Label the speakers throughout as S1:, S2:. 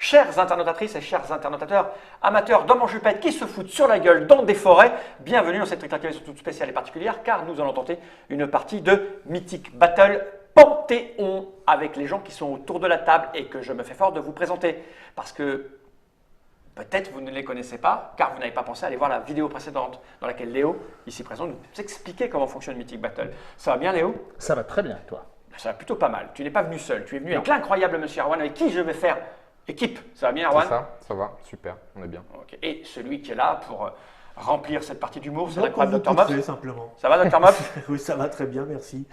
S1: Chères internautatrices et chers internautateurs, amateurs d'hommes en jupette qui se foutent sur la gueule dans des forêts, bienvenue dans cette interview toute spéciale et particulière car nous allons tenter une partie de Mythic Battle Panthéon avec les gens qui sont autour de la table et que je me fais fort de vous présenter parce que peut-être vous ne les connaissez pas car vous n'avez pas pensé à aller voir la vidéo précédente dans laquelle Léo, ici présent, nous expliquait comment fonctionne Mythic Battle. Ça va bien Léo?
S2: Ça va très bien, toi.
S1: Ça va plutôt pas mal. Tu n'es pas venu seul, tu es venu avec l'incroyable monsieur Erwan avec qui je vais faire équipe. Ça va bien Erwan?
S3: Ça va, super, on est bien.
S1: Okay. Et celui qui est là pour remplir cette partie d'humour, c'est l'incroyable Dr Mops.
S4: Simplement.
S1: Ça va Dr Mops?
S4: Oui, ça va très bien, merci.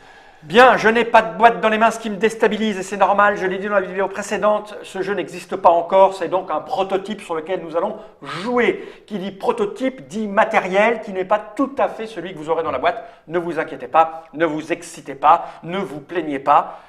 S1: Bien, je n'ai pas de boîte dans les mains, ce qui me déstabilise et c'est normal, je l'ai dit dans la vidéo précédente, ce jeu n'existe pas encore, c'est donc un prototype sur lequel nous allons jouer. Qui dit prototype dit matériel qui n'est pas tout à fait celui que vous aurez dans la boîte. Ne vous inquiétez pas, ne vous excitez pas, ne vous plaignez pas.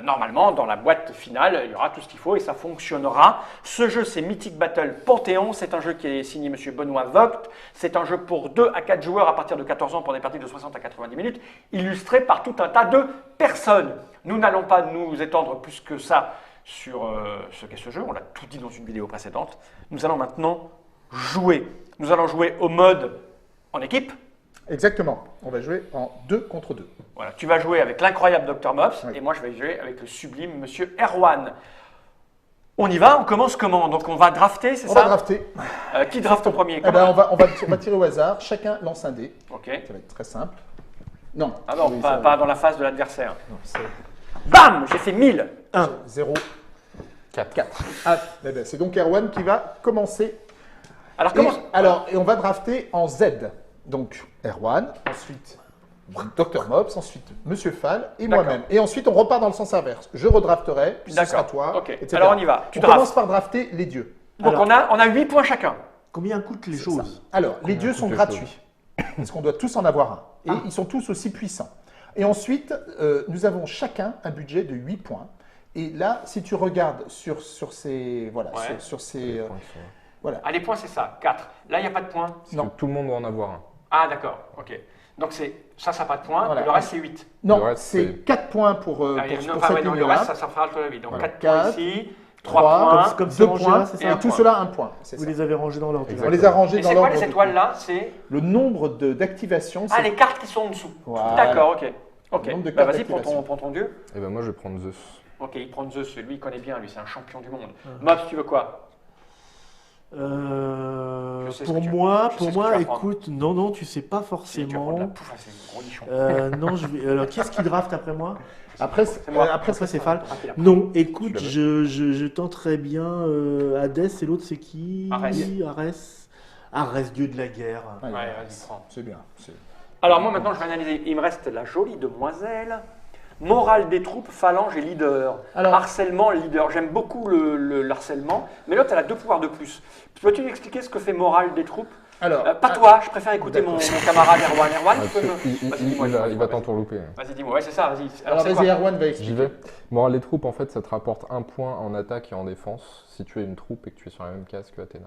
S1: Normalement, dans la boîte finale, il y aura tout ce qu'il faut et ça fonctionnera. Ce jeu, c'est Mythic Battle Panthéon. C'est un jeu qui est signé M. Benoît Vogt. C'est un jeu pour 2 à 4 joueurs à partir de 14 ans pour des parties de 60 à 90 minutes, illustré par tout un tas de personnes. Nous n'allons pas nous étendre plus que ça sur ce qu'est ce jeu. On l'a tout dit dans une vidéo précédente. Nous allons maintenant jouer. Nous allons jouer au mode en équipe.
S2: Exactement. On va jouer en 2 contre 2.
S1: Voilà, tu vas jouer avec l'incroyable Dr Mops
S2: oui.
S1: Et moi je vais jouer avec le sublime Monsieur Erwan. On y va, on commence comment? Donc on va drafter, c'est ça?
S2: On va drafter.
S1: Qui draft en premier?
S2: Eh ben, on va tirer au hasard. Chacun lance un dé.
S1: Ok.
S2: Ça va être très simple. Non.
S1: Ah non,
S2: Oui,
S1: pas dans la phase de l'adversaire.
S2: Non, c'est
S1: Bam! J'ai fait 1000.
S4: 1.
S2: 0,
S3: 4.
S2: 4. Ah, eh ben, c'est donc Erwan qui va commencer.
S1: Alors comment?
S2: Et on va drafter en Z. Donc Erwan, ensuite Dr Mops, ensuite Monsieur Fall et moi-même. Et ensuite on repart dans le sens inverse. Je redrafterai, puis ce sera toi,
S1: Ok.
S2: etc.
S1: Alors on y va. Tu
S2: on
S1: draftes.
S2: commence par drafter les dieux.
S1: Donc
S4: Alors,
S1: on a 8 points chacun.
S4: combien coûtent les
S2: C'est
S4: choses?
S2: ça. Alors, les dieux sont
S3: les
S2: gratuits, parce qu'on doit tous en avoir un. Et ils sont tous aussi puissants. Et ensuite, nous avons chacun un budget de 8 points. Et là, si tu regardes sur ces... Voilà,
S1: Ouais.
S2: sur ces... voilà.
S1: Ah, les points c'est ça, 4. Là il n'y a pas de points.
S2: Non.
S3: Tout le monde doit en avoir un.
S1: Ah d'accord, ok. Donc ça n'a pas de points,
S2: Voilà.
S1: le reste c'est 8.
S2: Non,
S3: Le reste,
S2: c'est
S3: c'est-
S2: 4 points pour
S1: Ah,
S2: cette
S1: non, le
S2: ligne-là.
S1: reste ça fera le 8. Donc
S3: Voilà.
S1: 4 points
S2: 4,
S1: ici, 3
S2: 3,
S1: points.
S4: comme c'est
S2: 2
S4: rangé
S2: points,
S4: là, c'est
S1: ça
S2: et tout
S1: Un
S2: cela un point. C'est
S4: Vous
S2: ça.
S4: les avez rangés dans l'ordre.
S2: On les a rangés
S1: Et
S2: dans
S1: c'est quoi
S2: l'ordre.
S1: les étoiles là? C'est
S2: Le nombre d'activations,
S1: Ah, les cartes qui sont en dessous.
S2: Voilà.
S1: D'accord, ok. Ok,
S2: Le nombre de
S1: bah,
S2: cartes
S1: vas-y,
S2: d'activation.
S1: prends ton dieu.
S3: Et ben moi je vais prendre Zeus.
S1: Ok, il prend Zeus, lui il connaît bien, lui c'est un champion du monde. Mops, tu veux quoi? Je sais ce
S4: Pour
S1: que tu-
S4: moi,
S1: je sais ce que tu vas prendre.
S4: écoute, non, tu sais pas
S1: Si, tu vas prendre de la
S4: forcément.
S1: pouffe, c'est un gros nichon.
S4: Non, je vais. Alors, qui est-ce qui draft après moi?
S2: Après,
S1: C'est moi.
S2: après
S4: Après, c'est Fall.
S1: Ah, puis là.
S4: Non, écoute,
S3: Tu
S4: je tenterais bien Hadès et l'autre, c'est qui?
S1: Arès.
S4: Arès, dieu de la guerre.
S2: Ouais,
S1: Ouais, vas-y, prends.
S2: c'est bien.
S1: Alors moi maintenant je vais analyser. Il me reste la jolie demoiselle, morale des troupes, phalange et leader.
S2: Alors-
S1: Harcèlement, leader. J'aime beaucoup le harcèlement, mais l'autre elle a 2 pouvoirs de plus. Peux-tu lui expliquer ce que fait morale des troupes?
S2: Alors,
S1: Pas toi, je préfère écouter mon camarade Erwan. Erwan, tu peux me...
S3: Il,
S1: Vas-y,
S3: il-
S1: dis-moi,
S3: il va,
S1: dis-moi,
S3: il va
S1: vas-y.
S3: t'entourlouper.
S1: Vas-y, dis-moi. Ouais, c'est ça, vas-y.
S2: alors
S1: c'est
S2: vas-y,
S1: quoi?
S2: Erwan va
S3: J'y
S2: expliquer.
S3: vais. Morale des troupes, en fait, ça te rapporte 1 point en attaque et en défense si tu es une troupe et que tu es sur la même case que Athéna.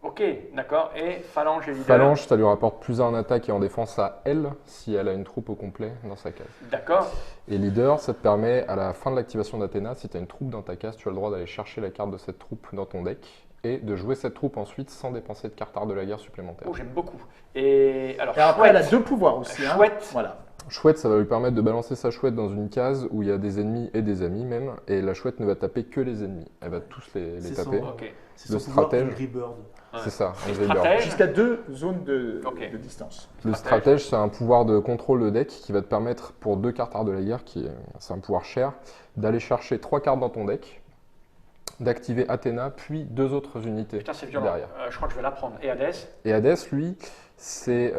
S1: Ok, d'accord. Et phalange et leader.
S3: Phalange, ça lui rapporte plus 1 en attaque et en défense à elle si elle a une troupe au complet dans sa case.
S1: D'accord.
S3: Et leader, ça te permet à la fin de l'activation d'Athéna, si tu as une troupe dans ta case, tu as le droit d'aller chercher la carte de cette troupe dans ton deck et de jouer cette troupe ensuite sans dépenser de carte art de la guerre supplémentaire.
S1: Oh, j'aime beaucoup. Et alors,
S2: Et après, elle a
S1: chouette.
S2: 2 pouvoirs aussi. hein.
S1: Chouette.
S2: Voilà.
S3: Chouette, ça va lui permettre de balancer sa chouette dans une case où il y a des ennemis et des amis même, et la chouette ne va taper que les ennemis. Elle va tous les
S4: C'est
S3: taper.
S4: son-
S1: Ok.
S4: C'est
S3: Le
S4: son pouvoir
S3: stratège.
S4: Angry Bird.
S3: C'est ça,
S1: Et
S3: Angry Bird.
S1: stratège.
S2: Jusqu'à 2 zones de
S1: Ok.
S2: distance.
S3: Le stratège, c'est un pouvoir de contrôle de deck qui va te permettre, pour 2 cartes art de la guerre, c'est un pouvoir cher, d'aller chercher 3 cartes dans ton deck, d'activer Athéna, puis 2 autres unités
S1: Putain, c'est violent.
S3: derrière.
S1: Je crois que je vais la prendre. Et Hadès?
S3: Et Hadès, lui, c'est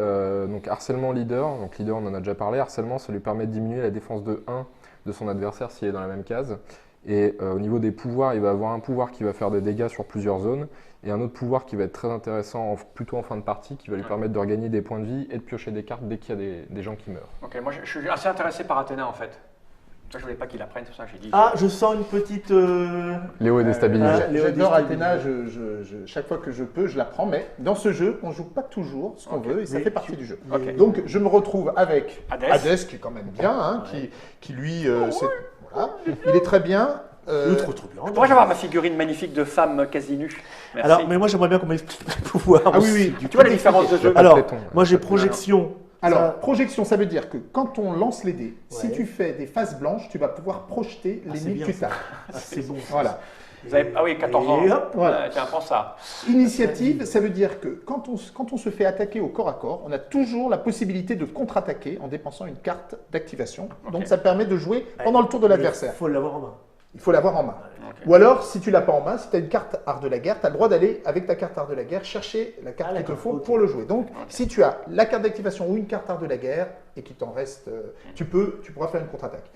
S3: donc harcèlement leader. Donc leader, on en a déjà parlé. Harcèlement, ça lui permet de diminuer la défense de 1 de son adversaire s'il est dans la même case. Et au niveau des pouvoirs, il va avoir un pouvoir qui va faire des dégâts sur plusieurs zones et un autre pouvoir qui va être très intéressant plutôt en fin de partie, qui va lui permettre de regagner des points de vie et de piocher des cartes dès qu'il y a des gens qui meurent.
S1: Ok, moi je suis assez intéressé par Athéna en fait. Ça, je voulais pas qu'il la prenne, c'est pour ça que j'ai dit.
S4: Ah, je sens une petite.
S3: Léo est déstabilisé.
S4: Léo
S2: J'adore
S4: déstabilisé.
S2: Athéna, chaque fois que je peux, je la prends, mais dans ce jeu, on joue pas toujours ce qu'on
S1: Ok.
S2: veut et ça
S4: Mais
S2: fait partie du jeu.
S1: Ok.
S2: Donc je me retrouve avec
S1: Hadès.
S2: Hadès, qui est quand même bien, hein, qui lui, voilà. Il est très bien.
S4: Trop bien.
S1: Pourrais-je avoir ma figurine magnifique de femme quasi nue? Merci.
S4: Alors, mais moi j'aimerais bien qu'on m'explique le pouvoir.
S2: Ah oui,
S4: aussi,
S2: oui.
S4: du
S1: tu vois
S4: coup.
S1: la différence de jeu?
S4: Alors,
S3: Platon.
S4: moi j'ai projection.
S2: Alors,
S4: Ça-
S2: projection, ça veut dire que quand on lance les dés, si
S4: Ouais.
S2: tu fais des faces blanches, tu vas pouvoir projeter
S4: Ah,
S2: les
S4: c'est
S2: nids
S4: bien,
S2: que tu
S4: ça.
S2: tapes.
S4: Ah, c'est bon.
S2: Voilà.
S1: Vous avez... Ah oui, 14 ans.
S4: Et hop,
S2: voilà.
S1: Tiens, prends ça.
S2: Initiative, ça veut dire que quand on se fait attaquer au corps à corps, on a toujours la possibilité de contre-attaquer en dépensant une carte d'activation.
S1: Ok.
S2: Donc ça permet de jouer pendant le tour de l'adversaire.
S4: Il faut l'avoir en main.
S2: Il faut l'avoir en main.
S1: Ok.
S2: Ou alors, si tu l'as pas en main, si tu as une carte art de la guerre, tu as le droit d'aller avec ta carte art de la guerre chercher la carte
S4: Ah,
S2: qu'il te
S4: d'accord,
S2: faut
S4: ok.
S2: pour le jouer. Donc, si tu as la carte d'activation ou une carte art de la guerre et qu'il t'en reste, tu pourras faire une contre-attaque.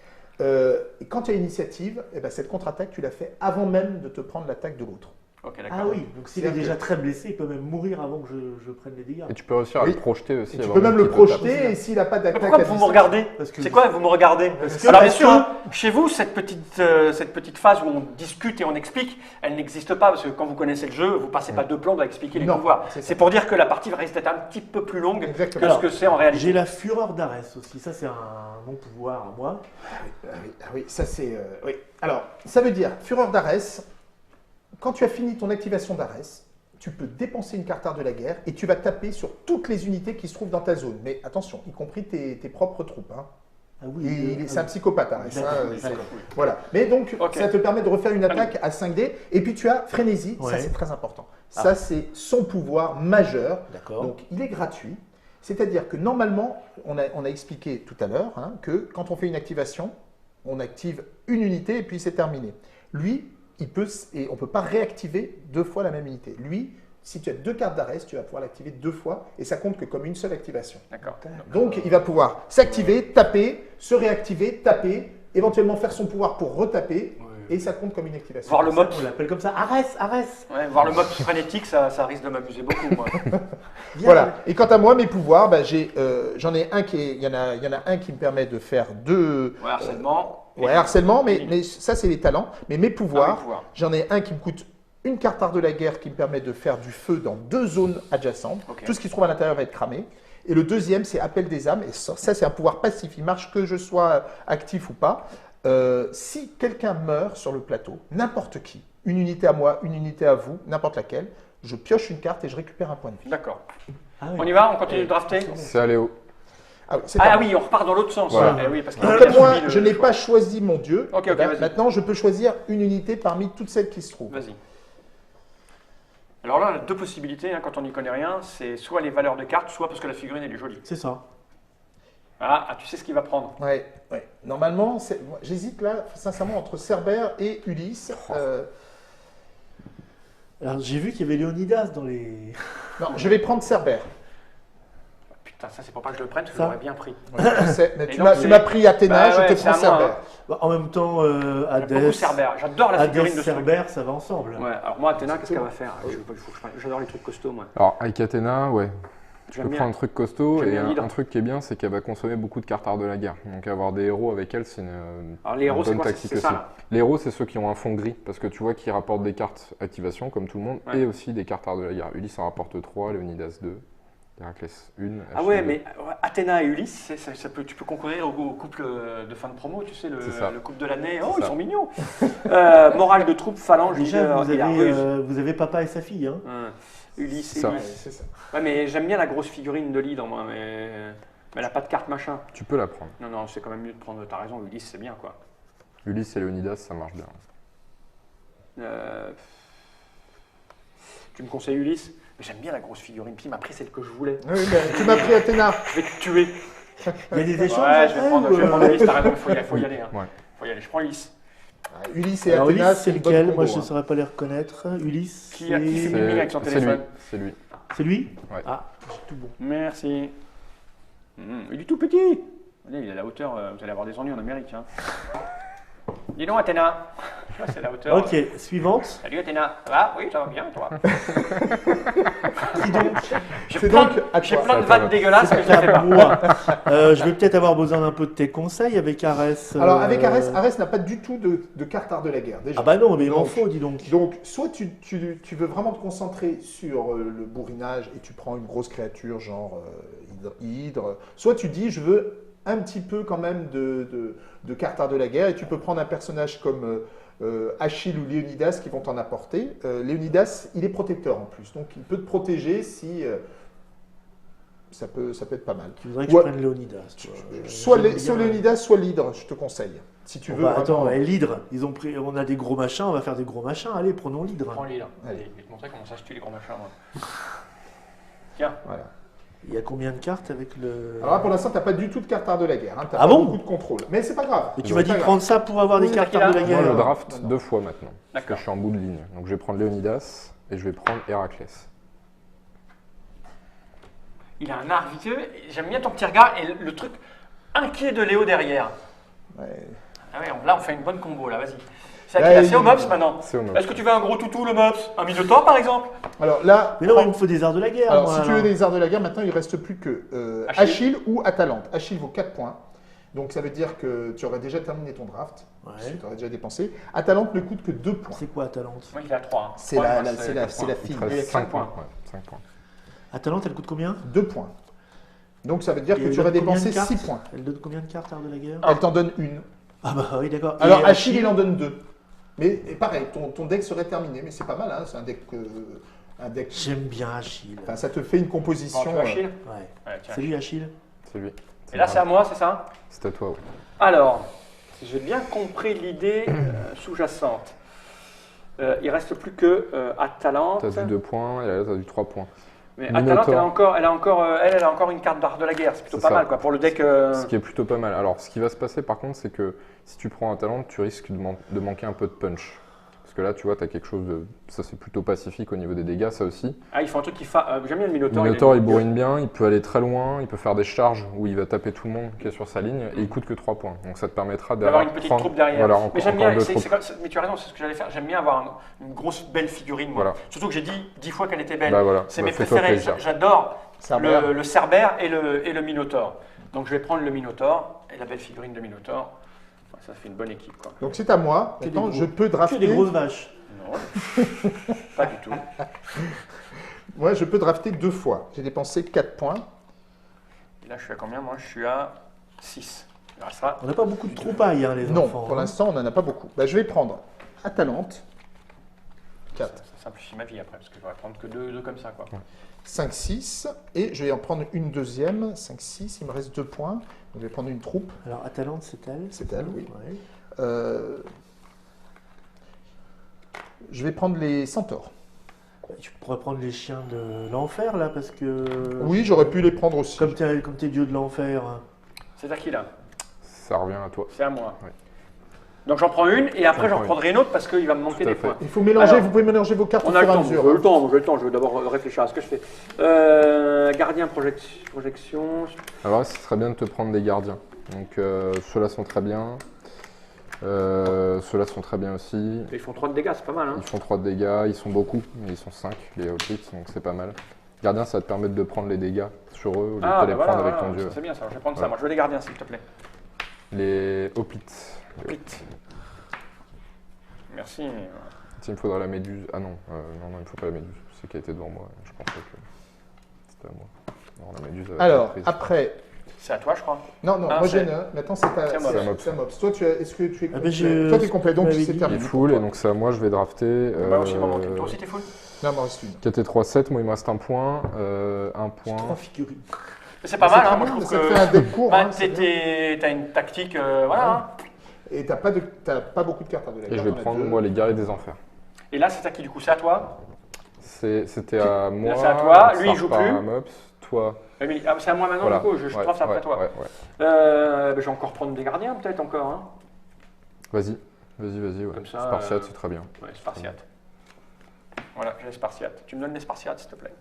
S2: Et quand tu as initiative, eh ben, cette contre-attaque, tu l'as fait avant même de te prendre l'attaque de l'autre.
S1: Ok, d'accord.
S4: Ah oui, donc s'il est
S2: C'est-à-dire
S4: déjà très blessé, il peut même mourir avant que je prenne les dégâts.
S3: Et tu peux réussir à
S2: Oui.
S3: le projeter aussi.
S2: Et tu
S3: avoir
S2: peux même
S3: une
S2: le
S3: petite attaque.
S2: projeter et s'il n'a pas d'attaque
S1: Pourquoi
S2: à
S1: vous me
S2: distance-
S1: regardez?
S4: Parce que-
S1: C'est quoi vous me regardez?
S2: que-
S1: Alors bien
S2: parce
S1: sûr,
S2: que-
S1: hein, chez vous, cette petite phase où on discute et on explique, elle n'existe pas parce que quand vous connaissez le jeu, vous passez pas 2 plombes à expliquer les
S2: Non,
S1: pouvoirs.
S2: c'est ça.
S1: C'est pour dire que la partie risque d'être un petit peu plus longue
S2: Exactement.
S1: que
S4: Alors,
S1: ce que c'est en réalité.
S4: J'ai la fureur d'Arès aussi, ça c'est un non-pouvoir à moi.
S2: Ah oui, ça c'est. Oui. Alors, ça veut dire, Fureur d'Arès, quand tu as fini ton activation d'Arès, tu peux dépenser une carte art de la guerre et tu vas taper sur toutes les unités qui se trouvent dans ta zone. Mais attention, y compris tes propres troupes. Hein.
S4: Ah oui,
S2: C'est un psychopathe, Arès.
S4: D'accord,
S2: hein,
S4: oui,
S2: c'est-
S4: d'accord.
S2: Voilà. Mais donc,
S1: Ok.
S2: ça te permet de refaire une attaque à 5D. Et puis tu as Frénésie, ça
S4: Ouais.
S2: c'est très important.
S4: Ah.
S2: Ça c'est son pouvoir majeur.
S4: D'accord.
S2: Donc il est gratuit. C'est-à-dire que normalement, on a expliqué tout à l'heure hein, que quand on fait une activation, on active une unité et puis c'est terminé. Lui, on ne peut pas réactiver 2 fois la même unité. Lui, si tu as 2 cartes d'Arès, tu vas pouvoir l'activer 2 fois et ça compte que comme une seule activation.
S1: D'accord.
S2: Donc il va pouvoir s'activer, taper, se réactiver, taper, éventuellement faire son pouvoir pour retaper et ça compte comme une activation.
S1: Voir le mob,
S4: On l'appelle comme ça, Arès.
S1: ouais, voir le mob frénétique, ça risque de m'amuser beaucoup, moi.
S4: Viens.
S2: Voilà. Et quant à moi, mes pouvoirs, bah, j'en ai un il y en a un qui me permet de faire 2
S1: Ouais, harcèlement.
S2: harcèlement, mais ça c'est les talents. Mais mes
S1: Ah,
S2: pouvoirs,
S1: oui, pouvoir.
S2: j'en ai un qui me coûte une carte art de la guerre qui me permet de faire du feu dans 2 zones adjacentes.
S1: Ok.
S2: Tout ce qui se trouve à l'intérieur va être cramé. Et le deuxième, c'est appel des âmes. Et ça c'est un pouvoir passif. Il marche que je sois actif ou pas. Si quelqu'un meurt sur le plateau, n'importe qui, une unité à moi, une unité à vous, n'importe laquelle, je pioche une carte et je récupère un point de vie.
S1: D'accord.
S4: Ah oui.
S1: On y va, on continue de drafter.
S3: C'est Aléo.
S2: Ah oui, c'est
S1: Ah
S2: à
S1: oui, on repart dans l'autre sens.
S3: Voilà.
S1: Eh oui, parce qu'il
S2: moi. Comme
S1: a
S2: moi,
S1: subi le
S2: je n'ai
S1: choix.
S2: pas choisi mon dieu.
S1: Ok,
S2: eh ben,
S1: vas-y.
S2: maintenant, je peux choisir une unité parmi toutes celles qui se trouvent.
S1: Vas-y. Alors là, on a 2 possibilités hein, quand on n'y connaît rien. C'est soit les valeurs de cartes, soit parce que la figurine elle est jolie.
S4: C'est ça.
S1: Voilà, ah, tu sais ce qu'il va prendre.
S2: Ouais. Normalement, moi, j'hésite là, sincèrement, entre Cerbère et Ulysse.
S4: Alors j'ai vu qu'il y avait Léonidas dans les.
S2: Non, je vais prendre Cerbère.
S1: Putain, ça c'est pour pas que je le prenne, parce que
S4: Ça.
S1: j'aurais bien pris.
S2: Je sais, mais
S1: Et
S2: tu
S1: donc,
S2: m'as
S1: c'est-
S2: pris Athéna,
S1: Bah ouais,
S2: je te
S1: c'est
S2: prends
S1: à moi,
S2: Cerbère.
S4: Bah, en même temps,
S1: J'aime beaucoup
S4: Hadès,
S1: Cerbère. J'adore la figurine de ce truc.
S4: Cerbère, ça va ensemble.
S1: Ouais, alors moi, Athéna, qu'est-ce qu'elle va faire Il faut que je fasse- J'adore les trucs costauds, moi.
S3: Alors, avec Athéna, ouais. Tu
S1: J'aime
S3: peux
S1: bien.
S3: prendre un truc costaud
S1: J'aime
S3: et
S1: bien l'hydre.
S3: un truc qui est bien, c'est qu'elle va consommer beaucoup de cartes art de la guerre. Donc avoir des héros avec elle, c'est une
S1: Alors les héros, c'est
S3: bonne
S1: quoi
S3: tactique
S1: C'est ça
S3: aussi.
S1: là.
S3: Les héros, c'est ceux qui ont un fond gris, parce que tu vois qu'ils rapportent des cartes activation, comme tout le monde,
S1: Ouais.
S3: et aussi des cartes art de la guerre. Ulysse en rapporte 3, Léonidas 2, Héraclès 1.
S1: Ah ouais, mais Athéna et Ulysse, tu peux concourir au couple de fin de promo, tu sais,
S3: C'est ça.
S1: le couple de l'année. Oh,
S3: C'est
S1: ils
S3: ça.
S1: sont mignons. Morale de troupe, phalange,
S4: Déjà,
S1: leader
S4: vous
S1: et la
S4: avez,
S1: ruse.
S4: vous avez papa et sa fille. Hein.
S1: Ulysse et
S3: Ça.
S2: Ouais,
S1: Ulysse.
S2: c'est ça.
S1: Ouais, mais j'aime bien la grosse figurine de leader, moi, mais elle a pas de carte machin.
S3: Tu peux la prendre.
S1: Non, c'est quand même mieux de prendre, t'as raison, Ulysse, c'est bien, quoi.
S3: Ulysse et Léonidas, ça marche bien.
S1: Tu me conseilles Ulysse? Mais j'aime bien la grosse figurine, puis il m'a pris celle que je voulais.
S2: Oui, mais tu m'as pris Athéna.
S1: Je vais te tuer.
S4: Il y a des échanges
S1: Ouais, je
S4: après,
S1: vais prendre
S4: ou,
S1: Ulysse, t'as raison, faut y aller. Hein.
S3: Ouais.
S1: Faut y aller, je prends Ulysse.
S2: Ah, Ulysse et
S4: Alors
S2: Athéna,
S4: Ulysse, c'est
S2: une bonne
S4: lequel?
S2: combo,
S4: Moi, je ne
S2: hein.
S4: saurais pas les reconnaître. Ulysse,
S1: Qui fait mimimi avec son
S3: C'est
S1: téléphone?
S3: C'est lui.
S4: c'est lui?
S3: Ouais.
S4: Ah, c'est tout bon.
S1: Merci. Il est tout petit. Allez, il est à la hauteur, vous allez avoir des ennuis en Amérique. Hein. Dis donc, Athéna. Ah, c'est la hauteur.
S4: Ok, suivante.
S1: Salut Athéna. Ça va? Oui, ça va bien, toi.
S4: Qui donc?
S1: J'ai
S2: C'est
S1: plein,
S2: donc à
S1: j'ai
S2: toi.
S1: plein de
S3: C'est à toi.
S1: vannes dégueulasses que je ne fais
S4: À
S1: pas.
S4: moi. Je vais peut-être avoir besoin d'un peu de tes conseils avec Arès.
S2: Alors avec Arès, Arès n'a pas du tout de carte art de la guerre déjà.
S4: Ah bah non, mais il m'en
S2: Donc-
S4: faut, dis donc.
S2: Donc, soit tu veux vraiment te concentrer sur le bourrinage et tu prends une grosse créature genre hydre, soit tu dis je veux un petit peu quand même de cartes art de la guerre et tu peux prendre un personnage comme Achille ou Léonidas qui vont t'en apporter. Léonidas, il est protecteur en plus, donc il peut te protéger si ça peut être pas mal.
S4: Tu voudrais que
S2: Ouais.
S4: je prenne Léonidas. toi.
S2: Soit
S4: J'aime bien.
S2: Léonidas, soit l'hydre, je te conseille. Si tu
S4: Bon,
S2: veux.
S4: bah,
S2: vraiment-
S4: attends, l'hydre, on a des gros machins, on va faire des gros machins. Allez, prenons l'hydre.
S1: Prends l'île.
S2: Allez.
S1: Je vais te montrer comment ça se tue les gros machins. Moi. Tiens.
S2: Voilà.
S4: Il y a combien de cartes avec le.
S2: Alors là, pour l'instant, tu n'as pas du tout de carte art de la guerre. Hein. Tu
S4: Ah
S2: pas
S4: bon
S2: beaucoup de contrôle. Mais c'est pas grave.
S4: Et tu
S2: C'est
S4: m'as dit
S2: pas grave.
S4: prendre ça pour avoir des
S1: Oui,
S4: cartes
S1: c'est
S4: art de la
S1: qu'il a-
S3: Moi, je
S4: guerre.
S3: draft
S2: non, non.
S3: 2 fois maintenant. Parce que
S1: D'accord.
S3: je suis en bout de ligne. Donc je vais prendre Léonidas et je vais prendre Héraclès.
S1: Il a un art vicieux. J'aime bien ton petit regard et le truc inquiet de Léo derrière.
S2: Ouais.
S1: Ah ouais, là, on fait une bonne combo, là, vas-y. C'est
S2: Là,
S1: à qui, là
S2: il-
S1: C'est au Mops maintenant.
S3: C'est au Mops.
S1: Est-ce que tu veux un gros toutou, le Mops? Un Minotaure, par exemple?
S2: Alors là,
S4: Mais non, il me faut des arts de la guerre.
S2: alors,
S4: moi,
S2: si tu veux
S4: alors.
S2: des arts de la guerre, maintenant, il ne reste plus que
S1: Achille.
S2: Achille ou Atalante. Achille vaut 4 points. Donc ça veut dire que tu aurais déjà terminé ton draft.
S4: Ouais.
S2: Tu aurais déjà dépensé. Atalante ne coûte que 2 points.
S4: C'est quoi Atalante?
S1: Moi, il a 3. Hein.
S2: C'est
S1: Ouais,
S2: la,
S1: moi,
S2: la- c'est la,
S1: quatre
S2: c'est la
S1: points.
S2: fille.
S3: Il te reste
S1: Et
S3: 5
S1: cinq
S3: points.
S1: points.
S3: Ouais, 5 points.
S4: Atalante, elle coûte combien?
S2: 2 points. Donc ça veut dire
S4: Et
S2: que
S4: elle
S2: tu aurais
S4: donne combien de
S2: dépensé
S4: cartes
S2: 6 points.
S4: Elle donne combien de cartes art de la guerre?
S2: Elle t'en donne une.
S4: Ah bah oui, d'accord.
S2: Alors
S4: Et
S2: Achille, il en donne 2. Mais et pareil, ton deck serait terminé. Mais c'est pas mal, hein. C'est un deck.
S4: J'aime bien Achille.
S2: Enfin, ça te fait une
S1: Oh,
S2: composition.
S1: tu veux Achille?
S4: Ouais.
S1: Ouais, tiens.
S4: C'est lui Achille?
S3: C'est lui.
S1: Et là, c'est à moi, c'est ça?
S3: C'est à toi, ouais.
S1: Alors, si j'ai bien compris l'idée sous-jacente, il reste plus que Atalante.
S3: T'as du 2 points et là, t'as du 3 points.
S1: Mais
S3: Minotaure.
S1: Atalante, elle a encore une carte d'art de la guerre. C'est plutôt
S3: C'est
S1: pas
S3: ça.
S1: mal, quoi, pour le deck.
S3: Ce qui est plutôt pas mal. Alors, ce qui va se passer par contre, c'est que si tu prends Atalante, tu risques de manquer un peu de punch. Parce que là, tu vois, tu as quelque chose de. Ça, c'est plutôt pacifique au niveau des dégâts, ça aussi.
S1: Ah, il faut un truc qui j'aime bien le
S3: Le
S1: Minotaure.
S3: Minotaur, il bourrine bien, il peut aller très loin, il peut faire des charges où il va taper tout le monde qui est sur sa ligne et il coûte que 3 points. Donc ça te permettra
S1: d'avoir
S3: d'avoir
S1: une petite troupe derrière.
S3: Voilà,
S1: Mais j'aime bien,
S3: encore 2 troupes.
S1: mais tu as raison, c'est ce que j'allais faire. J'aime bien avoir une grosse belle figurine. Moi.
S3: Voilà.
S1: Surtout que j'ai dit 10 fois qu'elle était belle.
S3: Bah voilà,
S1: C'est
S3: bah,
S1: mes
S3: fais-toi
S1: préférés.
S3: plaisir.
S1: J'adore
S2: Cerbère.
S1: le Cerbère et le Minotaure. Donc je vais prendre le Minotaure et la belle figurine de Minotaure. Ça fait une bonne équipe, quoi.
S2: Donc c'est à moi.
S4: Que des
S2: Maintenant,
S4: gros-
S2: je peux
S4: Que
S2: drafter.
S4: des grosses vaches.
S1: Non, pas du tout.
S2: Moi, je peux drafter 2 fois. J'ai dépensé 4 points.
S1: Et là, je suis à combien? Moi, je suis à 6. Il restera.
S4: On n'a pas beaucoup de troupailles, hein, les
S2: Non,
S4: enfants.
S2: pour
S4: hein.
S2: l'instant, on n'en a pas beaucoup. Bah, je vais prendre Atalante. 4.
S1: Ça simplifie ma vie après, parce que je vais prendre que deux comme ça, quoi.
S2: 5, 6. Et je vais en prendre une deuxième. 5, 6. Il me reste 2 points. Donc, je vais prendre une troupe.
S4: Alors, Atalante, c'est elle?
S2: C'est elle, oui.
S4: Ouais.
S2: Je vais prendre les centaures.
S4: Bah, tu pourrais prendre les chiens de l'enfer, là, parce que...
S2: Oui, j'aurais pu les prendre aussi.
S4: Comme t'es dieu de l'enfer.
S1: C'est à qui, là?
S3: Ça revient à toi.
S1: C'est à moi.
S3: Ouais.
S1: Donc j'en prends une et après
S3: J'en
S1: j'en
S3: prends
S1: reprendrai une autre parce qu'il va me manquer
S3: Tout à
S1: des
S3: fait.
S1: points.
S2: Il faut mélanger,
S1: Alors,
S2: vous pouvez mélanger vos cartes au
S1: On a
S2: fur
S1: le
S2: et à
S1: temps,
S2: mesure.
S1: j'ai le temps, je vais d'abord réfléchir à ce que je fais. Gardien, projection.
S3: Alors là, ce serait bien de te prendre des gardiens. Donc ceux-là sont très bien. Ceux-là sont très bien aussi.
S1: Ils font 3 de dégâts, c'est pas mal. Hein.
S3: Ils font 3 de dégâts, ils sont beaucoup, mais ils sont 5, les Outwits, donc c'est pas mal. Gardien, ça va te permettre de prendre les dégâts sur eux au lieu de te les prendre avec ton dieu.
S1: ça, c'est bien ça, je vais prendre ça.
S3: Ouais.
S1: Moi je veux les gardiens s'il te plaît.
S3: Les Hoplits.
S1: Vite. Merci.
S3: Il me faudra la méduse. Ah non, non, il me faut pas la méduse. C'est qui a été devant moi. Je pensais que c'était à moi. Non, la méduse. elle a
S2: Alors,
S3: été prise.
S2: après.
S1: C'est à toi je crois.
S2: Non, non,
S1: Ah,
S2: moi
S1: c'est-
S2: j'ai un. Maintenant, c'est à
S1: C'est à Mops.
S2: c'est à Mops. Toi, est-ce que tu es
S4: Ah,
S2: complet
S4: ben,
S2: Toi, tu es complet, donc
S4: tu m'avais
S2: c'est
S4: dit.
S3: Il
S2: terminé.
S3: est full, et donc c'est à moi, je vais drafter.
S1: Bah aussi il m'en manque. Toi aussi t'es full.
S2: Non, il m'en reste une.
S3: 4 et 3, 7. Moi, il me reste un point. Un point.
S4: 3 figurines.
S1: Mais c'est pas
S2: C'est
S1: mal, hein,
S2: très
S1: moi je
S2: bien,
S1: trouve
S2: ça te
S1: que.
S2: fait un deck court.
S1: Bah,
S2: hein, c'est bien.
S1: t'as une tactique, voilà. Hein.
S2: Et t'as pas beaucoup de cartes à de la
S3: Et
S2: guerre,
S3: je vais
S2: t'en as
S3: prendre,
S2: deux.
S3: moi, les guerriers des enfers.
S1: Et là c'est à qui du coup? C'est à toi?
S3: C'était à moi.
S1: c'est à toi,
S3: ça
S1: lui, il joue
S3: repart
S1: plus.
S3: à Mops. Toi.
S1: C'est à moi maintenant
S3: Voilà.
S1: du coup, je
S3: Ouais,
S1: draft après
S3: ouais,
S1: toi.
S3: ouais, ouais.
S1: Bah, je vais encore prendre des gardiens peut-être encore. Hein.
S3: Vas-y, ouais.
S1: Comme ça,
S3: Spartiate, c'est très bien.
S1: Ouais, Spartiate. Voilà, j'ai les Spartiates. Tu me donnes les Spartiates, s'il te plaît.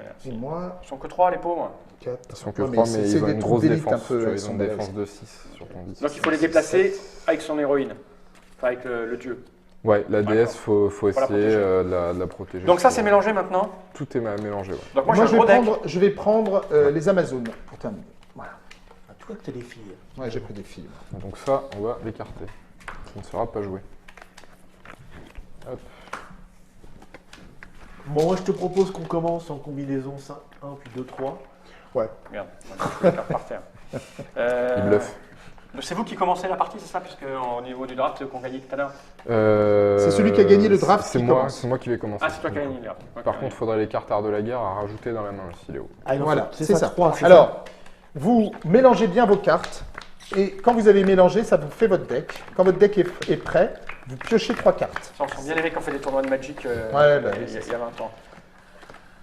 S1: Merci.
S2: Et moi,
S1: Ils sont que 3, les pauvres.
S2: 4.
S3: Ils sont que 3, mais ils ont une grosse défense. Ils ont une défense de 6 sur ton 10.
S1: Donc il faut les déplacer avec son héroïne. Enfin, avec le dieu.
S3: Ouais, la déesse, faut
S1: la
S3: essayer
S1: protéger.
S3: de la protéger.
S1: Donc ça, c'est mélangé maintenant.
S3: Tout est mélangé, ouais.
S1: Donc moi,
S2: Moi,
S1: j'ai un gros deck.
S2: je vais prendre les Amazones pour terminer. Voilà.
S4: Ah, tu vois que t'as des filles.
S2: Ouais, j'ai pris des filles. moi.
S3: Donc ça, on va l'écarter. Ça ne sera pas joué. Hop.
S4: Bon, moi je te propose qu'on commence en combinaison 5, 1 puis 2, 3.
S2: Ouais.
S1: Merde, moi, je vais faire par terre.
S3: Il bluffe.
S1: C'est vous qui commencez la partie, c'est ça? Puisque au niveau du draft, c'est eux qui ont gagné tout à l'heure.
S2: C'est celui qui a gagné le draft
S3: C'est
S2: qui
S3: moi,
S2: commence.
S3: c'est moi qui vais commencer.
S1: Ah, c'est toi qui as gagné le draft.
S3: Par contre, il faudrait les cartes art de la guerre à rajouter dans la main aussi, Léo.
S4: Ah, non,
S2: Voilà,
S4: c'est
S2: c'est
S4: ça,
S2: ça.
S4: 3.
S2: Alors, vous mélangez bien vos cartes. Et quand vous avez mélangé, ça vous fait votre deck. Quand votre deck est prêt, vous piochez 3 cartes.
S1: Ça, on sent bien les mecs qui ont fait des tournois de Magic
S2: bah oui,
S1: il y a 20 ans.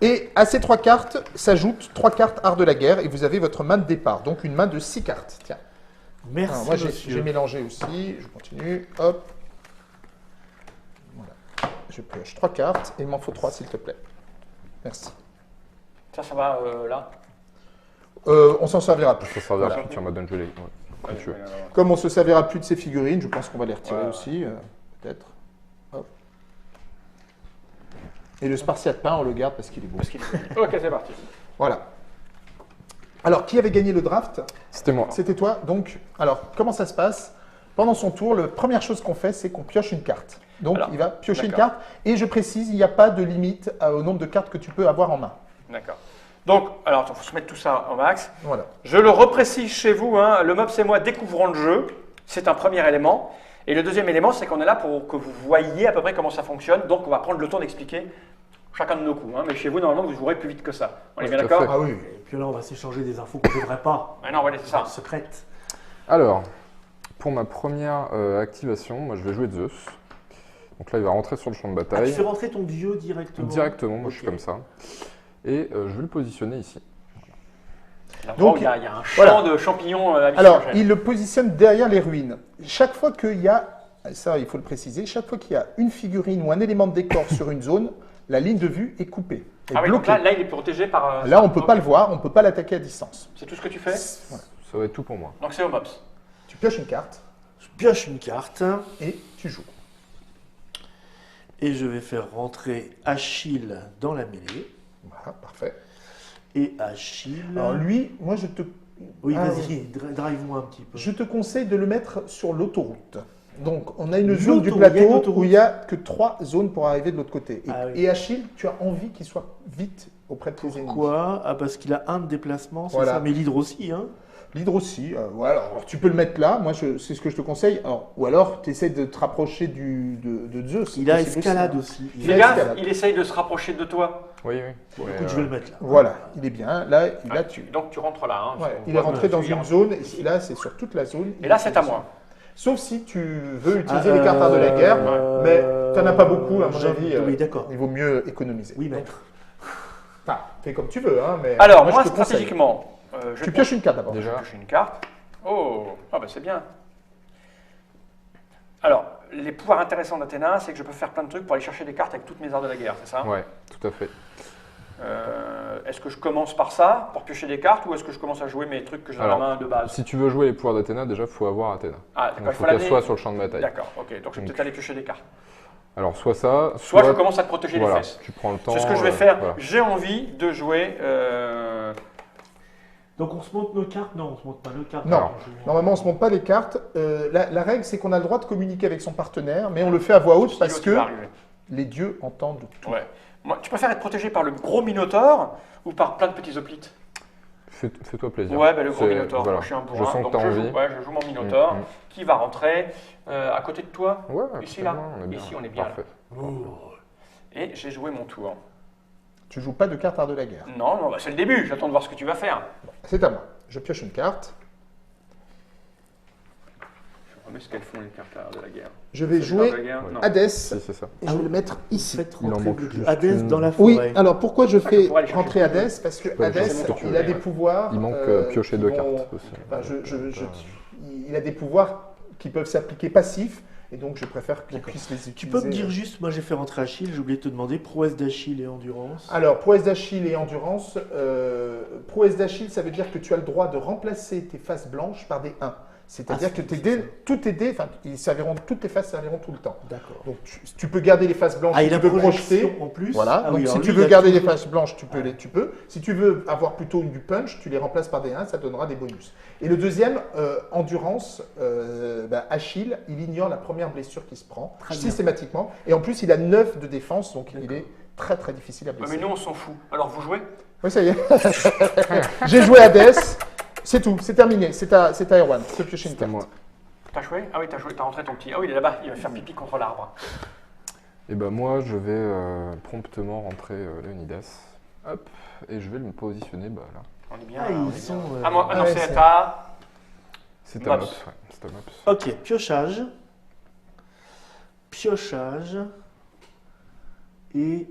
S2: Et à ces 3 cartes s'ajoutent 3 cartes art de la guerre et vous avez votre main de départ. Donc une main de 6 cartes. Tiens.
S4: Merci,
S2: Alors, moi j'ai
S4: monsieur.
S2: mélangé aussi. Je continue. Hop. Voilà. Je pioche 3 cartes et il m'en faut 3 s'il te plaît. Merci.
S1: Ça va là?
S2: On s'en servira plus.
S3: Ça servira
S1: Voilà.
S3: plus, tu en mode jouer les. Comme tu veux.
S2: Comme on se servira plus de ces figurines, je pense qu'on va les retirer
S1: Ouais.
S2: aussi, peut-être. Hop. Et le spartiate peint, on le garde parce qu'il est beau.
S1: Ok, c'est parti.
S2: Voilà. Alors, qui avait gagné le draft?
S3: C'était moi.
S2: C'était toi. Donc, alors, comment ça se passe? Pendant son tour, la première chose qu'on fait, c'est qu'on pioche une carte. Donc,
S1: Alors,
S2: il va piocher une
S1: d'accord.
S2: carte. Et je précise, il n'y a pas de limite au nombre de cartes que tu peux avoir en main.
S1: D'accord. Donc, alors, il faut se mettre tout ça en max.
S2: Voilà.
S1: Je le reprécise chez vous, hein, le Mops et moi découvrons le jeu. C'est un premier élément. Et le deuxième élément, c'est qu'on est là pour que vous voyiez à peu près comment ça fonctionne. Donc, on va prendre le temps d'expliquer chacun de nos coups. Hein. Mais chez vous, normalement, vous jouerez plus vite que ça. On est
S3: Ouais,
S1: bien
S3: tout à
S1: d'accord?
S3: fait.
S2: Ah oui.
S4: Et puis là, on va s'échanger des infos qu'on ne devrait pas.
S1: Ah non, voilà, c'est ça.
S4: Secrètes.
S3: Alors, pour ma première activation, moi je vais jouer Zeus. Donc là, il va rentrer sur le champ de
S4: Ah, tu
S3: bataille.
S4: fais rentrer ton dieu directement.
S3: Directement, moi je suis
S4: Ok.
S3: comme ça. Et je vais le positionner ici.
S1: L'endroit où
S2: Donc,
S1: il y a un champ
S2: voilà.
S1: de champignons à
S2: Alors,
S1: Michel.
S2: il le positionne derrière les ruines. Chaque fois qu'il y a, ça il faut le préciser, chaque fois qu'il y a une figurine ou un élément de décor sur une zone, la ligne de vue est coupée. Est
S1: Ah oui, donc
S2: bloquée.
S1: là, il est protégé par.
S2: Là, on ne peut
S1: ok.
S2: pas le voir, on ne peut pas l'attaquer à distance.
S1: C'est tout ce que tu fais?
S2: Voilà.
S3: Ça va être tout pour moi.
S1: Donc, c'est au Mops.
S2: Tu pioches une carte
S4: Je pioche une carte
S2: et tu joues.
S4: et je vais faire rentrer Achille dans la mêlée.
S2: Voilà, parfait.
S4: Et Achille.
S2: Alors lui, moi je te,
S4: Oui,
S2: Ah,
S4: vas-y, drive-moi un petit peu.
S2: je te conseille de le mettre sur l'autoroute. Donc on a une zone du
S4: L'autoroute, il y a une
S2: plateau
S4: autoroute.
S2: où il n'y a que 3 zones pour arriver de l'autre côté. Et,
S4: Ah oui.
S2: et Achille, tu as envie qu'il soit vite auprès de tes ennemis.
S4: Pourquoi? Ah, parce qu'il a un de déplacement, c'est
S2: Voilà.
S4: ça. Mais l'hydre aussi, hein.
S2: L'hydre aussi, voilà. Alors, tu peux le mettre là, moi c'est ce que je te conseille. Alors, ou alors tu essaies de te rapprocher de Zeus.
S4: Il a
S2: C'est possible
S4: escalade
S2: aussi.
S4: aussi.
S2: Il
S1: Fais
S2: a
S1: gaffe,
S2: escalade.
S1: il essaye de se rapprocher de toi.
S3: Oui, oui.
S4: Bon,
S3: Mais,
S4: écoute, je vais le mettre là.
S2: Voilà, il est bien. Là tu.
S1: Donc, tu rentres là. Hein,
S2: Ouais,
S1: on
S2: il est
S1: voit
S2: rentré
S1: que
S2: dans
S1: tu y
S2: une
S1: rentres.
S2: zone, et là c'est sur toute la zone.
S1: Et là, c'est à moi.
S2: Sauf si tu veux utiliser les cartes art de la guerre, mais tu n'en as pas beaucoup, à mon avis.
S4: Oui, d'accord.
S2: Il vaut mieux économiser.
S4: Oui, maître.
S2: Enfin, fais comme tu veux, hein, mais
S1: Alors,
S2: moi,
S1: moi,
S2: je te conseille.
S1: stratégiquement, je
S2: Tu pioches une carte d'abord.
S3: Déjà,
S1: pioche une carte. Oh, ah bah c'est bien. Alors, les pouvoirs intéressants d'Athéna, c'est que je peux faire plein de trucs pour aller chercher des cartes avec toutes mes arts de la guerre, c'est ça?
S3: ouais, tout à fait.
S1: Est-ce que je commence par ça, pour piocher des cartes, ou est-ce que je commence à jouer mes trucs que j'ai dans la
S3: Alors,
S1: main de base?
S3: Si tu veux jouer les pouvoirs d'Athéna, déjà, il faut avoir Athéna.
S1: Ah,
S3: Donc,
S1: d'accord,
S3: il
S1: il
S3: faut
S1: faut
S3: qu'elle
S1: l'amener.
S3: soit sur le champ de bataille.
S1: D'accord, ok, donc je vais
S3: Donc,
S1: peut-être aller piocher des cartes.
S3: Alors, soit ça,
S1: Soit je commence à te protéger
S3: voilà,
S1: les fesses.
S3: tu prends le temps.
S1: C'est ce que je vais faire.
S3: voilà.
S1: J'ai envie de jouer.
S4: Donc on se monte nos cartes? Non, on se monte pas nos cartes.
S2: Non.
S3: Alors,
S2: Normalement, on ne se monte pas les cartes. La règle, c'est qu'on a le droit de communiquer avec son partenaire, mais on le fait à voix haute parce
S1: Stylo qui va
S2: que
S1: arriver.
S2: les dieux entendent tout.
S1: Ouais. Moi, tu préfères être protégé par le gros minotaure ou par plein de petits hoplites?
S3: Fais-toi plaisir.
S1: Ouais, bah, le gros
S3: C'est-
S1: minotaure.
S3: voilà.
S1: Je suis un
S3: Je
S1: bourrin,
S3: sens que
S1: donc
S3: tu as
S1: je
S3: envie.
S1: joue, ouais, je joue mon minotaure
S3: Mm,
S1: qui va rentrer à côté de toi.
S3: Ouais,
S1: Ici, là.
S3: absolument, on est bien.
S1: Ici, on est bien, là.
S3: Parfait.
S1: Et j'ai joué mon tour.
S2: Tu joues pas de cartes art de la guerre.
S1: Non, non, bah, c'est le début. J'attends de voir ce que tu vas faire.
S2: C'est à moi. Je pioche une carte.
S1: Je remets ce qu'elles font les cartes de la guerre.
S2: Je vais
S1: C'est
S2: jouer
S1: les cartes de la guerre? Non.
S2: Hadès
S3: Si, c'est ça.
S2: et je vais le mettre ici.
S4: Faites
S3: Il en
S4: rentrer
S3: manque
S4: le
S3: juste
S4: Hadès
S3: une.
S4: dans la
S2: Oui,
S4: forêt.
S2: alors pourquoi je
S1: je
S2: fais
S1: pourrais aller chercher
S2: rentrer
S1: ce que tu
S2: Hadès? Parce que
S3: peux aller
S2: Hadès,
S3: chercher ce que tu
S2: il
S3: veux,
S2: a des
S3: ouais.
S2: pouvoirs.
S3: Il manque piocher
S2: qui
S3: 2
S2: vont-
S3: cartes aussi.
S2: Enfin, il a des pouvoirs qui peuvent s'appliquer passifs, et donc je préfère qu'il
S4: D'accord.
S2: puisse les utiliser.
S4: Tu peux me dire juste, moi j'ai fait rentrer Achille, j'ai oublié de te demander, prouesse d'Achille et endurance.
S2: Alors, prouesse d'Achille et endurance. Prouesse d'Achille, ça veut dire que tu as le droit de remplacer tes faces blanches par des 1. C'est-à-dire
S4: Ah,
S2: que
S4: c'est
S2: tes
S4: ça.
S2: dés, tous tes dés, enfin, toutes tes faces serviront tout le temps.
S4: D'accord.
S2: Donc, tu peux garder les faces blanches
S4: Ah,
S2: si
S4: il a
S2: tu veux
S4: projection
S2: projeter.
S4: en plus.
S2: Voilà.
S4: Ah
S2: Donc,
S4: oui,
S2: si
S4: alors
S2: tu
S4: lui,
S2: veux
S4: il a
S2: garder les
S4: toujours-
S2: faces blanches, tu peux. Si tu veux avoir plutôt du punch, tu les remplaces par des 1, ça donnera des bonus. Et le deuxième, endurance, Achille, il ignore la première blessure qui se prend
S4: Très bien.
S2: systématiquement. Et en plus, il a 9 de défense, donc il
S4: D'accord.
S2: est très très difficile à
S1: Ouais,
S2: blesser.
S1: mais nous, on s'en fout. Alors, vous jouez?
S2: Oui, ça y est. J'ai joué à DS. C'est tout, c'est terminé. C'est à Erwan. Tu peux piocher une
S3: C'est à
S2: carte.
S3: moi.
S1: T'as joué? Ah oui, t'as joué, t'as rentré ton petit. Ah oui, il est là-bas, il va faire pipi contre l'arbre.
S3: Et ben moi, je vais promptement rentrer Léonidas. Hop, et je vais me positionner là.
S1: On est bien.
S4: Ah,
S1: là, on
S4: ils
S1: est bien.
S4: sont,
S1: Ah, moi, non,
S2: ouais,
S1: c'est
S2: c'est-
S1: à.
S3: C'est à
S1: Mops.
S3: Mops. Ouais, c'est à Mops.
S4: Ok, piochage. Piochage. Et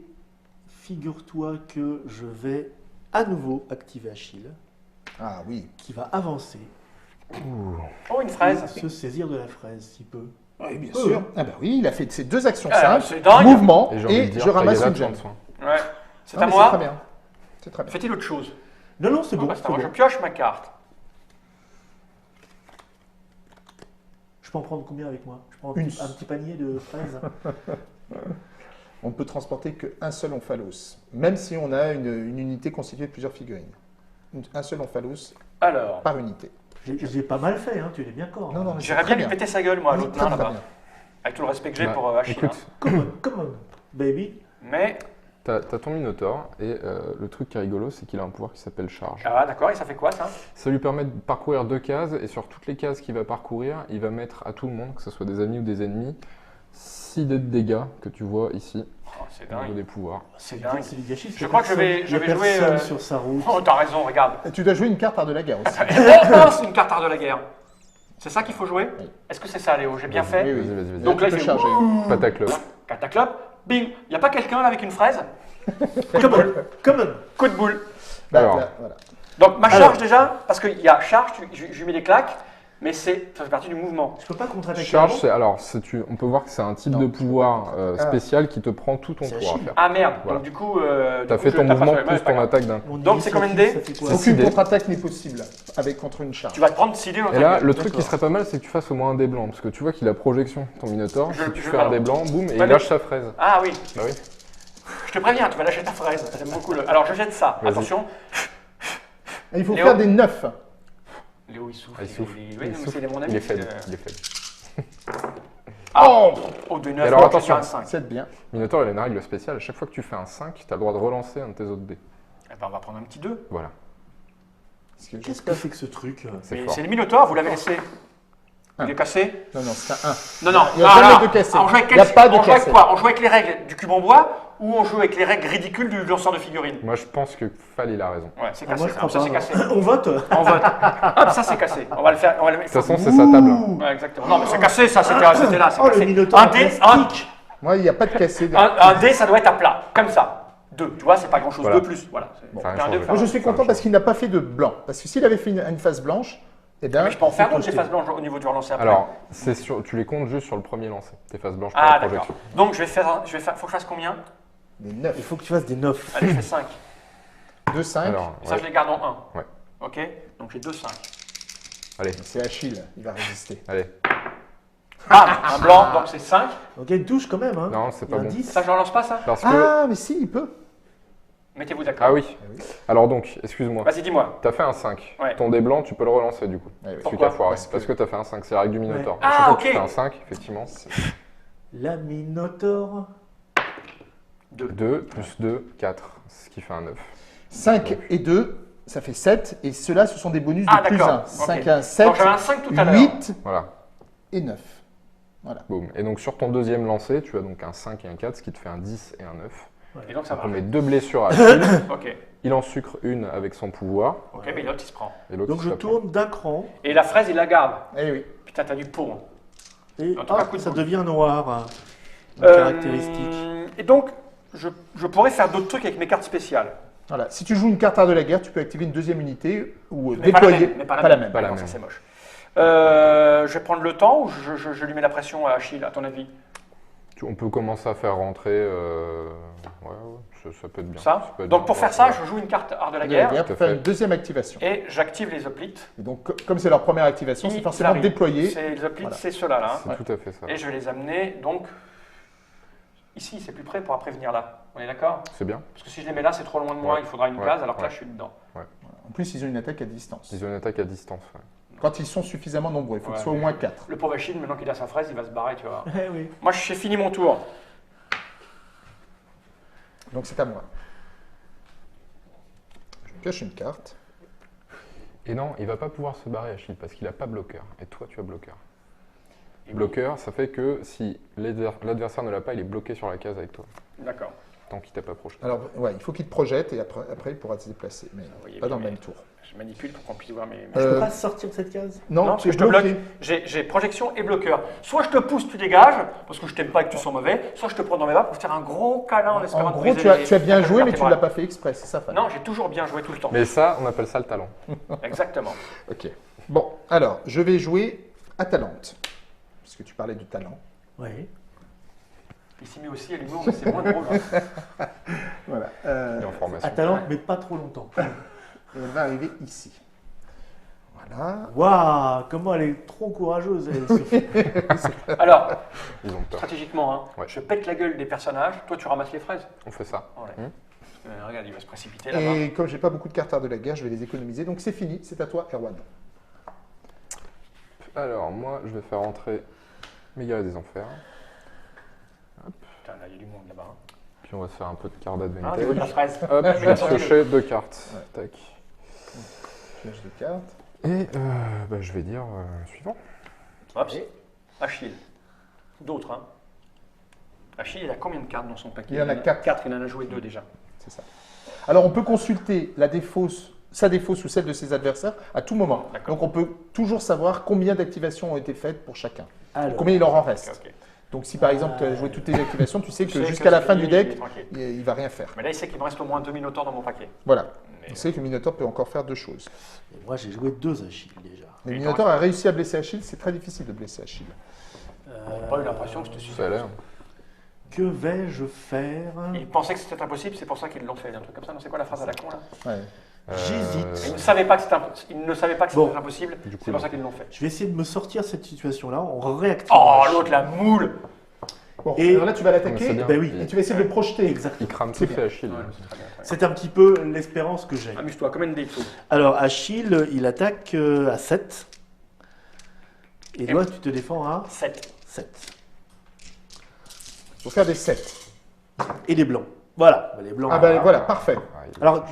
S4: figure-toi que je vais à nouveau activer Achille,
S2: Ah oui.
S4: qui va avancer
S1: Oh, une
S4: et
S1: fraise.
S4: se saisir de la fraise s'il peut.
S2: Oui, bien sûr. Ah bah oui, il a fait ses 2 actions
S1: Ah,
S2: simples,
S1: c'est dingue.
S2: mouvement,
S3: Et j'ai envie de
S2: et
S3: dire,
S2: je ramasse
S3: Tagala,
S2: une gemme.
S3: besoin de soin.
S1: Ouais. C'est
S2: Non,
S1: à
S2: mais
S1: moi.
S2: C'est très bien. C'est très bien.
S1: Fait-il autre chose?
S4: Non, non, c'est
S1: Non,
S4: bon.
S1: bah, c'est à
S4: c'est
S1: moi.
S4: bon.
S1: Je pioche ma carte.
S4: Je peux en prendre combien avec moi? Je prends
S2: Une.
S4: un petit panier de fraises.
S2: On ne peut transporter qu'un seul omphalos, même si on a une unité constituée de plusieurs figurines. Un seul omphalos
S1: Alors,
S2: par unité.
S4: J'ai pas mal fait, hein, tu es bien corps.
S2: Non, non, mais
S1: j'irais
S2: c'est
S1: bien
S2: très
S1: lui péter sa gueule, moi, à
S2: Oui,
S1: l'autre
S2: très,
S1: nain
S2: très
S1: là-bas.
S2: bien.
S1: Avec tout le respect que j'ai
S3: Bah,
S1: pour Achille.
S3: écoute,
S1: hein.
S4: Come on, baby.
S1: Mais.
S3: t'as ton Minotaur, et le truc qui est rigolo, c'est qu'il a un pouvoir qui s'appelle charge.
S1: Ah, d'accord, et ça fait quoi ça?
S3: Ça lui permet de parcourir 2 cases, et sur toutes les cases qu'il va parcourir, il va mettre à tout le monde, que ce soit des amis ou des ennemis, 6 dés de dégâts que tu vois ici,
S1: Oh, c'est
S3: au niveau
S1: dingue.
S3: des pouvoirs.
S1: C'est dingue.
S4: C'est du gâchis.
S1: Je crois que je vais jouer,
S4: Personne sur sa route.
S1: Oh, t'as raison, regarde.
S2: Et tu dois jouer une carte art de la guerre aussi.
S1: Oh, non, c'est une carte art de la guerre. C'est ça qu'il faut jouer?
S2: Oui.
S1: Est-ce que c'est ça, Léo? J'ai bien
S3: Vas-y,
S1: fait?
S2: Oui, oui.
S3: Vas-y.
S1: Donc là,
S2: tu
S1: il
S2: peux
S1: fait
S2: charger.
S3: Pataclope.
S1: cataclope, bing. Y a pas quelqu'un là avec une fraise?
S4: Come on.
S1: Coup de boule.
S2: Bah,
S3: Alors.
S2: là, voilà.
S1: Donc ma
S4: Alors.
S1: charge déjà, parce qu'il y a charge, je lui mets des claques, mais ça fait partie du mouvement.
S4: Je peux pas contre-attaquer.
S3: Charge,
S4: avant.
S3: c'est alors, on peut voir que c'est un type
S2: Non,
S3: de
S2: tu peux
S3: pouvoir
S2: pas.
S3: spécial qui te prend tout ton
S4: C'est
S3: tour à
S4: Achille.
S3: faire.
S1: Ah merde,
S3: Voilà.
S1: donc du coup...
S3: T'as fait ton mouvement plus ton attaque d'un coup.
S4: Mon
S1: Donc, c'est combien de
S4: initiative,
S1: dés?
S4: ça fait quoi
S3: C'est
S2: Aucune
S3: dés.
S2: contre-attaque n'est possible contre une charge.
S1: Tu vas te prendre 6 dés dans
S3: Et
S1: ta
S3: là,
S1: gueule.
S3: le truc qui
S4: D'accord.
S3: serait pas mal, c'est que tu fasses au moins un dé blanc, parce que tu vois qu'il a projection, ton Minotaur.
S1: Je-
S3: Si tu
S1: je
S3: fais un
S1: balance.
S3: dé blanc, boum, et
S1: Ouais,
S3: il
S1: mais-
S3: lâche sa fraise.
S1: Ah oui,
S3: Bah oui.
S1: je te préviens, tu vas lâcher ta fraise. J'aime beaucoup le... Alors je jette ça,
S3: Vas-y.
S1: attention.
S2: Et il faut
S1: Léo.
S2: faire des 9.
S1: Léo il souffle.
S3: Ah, il souffle.
S1: Oui,
S3: Il
S1: mais
S3: souffle.
S1: c'est mon ami.
S3: Il est faible.
S1: euh.
S3: Il est faible.
S1: Ah, oh, de 9,
S3: Et alors,
S1: donc je
S3: attention.
S1: fais un 5.
S2: C'est bien.
S3: Minotaur, il a une règle spéciale. À chaque fois que tu fais un 5, tu as le droit de relancer un de tes autres dés.
S1: Eh ben, on va prendre un petit 2.
S3: Voilà.
S4: Qu'est-ce que c'est que ce truc?
S3: C'est
S1: Mais
S3: fort.
S1: c'est le Minotaur, vous l'avez laissé. Il
S2: Un.
S1: est cassé?
S2: Non, non, c'est un 1.
S1: Non, non.
S2: Il y a
S1: Ah,
S2: jamais
S1: alors,
S2: de cassé.
S1: On joue avec
S2: Il y a
S1: quel-
S2: pas de
S1: on joue avec
S2: cassé.
S1: quoi? On joue avec les règles du cube en bois ou on joue avec les règles ridicules du lanceur de figurines?
S3: Moi, je pense que Fall, il a raison.
S1: Ouais, c'est
S4: Ah,
S1: cassé.
S4: moi, je
S1: ça.
S4: crois
S1: Ça,
S4: pas.
S1: c'est cassé.
S4: On vote.
S1: On vote. Hop, ça c'est cassé. On va le faire. On va le
S3: De
S1: mettre.
S3: toute façon, c'est sa table.
S1: Ouais, exactement. Non, mais c'est cassé, ça, c'était là, c'est
S4: Oh, le
S1: cassé.
S4: Minotaur
S1: Un
S4: en
S1: dé,
S4: plastique.
S2: Moi, il n'y a pas de cassé.
S1: un dé, ça doit être à plat, comme ça. 2, tu vois, c'est pas grand chose.
S3: Voilà.
S1: 2 plus. Voilà.
S3: Ça a rien
S1: Faire un dé,
S3: changé.
S1: faire
S2: Moi, je
S1: un-
S2: suis
S3: Ça
S2: content
S3: me
S2: parce
S3: change.
S2: qu'il n'a pas fait de blanc. Parce que s'il avait fait une face blanche, eh bien,
S1: Mais je peux en faire d'autres,
S2: c'est
S1: des faces blanches au niveau du relancer après.
S3: Alors, tu les comptes juste sur le premier lancer. Tes faces blanches pour
S1: Ah,
S3: la
S1: d'accord.
S3: projection.
S1: Donc, faut que je fasse combien?
S2: des 9.
S4: Il faut que tu fasses des 9.
S1: Allez, je fais 5.
S2: 2, 5.
S3: Alors,
S1: Ça,
S3: ouais.
S1: je les garde en 1.
S3: Ouais.
S1: Ok? Donc, j'ai 2, 5.
S3: Allez,
S2: C'est Achille, il va résister.
S3: allez.
S1: Ah, un blanc, donc c'est 5.
S4: Donc il y a une touche quand même. Hein.
S3: Non, c'est
S4: Il y a
S3: pas
S4: un
S3: bon.
S4: 10.
S1: Ça, je ne relance pas, ça?
S3: Parce que.
S2: Ah, mais si, il peut.
S1: Mettez-vous d'accord.
S3: Ah oui. Alors donc, excuse-moi.
S1: Vas-y, dis-moi.
S3: T'as fait un 5.
S1: Ouais.
S3: Ton dé blanc, tu peux le relancer du coup.
S2: Ah oui.
S3: Celui
S1: Pourquoi
S3: qui a foiré.
S2: Parce
S3: Parce
S2: que-
S3: que t'as fait un 5. C'est la règle du Minotaur.
S1: Ouais.
S3: À chaque
S1: Ah,
S3: fois
S1: ok.
S3: que tu fais un 5, effectivement.
S4: La Minotaur.
S1: 2.
S3: 2 plus 2, 4. Ce qui fait un 9.
S2: 5 et 2, ça fait 7. Et ceux-là, ce sont des bonus de
S1: Ah,
S2: plus
S1: d'accord.
S2: 1. 5
S1: Ok.
S2: et 1, 7.
S1: Donc, j'avais un 5 tout à l'heure.
S2: 8
S3: Voilà.
S2: et 9.
S3: Boum. Et donc sur ton deuxième lancer, tu as donc un 5 et un 4, ce qui te fait un 10 et un 9.
S1: Et donc, ça
S3: Donc on
S1: va.
S3: met 2 blessures à Achille.
S1: Ok.
S3: Il en sucre une avec son pouvoir.
S1: Ok, mais l'autre, il se prend.
S3: Et l'autre
S4: Donc
S3: il
S4: je
S3: se la prend.
S4: tourne d'un cran.
S1: Et la fraise, il la garde.
S2: Eh oui.
S1: Putain, t'as du pot.
S4: Et
S1: En tout cas,
S4: hop,
S1: coup de
S4: ça
S1: boule.
S4: devient noir. Caractéristique.
S1: Et donc, je pourrais faire d'autres trucs avec mes cartes spéciales.
S2: Voilà. Si tu joues une carte art de la guerre, tu peux activer une deuxième unité ou
S1: Mais pas la
S2: déployer.
S1: même, mais pas la même.
S3: Pas la
S1: D'accord,
S3: même.
S1: ça, c'est moche. Je vais prendre le temps ou je lui mets la pression à Achille, à ton avis?
S3: On peut commencer à faire rentrer. Ouais, ça peut être bien.
S1: Ça
S3: peut être
S1: Donc
S3: bien.
S1: pour faire
S3: Ouais,
S1: ça,
S3: ouais.
S1: je joue une carte art de la
S2: De la
S1: guerre
S2: guerre
S3: tout à
S2: pour faire
S3: fait.
S2: une deuxième activation.
S1: et j'active les hoplites.
S2: Et donc, comme c'est leur première activation, c'est forcément déployé.
S1: Les hoplites,
S2: Voilà.
S1: c'est ceux-là. Là,
S3: C'est tout à fait ça.
S1: Et je vais les amener donc ici, c'est plus près pour après venir là. On est d'accord?
S3: C'est bien.
S1: Parce que si je les mets là, c'est trop loin de moi,
S3: Ouais.
S1: il faudra une
S3: Ouais.
S1: case, alors que là,
S3: Ouais.
S1: je suis dedans.
S2: En plus, ils ont une attaque à distance.
S3: Ils ont une attaque à distance. Ouais.
S2: Quand ils sont suffisamment nombreux, il faut
S1: Ouais,
S2: que ce soit au
S1: mais-
S2: moins 4.
S1: Le pauvre Achille, maintenant qu'il a sa fraise, il va se barrer, tu vois.
S4: Eh oui.
S1: Moi, j'ai fini mon tour.
S2: Donc c'est à moi. Je pioche une carte.
S3: Et non, il va pas pouvoir se barrer Achille parce qu'il a pas bloqueur. Et toi, tu as bloqueur. Bloqueur, ça fait que si l'adversaire ne l'a pas, il est bloqué sur la case avec toi.
S1: D'accord.
S3: Tant qu'il t'a pas projeté.
S2: Alors, ouais, il faut qu'il te projette et après il pourra se déplacer. Mais
S1: voyez
S2: pas
S1: bien,
S2: dans le
S1: mais-
S2: même tour.
S1: Je manipule pour qu'on puisse voir mes...
S4: Je
S2: Euh,
S4: peux pas sortir de cette case?
S2: Non,
S1: parce
S2: tu
S1: que
S2: es
S1: je te bloque.
S2: bloqué.
S1: J'ai projection et bloqueur. Soit je te pousse, tu dégages, parce que je t'aime pas et que tu sois mauvais, soit je te prends dans mes bras pour faire un gros câlin en espérant
S2: En
S1: te
S2: gros,
S1: briser
S2: tu as
S1: les-
S2: bien
S1: les
S2: joué, mais tu ne l'as
S1: vertébrales.
S2: pas fait exprès, c'est ça, Fab.
S1: Non, j'ai toujours bien joué tout le temps.
S3: Mais ça, on appelle ça le talent.
S1: Exactement.
S2: Ok. Bon, alors, je vais jouer Atalante, puisque tu parlais du talent.
S4: Oui.
S1: Il s'y met aussi à l'humour, mais c'est moins drôle. Hein.
S2: Voilà.
S3: Il est en formation.
S4: Atalante, mais pas trop longtemps.
S2: Et elle va arriver ici. Voilà.
S4: Waouh, comment elle est trop courageuse, elle, Sophie.
S1: Alors,
S3: Ils ont peur.
S1: stratégiquement, hein,
S3: Ouais.
S1: je pète la gueule des personnages, toi tu ramasses les fraises.
S3: On fait ça.
S1: Ouais.
S3: Hmm.
S1: Parce que, regarde, il va se précipiter là-bas.
S2: Et comme j'ai pas beaucoup de cartes art de la guerre, je vais les économiser. Donc c'est fini, c'est à toi, Erwan.
S3: Alors, moi, je vais faire rentrer mes guerriers des enfers.
S1: Putain, là, il y a du monde là-bas. Hein.
S3: Puis on va se faire un peu de cartes
S1: Ah,
S3: d'advantage.
S1: tu veux de la fraise.
S3: Hop, je vais piocher 2 cartes. Tac.
S2: Pioche de cartes.
S3: Et bah, je vais dire suivant.
S1: Hop. Achille. D'autres, hein. Achille, il a combien de cartes dans son paquet?
S2: Il en a quatre.
S1: 4, il en a joué 2 déjà.
S2: C'est ça. Alors on peut consulter sa défausse ou celle de ses adversaires à tout moment.
S1: D'accord.
S2: Donc on peut toujours savoir combien d'activations ont été faites pour chacun.
S4: Alors,
S2: Combien il leur en reste.
S1: Ok.
S2: Donc si par exemple tu as joué toutes tes activations, tu sais
S1: Tu
S2: que
S1: sais
S2: jusqu'à la
S1: c'est
S2: fin du
S1: fini,
S2: deck,
S1: il est tranquille.
S2: il va rien faire.
S1: Mais là, il sait qu'il me reste au moins 2 minotaures dans mon paquet.
S2: Voilà.
S1: Mais,
S2: On sait que le Minotaur peut encore faire deux choses.
S4: et moi j'ai joué 2 Achille déjà.
S2: Le
S1: Mais
S2: Minotaur a réussi à blesser Achille, c'est très difficile de blesser Achille.
S1: j'ai pas eu l'impression que c'était
S3: Ça a
S1: super.
S3: l'air.
S4: Que vais-je faire?
S1: Ils pensaient que c'était impossible, c'est pour ça qu'ils l'ont fait. Un truc comme ça, non, c'est quoi la phrase à la con là?
S2: Ouais.
S1: Ils ne savaient pas que c'était ils ne savaient pas que c'était
S4: Bon.
S1: impossible,
S3: Du coup,
S1: c'est pour
S3: non.
S1: ça qu'ils l'ont fait.
S4: Je vais essayer de me sortir de cette situation-là. On réactive.
S1: Oh,
S4: Achille.
S1: l'autre, la moule!
S2: Bon,
S4: Et-
S2: alors là tu vas
S3: Mais c'est
S2: l'attaquer
S3: bien.
S4: Ben oui.
S2: et tu vas essayer de le projeter.
S4: Exactement.
S3: Il crame
S2: C'est
S3: tout
S2: bien.
S3: fait Achille.
S1: Ouais, c'est très bien, très bien.
S4: C'est un petit peu l'espérance que j'ai.
S1: Amuse-toi, combien de dés il faut?
S4: Alors Achille, il attaque à 7. Et toi, tu te défends à
S1: 7.
S4: 7.
S2: Il faut faire des 7.
S4: Et les blancs. Voilà, les blancs.
S2: Ah ben voilà, parfait.
S3: Ah,
S4: Alors,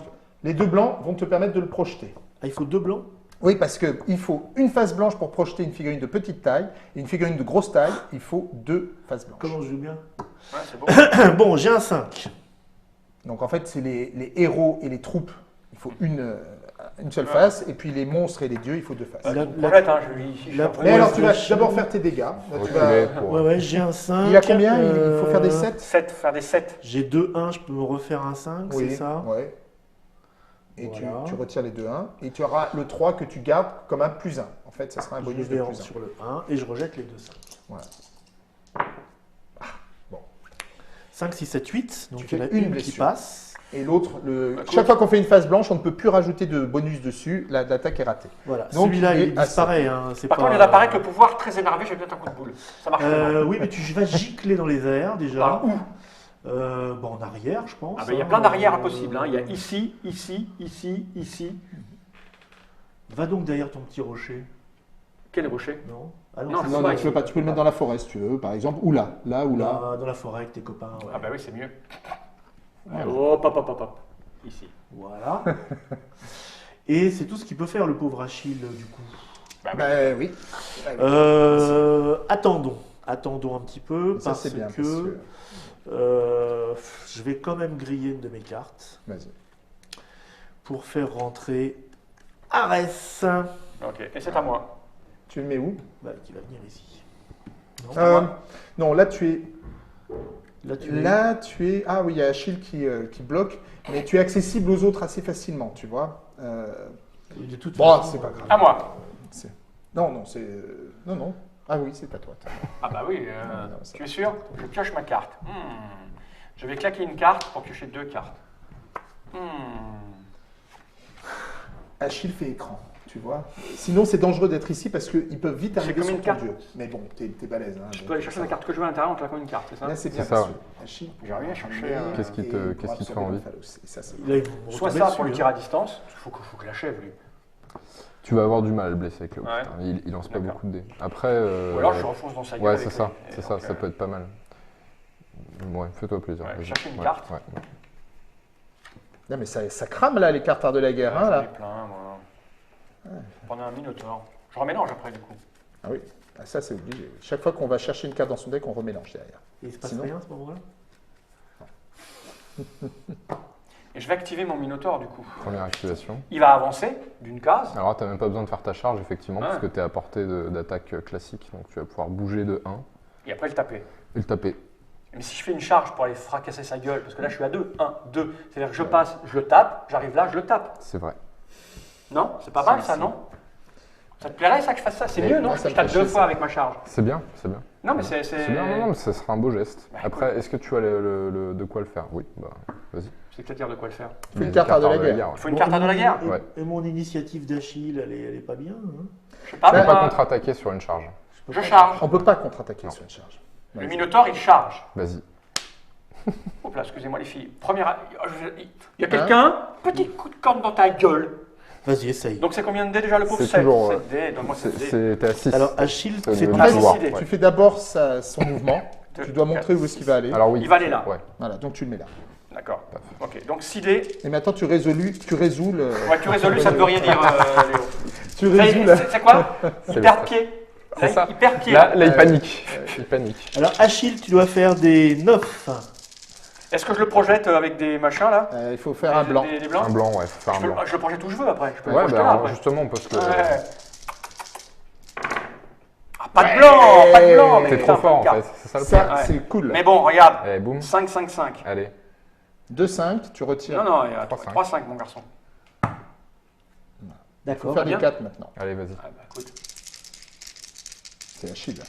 S2: Les deux blancs vont te permettre de le projeter.
S4: il faut 2 blancs.
S2: Oui, parce qu'il faut une face blanche pour projeter une figurine de petite taille et une figurine de grosse taille, il faut 2 faces blanches.
S4: Comment je joue bien?
S1: Ouais, c'est bon.
S4: Bon, j'ai un 5.
S2: Donc en fait, c'est les héros et les troupes, il faut une seule face, et puis les monstres et les dieux, il faut 2 faces.
S4: La-
S1: Tu me projettes, hein, je lui ici, je
S4: la-
S1: suis un
S2: Mais
S1: peu-
S2: alors, tu vas
S4: Ouais,
S2: d'abord faire tes dégâts. Là, tu
S3: reculer
S2: vas-
S3: pour-
S4: Ouais, ouais, j'ai un 5.
S2: Il a combien Il faut faire des 7
S1: 7, faire des 7.
S4: J'ai 2-1, je peux me refaire un 5,
S2: Oui,
S4: c'est ça?
S2: ouais. Et
S4: Voilà.
S2: tu retires les 2-1, et tu auras le 3 que tu gardes comme un +1. En fait, ça sera un
S4: Je
S2: bonus
S4: vais
S2: de
S4: en
S2: +1.
S4: sur le 1 et je rejette les 2 5.
S2: Voilà.
S4: 5, 6, 7, 8. Donc
S2: Tu
S4: il y en a
S2: fais une
S4: une qui
S2: blessure.
S4: passe.
S2: Et l'autre,
S1: Écoute.
S2: chaque fois qu'on fait une face blanche, on ne peut plus rajouter de bonus dessus, l'attaque est ratée.
S4: Voilà.
S2: Donc,
S4: Celui-là,
S2: il
S4: il
S2: est à
S4: disparaît. Hein. c'est
S1: Par
S4: pas-
S1: contre, il apparaît que le pouvoir très énervé, j'ai peut-être un coup de boule. Ça marche
S4: Oui, mais tu vas gicler dans les airs déjà.
S1: Par où?
S4: Bon, en arrière, je pense.
S1: Ah ben, il y a
S4: hein.
S1: plein d'arrières possibles. Hein. Il y a ici, ici, ici, ici.
S4: Va donc derrière ton petit rocher.
S1: Quel rocher?
S4: Non? Ah
S1: Non,
S4: c'est
S1: non,
S2: Non,
S4: ça.
S2: tu peux pas, tu peux le mettre dans la forêt si tu veux, par exemple, ou là, ou là.
S4: Dans la forêt avec tes copains. Ouais.
S1: Ah bah oui, c'est mieux.
S2: Voilà.
S1: Hop, hop, hop, hop, hop. Ici.
S4: Voilà. Et c'est tout ce qu'il peut faire, le pauvre Achille, du coup.
S1: Bah oui.
S2: Ben oui.
S4: Attendons. Attendons un petit peu,
S2: Ça
S4: parce
S2: c'est bien,
S4: que
S2: parce que...
S4: je vais quand même griller une de mes cartes
S2: Vas-y.
S4: pour faire rentrer Arès,
S1: Ok, et c'est à moi.
S2: Tu le mets où
S4: qui va venir ici. Non,
S2: Non, là tu es...
S4: là, tu es...
S2: Ah oui, il y a Achille qui bloque, mais tu es accessible aux autres assez facilement, tu vois.
S4: De toute
S2: Bon,
S4: façon,
S2: c'est pas grave.
S1: À moi.
S2: Non, c'est... Non. Ah oui, c'est à toi.
S1: Ah bah oui,
S2: Non, ça-
S1: tu es sûr? Je pioche ma carte. Je vais claquer une carte pour piocher 2 cartes.
S2: Achille fait écran, tu vois. Sinon, c'est dangereux d'être ici parce qu'ils peuvent vite arriver
S1: combien
S2: sur
S1: de
S2: ton
S1: cartes
S2: dieu. Mais bon, t'es balèze. Hein,
S1: Je
S2: donc
S1: peux aller chercher
S2: ça
S1: la
S2: va.
S1: carte que je veux à l'intérieur en claquant une carte, c'est ça?
S2: Là, c'est bien
S3: C'est ça,
S2: parce
S3: ouais.
S2: que Achille...
S1: J'ai rien cherché.
S3: Qu'est-ce qui te-
S2: et
S3: qu'est-ce qui te fait
S2: absorber
S3: envie
S2: l'Omphalos. Et ça, c'est...
S4: Là, ils vont
S1: Soit
S4: retomber
S1: ça pour le
S4: dessus,
S1: tir
S4: hein.
S1: à distance. Faut que je l'achève lui.
S3: Tu vas avoir du mal à le blesser avec le
S1: Ouais.
S3: putain. Il lance pas
S1: D'accord.
S3: beaucoup de dés. Après.
S1: Ou alors je refonce dans sa gueule.
S3: Ouais,
S1: avec
S3: c'est
S1: lui.
S3: ça.
S1: Et
S3: C'est ça,
S1: donc,
S3: ça peut être pas mal. Ouais, fais-toi plaisir.
S1: Ouais,
S3: vas-y.
S1: chercher une
S3: Ouais,
S1: carte.
S3: ouais.
S2: Non, mais ça crame là, les cartes art de la guerre. Hein,
S1: J'en ai
S2: là.
S1: plein, moi. Prenez un Minotaure. Je remélange après, du coup.
S2: Ah oui, ah, ça c'est obligé. Chaque fois qu'on va chercher une carte dans son deck, on remélange derrière.
S4: Il se passe
S2: Sinon-
S4: rien à ce moment-là?
S1: Et je vais activer mon Minotaure, du coup.
S3: Première activation.
S1: Il va avancer d'une case.
S3: Alors, tu n'as même pas besoin de faire ta charge, effectivement,
S1: Ah.
S3: parce que tu es à portée d'attaque classique. Donc, tu vas pouvoir bouger de 1
S1: Et après, le taper.
S3: et le taper.
S1: Mais si je fais une charge pour aller fracasser sa gueule, parce que là, je suis à 2. 1, 2. C'est-à-dire que je passe, je le tape, j'arrive là, je le tape.
S3: C'est vrai.
S1: Non? C'est pas mal, ça,
S2: si.
S1: non? Ça te plairait, ça, que je fasse ça? C'est
S2: Mais
S1: mieux, non?
S2: moi, ça
S1: Je
S2: me
S1: tape
S2: fait
S1: 2
S2: chier,
S1: fois
S2: ça.
S1: avec ma charge.
S3: C'est bien, c'est bien.
S1: Non, mais c'est...
S3: C'est bien, non, non, mais ça sera un beau geste.
S1: Bah,
S3: Après, est-ce que tu as de quoi le faire? Oui, bah, vas-y.
S1: C'est-à-dire de quoi le faire.
S2: Faut une
S3: Les
S2: carte art de la
S3: cartes
S2: guerre.
S1: Il faut une carte à de la guerre.
S3: Ouais.
S4: Et mon initiative d'Achille, elle est pas bien, hein?
S1: Je sais pas,
S3: Tu peux pas
S1: moi,
S3: contre-attaquer sur une charge.
S1: je charge.
S2: On peut pas contre-attaquer
S3: Non.
S2: sur une charge.
S1: Le Minotaure, il charge.
S3: Vas-y.
S1: Hop là, excusez-moi les filles. Première... Il y a quelqu'un, petit coup de corne dans ta gueule.
S4: Vas-y, essaye.
S1: Donc c'est combien de dés déjà le pauvre?
S3: C'est
S1: 7.
S3: toujours,
S1: 7 dés, donne-moi 7 dés.
S3: T'es à 6.
S4: Alors, Achille,
S3: C'est au
S4: c'est
S3: niveau
S4: ton
S3: du
S2: fait,
S3: pouvoir.
S1: décidé.
S3: Ouais.
S2: Tu fais d'abord son mouvement.
S1: Deux,
S2: Tu dois
S1: quatre,
S2: montrer où est-ce qu'il va aller.
S3: Alors oui.
S1: Il va aller là.
S3: Ouais.
S2: Voilà, donc tu le mets là.
S1: D'accord. Ok, donc 6 dés.
S2: Et maintenant tu résous le.
S1: Ouais, tu résolu, ça ne veut rien dire, Léo.
S2: Tu
S1: Ça,
S2: résous là.
S1: C'est quoi? Il
S3: le
S1: perd
S3: stress.
S1: pied.
S3: C'est ça.
S1: Il perd pied.
S3: Là, il panique. Il panique.
S4: Alors, Achille, tu dois faire des 9.
S1: Est-ce que je le projette avec des machins là?
S2: Il faut faire un blanc.
S1: Des blancs?
S3: Un blanc, ouais, faut faire un blanc.
S1: Je le projette où je veux après. Je peux le
S3: Ouais,
S1: projeter là
S3: bah
S1: après.
S3: justement, parce que
S1: Ouais. Ah, pas de blanc, pas de blanc. mais
S3: t'es
S1: putain,
S3: trop fort en
S1: pas de
S3: fait. C'est ça le
S2: Ça,
S3: problème.
S1: Ouais.
S2: c'est cool.
S1: Mais bon, regarde.
S3: Allez, boum.
S1: 5, 5, 5.
S3: Allez.
S2: 2-5, tu retires.
S1: Non, non, il y a
S3: 3-5.
S1: 3, 5, mon garçon.
S2: Il faut
S4: D'accord.
S2: faire
S1: bien.
S2: des 4 maintenant.
S3: Allez, vas-y.
S1: Ah, bah, écoute.
S2: C'est Achille.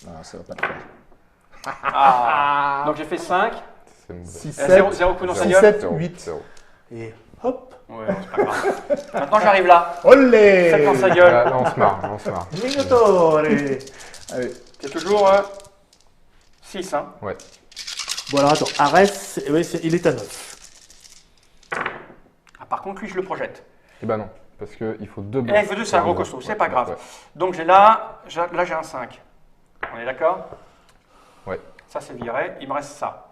S2: Non, ça va pas le faire.
S1: Ah. Donc j'ai fait 5.
S3: C'est mauvais.
S2: 6,
S1: 0,
S2: 7.
S1: 0 coup dans sa
S2: 6,
S1: gueule.
S2: 7,
S3: Zéro,
S2: 8.
S3: zéro.
S4: Et hop.
S1: Ouais, c'est pas grave. Maintenant j'arrive là. 7
S2: Olé
S1: dans sa gueule.
S3: Là, on se marre, on se marre.
S4: Minotaure.
S2: Allez.
S1: C'est toujours 6, hein.
S3: Ouais.
S4: Bon, alors attends. Arès, ouais, il est à 9.
S1: Ah, par contre, lui, je le projette.
S3: Eh ben non, parce qu'il faut 2
S1: Et
S3: blancs.
S1: F2, c'est un gros
S3: blanc.
S1: costaud, c'est
S3: Ouais,
S1: pas grave.
S3: ouais.
S1: Donc j'ai là j'ai un 5. On est d'accord?
S3: Ouais.
S1: Ça, c'est viré. Il me reste ça.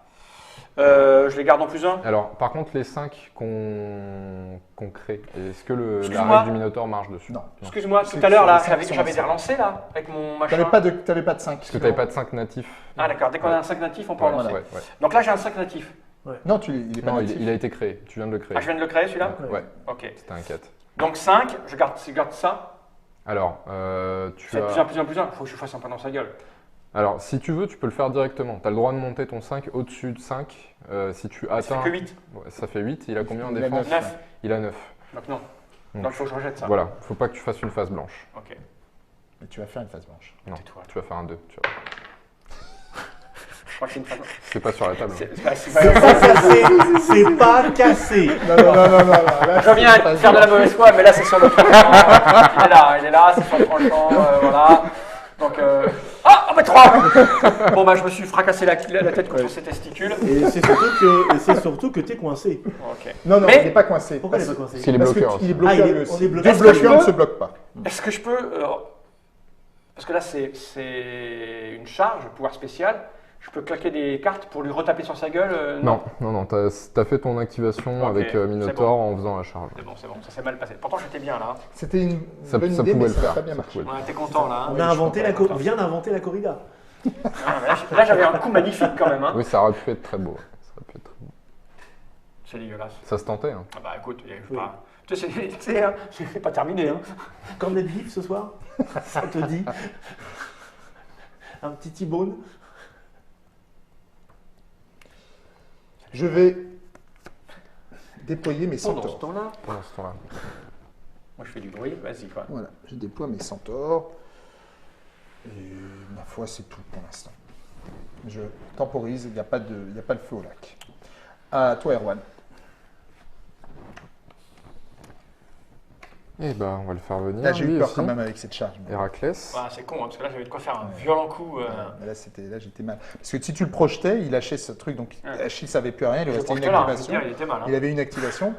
S1: Je les garde en plus 1.
S3: Alors, par contre, les 5 qu'on crée, est-ce que la
S1: Excuse-moi.
S3: règle du Minotaure marche dessus?
S2: Non.
S1: Excuse-moi,
S2: C'est-
S1: tout à l'heure, là,
S2: c'est-
S1: j'avais
S2: c'est-
S1: des relancés, là, avec mon machin.
S2: T'avais pas de 5.
S3: Parce que t'avais pas de 5 natifs.
S1: Ah, d'accord. Dès qu'on a un 5 natif, on peut en
S3: Ouais,
S1: lancer.
S3: ouais, ouais.
S1: Donc là, j'ai un 5 natif.
S2: Non, il est pas
S3: Non,
S2: natif.
S3: il a été créé. Tu viens de le créer.
S1: Ah, je viens de le créer, celui-là?
S3: Ouais,
S1: Ok.
S3: c'était un 4.
S1: Donc 5, je garde ça.
S3: Alors, tu
S1: C'est plus
S3: as...
S1: 1, plus 1, plus 1. Il faut que je fasse un point dans sa gueule.
S3: Alors, si tu veux, tu peux le faire directement. Tu as le droit de monter ton 5 au-dessus de 5. Si tu
S1: Ça
S3: atteins...
S1: fait que 8.
S3: Ouais, ça fait 8. Il a combien en
S2: Il a
S3: défense
S1: 9.
S3: Il a 9.
S1: Donc non.
S3: Donc,
S1: Donc il faut que je rejette ça.
S3: Voilà, faut pas que tu fasses une face blanche.
S1: Ok.
S2: Mais tu vas faire une face blanche.
S3: Non,
S1: Tais-toi.
S3: tu vas faire un 2. Tu vois.
S1: Je crois que c'est une phase.
S3: C'est pas sur la table.
S1: C'est pas-
S4: C'est pas cassé.
S2: Non. Là,
S1: Je viens de faire de la mauvaise foi, mais là c'est sur le tranchant. Il est là, c'est sur le tranchant, voilà. Donc, ah, oh, mais 3. Bon, bah, je me suis fracassé la tête contre ses testicules.
S4: Et c'est surtout que t'es coincé.
S1: Ok.
S2: Non,
S1: Mais-
S2: il n'est pas coincé.
S4: Pourquoi il est
S2: Parce-
S4: pas coincé?
S3: Parce qu'il est
S2: Parce
S3: bloqueur
S2: qu'il est
S3: aussi.
S2: bloqué
S4: Ah,
S2: lui aussi.
S4: on est bloqué.
S2: Deux
S1: Est-ce que je
S2: bloqueurs ne
S1: peux-
S2: se bloquent pas.
S1: Est-ce que je peux. Parce que là, c'est une charge, pouvoir spécial. Je peux claquer des cartes pour lui retaper sur sa gueule
S3: Non, t'as fait ton activation
S1: Ok,
S3: avec
S1: c'est
S3: Minotaur en faisant la charge.
S1: C'est bon, ça s'est mal passé. Pourtant, j'étais bien là.
S2: C'était une
S3: Ça
S2: bonne
S3: pouvait
S2: idée, mais
S3: le
S2: ça n'a
S3: faire,
S2: pas bien
S3: ça
S2: marché.
S3: pouvait le
S1: On était content là. hein.
S4: On
S2: Oui,
S4: a
S2: je
S4: inventé
S2: comprends.
S4: on vient d'inventer la corrida.
S1: Ah, mais là, j'avais un coup magnifique quand même. Hein.
S3: Oui, ça aurait pu être très beau. Ça aurait pu être très beau.
S1: C'est dégueulasse.
S3: Ça se tentait, hein.
S1: Ah bah écoute, il y a
S4: Oui.
S1: pas. Tu sais, hein, c'est pas terminé. Hein.
S4: Cornet de bif ce soir. Ça te dit. Un petit T-bone.
S2: Je vais déployer mes
S1: Pendant ce
S2: centaures.
S1: temps-là,
S3: Pendant ce temps-là.
S1: moi je fais du bruit, vas-y quoi.
S2: Voilà, je déploie mes centaures. Et ma foi, c'est tout pour l'instant. Je temporise, il n'y a pas de feu au lac. À toi, Erwan.
S3: Eh ben, on va le faire venir.
S2: Là, j'ai
S3: lui
S2: eu peur
S3: aussi.
S2: quand même avec cette charge.
S3: Héraclès.
S1: Ah, c'est con, hein, parce que là j'avais de quoi faire un violent coup.
S2: Mais là, j'étais mal. Parce que si tu le projetais, il lâchait ce truc, donc
S1: Ouais.
S2: Achille ne savait plus rien, il lui
S1: Je
S2: restait
S1: pense
S2: une
S1: que là, hein,
S2: activation.
S1: je veux dire, il était mal. Hein.
S2: Il avait une activation.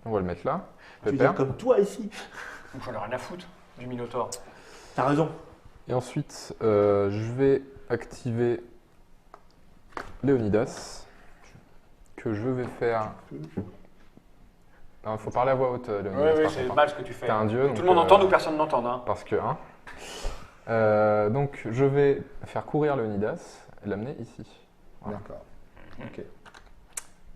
S3: On va le mettre là.
S4: Tu veux
S3: Pépère.
S4: dire comme toi ici.
S1: Donc j'en ai rien à foutre du Minotaure.
S4: T'as raison.
S3: Et ensuite, je vais activer Léonidas, que je vais faire. Il faut parler à voix haute, Léonidas.
S1: Oui,
S3: par
S1: c'est
S3: contre,
S1: mal ce que tu fais.
S3: T'es un dieu.
S1: Tout
S3: donc,
S1: le monde entend ou personne n'entend. Hein.
S3: Parce que. Donc, je vais faire courir Léonidas et l'amener ici. Voilà.
S2: D'accord. Ok.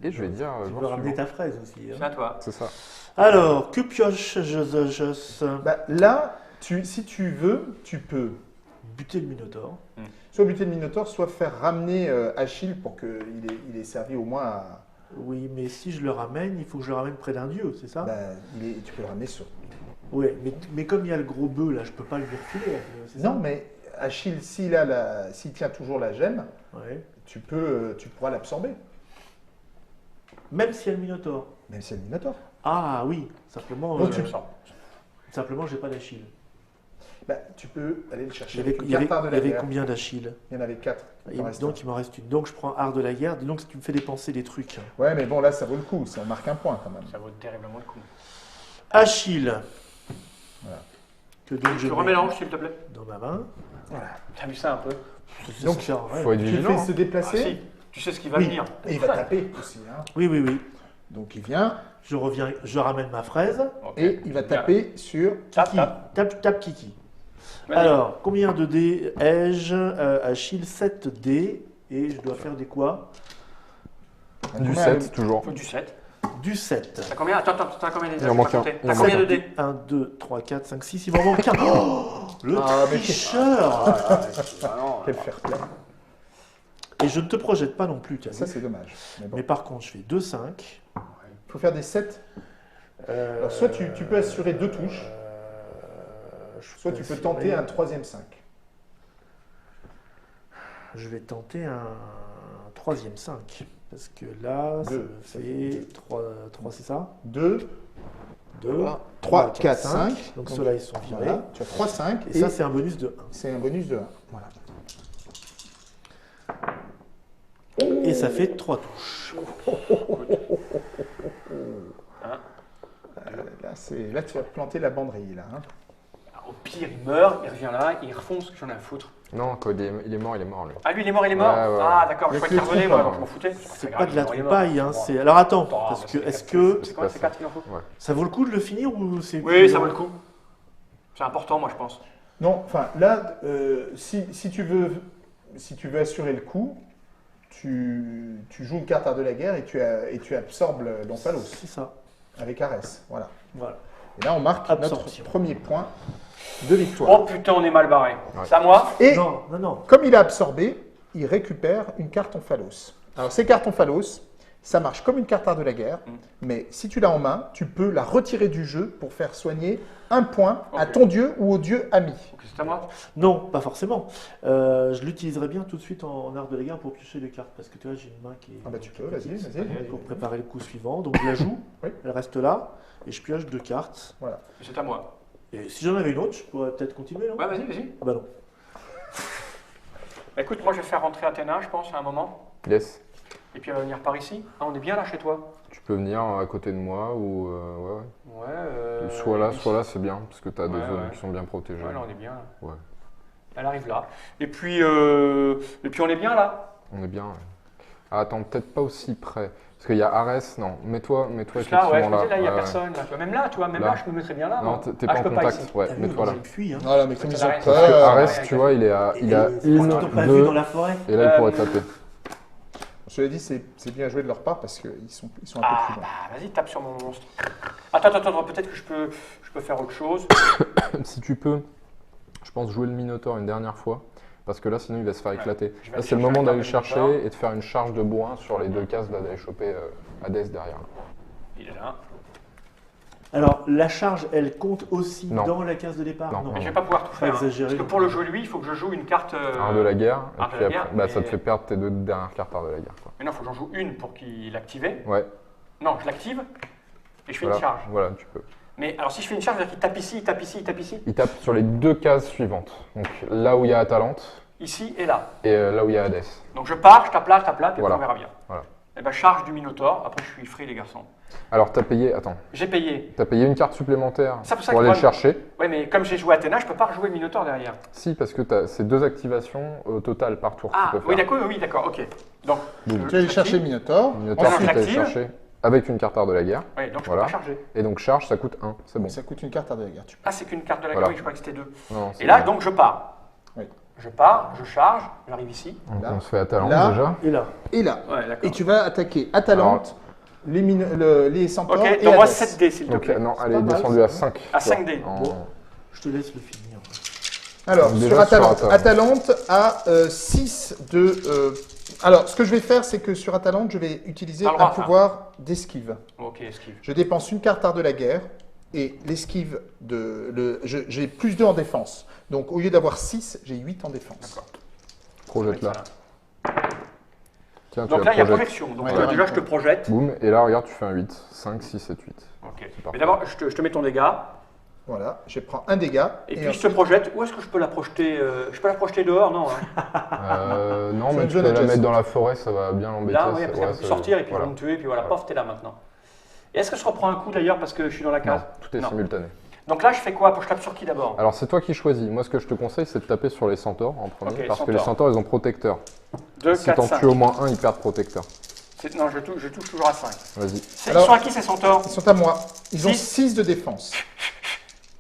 S3: Et je vais dire.
S4: Tu
S3: joueur
S4: peux ramener
S3: suivant.
S4: ta fraise aussi. hein.
S1: C'est à toi.
S3: C'est ça.
S4: Alors, que pioche je
S2: Bah, là, si tu veux, tu peux
S4: buter le Minotaure.
S2: soit buter le Minotaure, soit faire ramener Achille pour qu'il ait servi au moins à.
S4: Oui, mais si je le ramène, il faut que je le ramène près d'un dieu, c'est ça?
S2: Bah, tu peux le ramener sur.
S4: Oui, mais comme il y a le gros bœuf là, je peux pas lui refiler. C'est ça?
S2: Non, mais Achille, s'il tient toujours la gemme,
S4: Ouais.
S2: tu pourras l'absorber,
S4: Même s'il y a le Minotaure.
S2: même si c'est le Minotaure.
S4: Ah oui, simplement,
S2: Donc,
S4: simplement j'ai pas d'Achille.
S2: Bah, tu peux aller le chercher.
S4: Il y avait,
S2: avec une
S4: il y avait-
S2: carte art de
S4: il y
S2: la
S4: avait
S2: guerre.
S4: combien d'Achille?
S2: Il y en avait 4.
S4: Donc il m'en reste une. Donc je prends art de la guerre. Dis donc si tu me fais dépenser des trucs.
S2: Ouais, mais bon, là, ça vaut le coup. On marque un point quand même.
S1: Ça vaut terriblement le coup.
S4: Achille.
S2: Voilà.
S4: Que donc je
S1: Tu
S4: mets
S1: remélanges, s'il te plaît.
S4: dans ma main.
S1: T'as vu ça un peu?
S2: Donc,
S4: Ça sert à rien.
S3: Faut être
S2: Tu le
S3: vigilant.
S2: fais se
S1: Ah
S2: déplacer.
S1: si, tu sais ce qui va
S2: Oui.
S1: venir.
S2: Et il va taper aussi. Hein.
S4: Oui, oui, oui.
S2: Donc il vient
S4: Je reviens, je ramène ma fraise.
S1: Ok.
S2: et il va
S1: Bien.
S2: taper sur.
S1: Tape,
S4: Kiki.
S1: tape.
S4: Tape Kiki.
S1: Vas-y.
S4: Alors, combien de dés ai-je? Achille, 7 dés. Et je dois faire des quoi?
S3: Du
S2: Combien
S3: 7, toujours.
S1: Faut du 7.
S4: Du 7.
S1: T'as combien? Attends, t'as combien de dés?
S3: Il en manque
S1: J'ai pas
S3: un.
S1: compté.
S3: Il en
S1: T'as combien de
S3: manque
S1: dés?
S4: 1, 2, 3, 4, 5, 6. Il m'en manque un. Oh, le
S2: Ah, mais-
S4: tricheur.
S2: Quel fair play.
S4: Et je ne te projette pas non plus, tu as
S2: Ça,
S4: vu.
S2: c'est dommage. Mais bon.
S4: Mais par contre, je fais 2, 5.
S2: Il faut faire des 7. Alors, soit tu peux assurer 2 touches, soit tu peux tenter un 3e 5.
S4: Je vais tenter un 3e 5. Parce que là, ça
S2: Deux,
S4: me
S2: ça
S4: fait
S2: fait
S4: 3, c'est ça
S2: 2,
S4: 2,
S2: 3, 4, 5.
S4: Donc ceux-là, ils sont virés.
S2: Voilà, tu as 3, 5.
S4: Et ça, c'est un bonus de 1.
S2: c'est un bonus de 1. Voilà.
S4: Et ça fait 3 touches.
S2: Là, tu vas planter la banderille. Là, hein.
S1: Au pire, il meurt, il revient là, il refonce, j'en ai à foutre.
S3: Non, quand il est mort, lui.
S1: Ah, lui, il est mort, il est mort?
S3: Ouais, ouais.
S1: Ah, d'accord, je
S2: Avec
S1: crois qu'il
S2: le
S1: revenait, moi,
S2: trou,
S1: donc je m'en foutais.
S4: C'est
S1: grave,
S4: pas de la
S1: il est mort, il est
S4: troupaille,
S1: mort.
S4: hein. Alors attends,
S1: Oh,
S4: parce
S1: bah,
S4: que
S1: c'est
S4: est-ce
S1: quatre-
S4: que
S1: C'est quoi, c'est 4 qu'il en faut?
S4: ça vaut le coup de le finir ou c'est
S1: Oui, ça vaut le coup. C'est important, moi, je pense.
S2: Non, enfin, là, si tu veux assurer le coup, tu joues une carte art de la guerre et tu absorbes l'Omphalos
S4: C'est ça.
S2: avec Arès. Voilà.
S4: Voilà.
S2: Et là, on marque
S4: Absorption.
S2: notre premier point de victoire.
S1: Oh putain, on est mal barré.
S3: Ouais.
S1: C'est à moi?
S2: Et
S4: Non, non, non.
S2: comme il a absorbé, il récupère une carte Omphalos. Alors, ces cartes Omphalos, ça marche comme une carte art de la guerre, mais si tu l'as en main, tu peux la retirer du jeu pour faire soigner un point à
S1: Ok.
S2: ton dieu ou au dieu ami.
S1: Ok, c'est à moi?
S4: Non, pas forcément. Je l'utiliserai bien tout de suite en art de la guerre pour piocher les cartes. Parce que tu vois, j'ai une main qui est.
S2: Ah bah tu
S4: qui
S2: peux,
S4: est
S2: vas-y,
S4: petite.
S2: vas-y.
S4: Pour préparer le coup suivant. Donc je la joue.
S2: Oui.
S4: Elle reste là. Et je pioche 2 cartes.
S1: C'est à moi.
S4: Et si j'en avais une autre, je pourrais peut-être continuer, non?
S1: Ouais, vas-y, vas-y.
S4: Ah bah non.
S1: Bah, écoute, moi, je vais faire rentrer Athéna, je pense, à un moment.
S3: Yes.
S1: Et puis, elle va venir par ici. Ah, on est bien là chez toi?
S3: Tu peux venir à côté de moi ou. Ouais,
S1: Ouais.
S3: ouais. Soit là, c'est bien, parce que tu as des
S1: Ouais,
S3: zones
S1: ouais.
S3: qui sont bien protégées.
S1: Ouais, là, on est bien. Là.
S3: Ouais.
S1: Elle arrive là. Et puis on est bien là.
S3: On est bien. Ouais. Ah, attends, peut-être pas aussi près. Parce qu'il y a Arès, non. Mets-toi
S1: Plus
S3: effectivement
S1: là, ouais, je me disais, là, il n'y a
S3: Ouais,
S1: personne. Là, tu vois. Même là, tu vois, même
S3: Là.
S1: là, je me mettrais bien là.
S3: Non,
S1: moi.
S3: t'es
S1: Ah,
S3: pas
S1: je
S3: en
S1: peux pas
S3: contact.
S1: ici.
S3: Ouais,
S4: T'as vu
S3: mets-toi là.
S4: comment il fuit, hein?
S2: Voilà, mais comme ils ont
S1: Parce que
S3: Parce que
S2: peur.
S3: Arès, tu vois, il a
S4: Ils
S3: une,
S4: t'ont pas vu
S3: deux,
S4: dans la forêt.
S3: et là il pourrait taper.
S2: Je te l'ai dit, c'est bien joué de leur part parce qu'ils sont un peu
S1: Ah,
S2: plus loin.
S1: bah, vas-y, tape sur mon monstre. Attends, peut-être que je peux faire autre chose.
S3: Si tu peux, je pense jouer le Minotaure une dernière fois. Parce que là, sinon, il va se faire éclater.
S1: Je vais
S3: Là,
S1: aller
S3: c'est le
S1: chercher
S3: moment
S1: un
S3: d'aller le
S1: carte de
S3: chercher
S1: Minotaure.
S3: et de faire une charge de bourrin sur les 2 cases, là, d'aller choper Hadès derrière.
S1: Il est là.
S4: Alors, la charge, elle compte aussi
S3: Non.
S4: dans la case de départ?
S3: Non.
S1: Mais je vais pas pouvoir tout faire. hein.
S4: exagérer,
S1: Parce que
S4: non.
S1: pour le jouer lui, il faut que je joue une carte.
S3: Art de la guerre, et
S1: Art de
S3: puis
S1: la
S3: après,
S1: guerre,
S3: bah, ça te
S1: mais-
S3: fait perdre tes 2 dernières cartes Art de la guerre. Quoi.
S1: Mais non, il faut que j'en joue une pour qu'il l'active.
S3: Ouais,
S1: Non, je l'active et je fais
S3: voilà,
S1: une charge.
S3: voilà, tu peux.
S1: Mais alors si je fais une charge, c'est-à-dire qu'il tape ici, il tape ici, il tape ici,
S3: Il tape sur les 2 cases suivantes. Donc là où il y a Atalante
S1: ici et là.
S3: et là où il y a Hadès.
S1: Donc je pars, je tape là, puis
S3: Voilà.
S1: après on verra bien. Eh ben, charge du Minotaure. Après, je suis free, les garçons.
S3: Alors, t'as payé, attends,
S1: J'ai payé.
S3: t'as payé une carte supplémentaire
S1: C'est pour ça
S3: pour
S1: que
S3: aller le
S1: moi-
S3: chercher.
S1: Oui, mais comme j'ai joué Athéna, je peux pas rejouer le Minotaure derrière.
S3: Si, parce que c'est 2 activations au total par tour que
S1: Ah,
S3: tu peux
S1: oui,
S3: faire.
S1: d'accord, oui, d'accord, ok. Donc,
S3: Boum.
S1: je-
S2: Tu vas aller
S1: je
S2: chercher
S1: l'active.
S2: Minotaur.
S3: Minotaur,
S1: Ensuite,
S3: tu vas aller
S1: j'active.
S3: chercher avec une carte art de la guerre.
S1: Oui, donc je
S3: Voilà.
S1: peux pas charger.
S3: Et donc, charge, ça coûte 1. C'est bon.
S2: Ça coûte une carte à de la guerre. Tu peux.
S1: Ah, c'est qu'une carte de la
S3: Voilà.
S1: oui, je crois que c'était 2.
S3: Non, c'est
S1: Et là,
S3: bon.
S1: donc, je pars.
S2: Oui.
S1: Je pars, je charge, j'arrive ici.
S3: Donc,
S2: Là.
S3: on se fait Atalante
S2: Là.
S3: déjà.
S4: Et là,
S2: Et là.
S1: Ouais, d'accord.
S2: Et tu vas attaquer Atalante, les centaures
S1: Ok,
S2: et
S1: donne-moi
S2: Hadès.
S1: 7 dés, s'il te
S3: Donc,
S1: plaît.
S3: non, elle
S2: pas
S3: est
S2: mal,
S3: descendue à 5.
S1: À 5 dés.
S4: Bon. je te laisse le finir.
S2: Alors,
S3: Donc,
S2: sur
S3: déjà, sur
S2: Atalante,
S3: Atalante.
S2: Atalante a 6 de... Alors, ce que je vais faire, c'est que sur Atalante, je vais utiliser
S1: T'as le
S2: un
S1: droit,
S2: pouvoir d'esquive.
S1: Ok, esquive.
S2: Je dépense une carte art de la guerre et l'esquive j'ai plus 2 en défense. Donc, au lieu d'avoir 6, j'ai 8 en défense.
S1: D'accord.
S3: Projette là. Tiens, tu
S1: Donc
S3: la
S1: là, il y a
S3: projettes.
S1: projection. Donc
S2: Ouais,
S1: déjà,
S2: ouais.
S1: je te projette.
S3: Boum. Et là, regarde, tu fais un 8. 5, 6, 7, 8.
S1: Ok.
S3: parfait.
S1: Mais d'abord, je te mets ton dégât.
S2: Voilà, je prends un dégât.
S1: Et puis, je te projette. Où est-ce que je peux la projeter Je peux la projeter dehors, non hein
S3: Non,
S2: C'est
S3: mais
S2: une
S3: tu
S2: zone
S3: peux la
S2: adjacente.
S3: mettre dans la forêt, ça va bien l'embêter.
S1: Là, oui,
S3: ça-
S1: parce qu'elle
S3: ouais,
S1: peut plus
S3: ça-
S1: sortir et puis
S3: voilà.
S1: ils vont me tuer. Et puis voilà,
S3: Voilà.
S1: pof, t'es là maintenant. Et est-ce que je reprends un coup d'ailleurs parce que je suis dans la
S3: Non,
S1: case
S3: tout est
S1: Non.
S3: simultané.
S1: Donc là, je fais quoi Je tape sur qui d'abord
S3: Alors, c'est toi qui choisis. Moi, ce que je te conseille, c'est de taper sur les centaures en premier.
S1: Ok,
S3: parce que
S1: centaures.
S3: les centaures, ils ont protecteur.
S1: 2,
S3: Si
S1: 4,
S3: t'en
S1: 5.
S3: tues au moins un, ils perdent protecteur.
S1: Non, je touche toujours à 5.
S3: Vas-y.
S1: Ils
S2: Alors-
S1: sont à qui ces centaures
S2: Ils sont à moi. Ils ont
S1: Six.
S2: 6 de défense.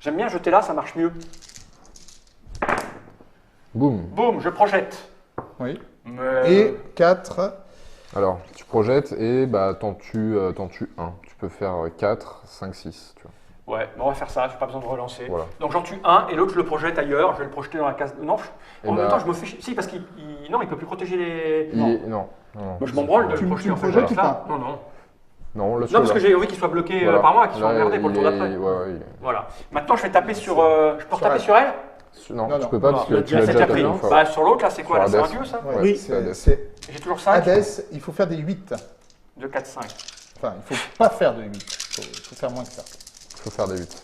S1: J'aime bien jeter là, ça marche mieux.
S3: Boum.
S1: Boum, je projette.
S2: Oui.
S1: Mais-
S2: Et 4.
S3: Alors, tu projettes et bah, t'en tues un. Tu peux faire 4, 5, 6. Tu vois.
S1: Ouais, bon, on va faire ça, j'ai pas besoin de relancer.
S3: Voilà.
S1: Donc j'en tue un et l'autre je le projette ailleurs, je vais le projeter dans la case. Non,
S3: Et
S1: en même
S3: bah-
S1: temps je me fais chier. Si, parce qu'il non, il peut plus protéger les.
S3: Il
S1: Non.
S3: est- Non.
S1: Moi je m'en branle de
S2: Tu
S1: le
S2: me-
S1: projeter
S2: tu
S1: en
S2: me
S1: fait.
S2: projettes
S1: voilà.
S2: ou pas
S1: Non, non.
S3: Non, le
S1: Non, parce que j'ai envie qu'il soit bloqué par moi, qu'il soit emmerdé pour le tour d'après.
S3: Ouais.
S1: Voilà. Maintenant je vais taper sur. Je peux retaper
S2: elle.
S1: sur elle
S3: Non,
S2: Non,
S3: tu
S2: non.
S3: peux pas
S1: Non,
S3: parce
S4: il a
S3: que tu
S4: déjà
S3: l'as
S1: C'est
S3: déjà
S1: déjà pris.
S3: tapé une fois.
S1: Bah, sur l'autre là, c'est quoi là?
S3: Sur
S1: C'est un
S3: Hades.
S1: dieu ça
S2: Ouais,
S4: Oui.
S2: c'est
S1: J'ai toujours 5.
S2: Hadès, il faut faire des 8.
S1: 2, 4, 5.
S2: Enfin, il ne faut pas faire de 8. Il faut faire moins que ça.
S3: Il faut faire des 8.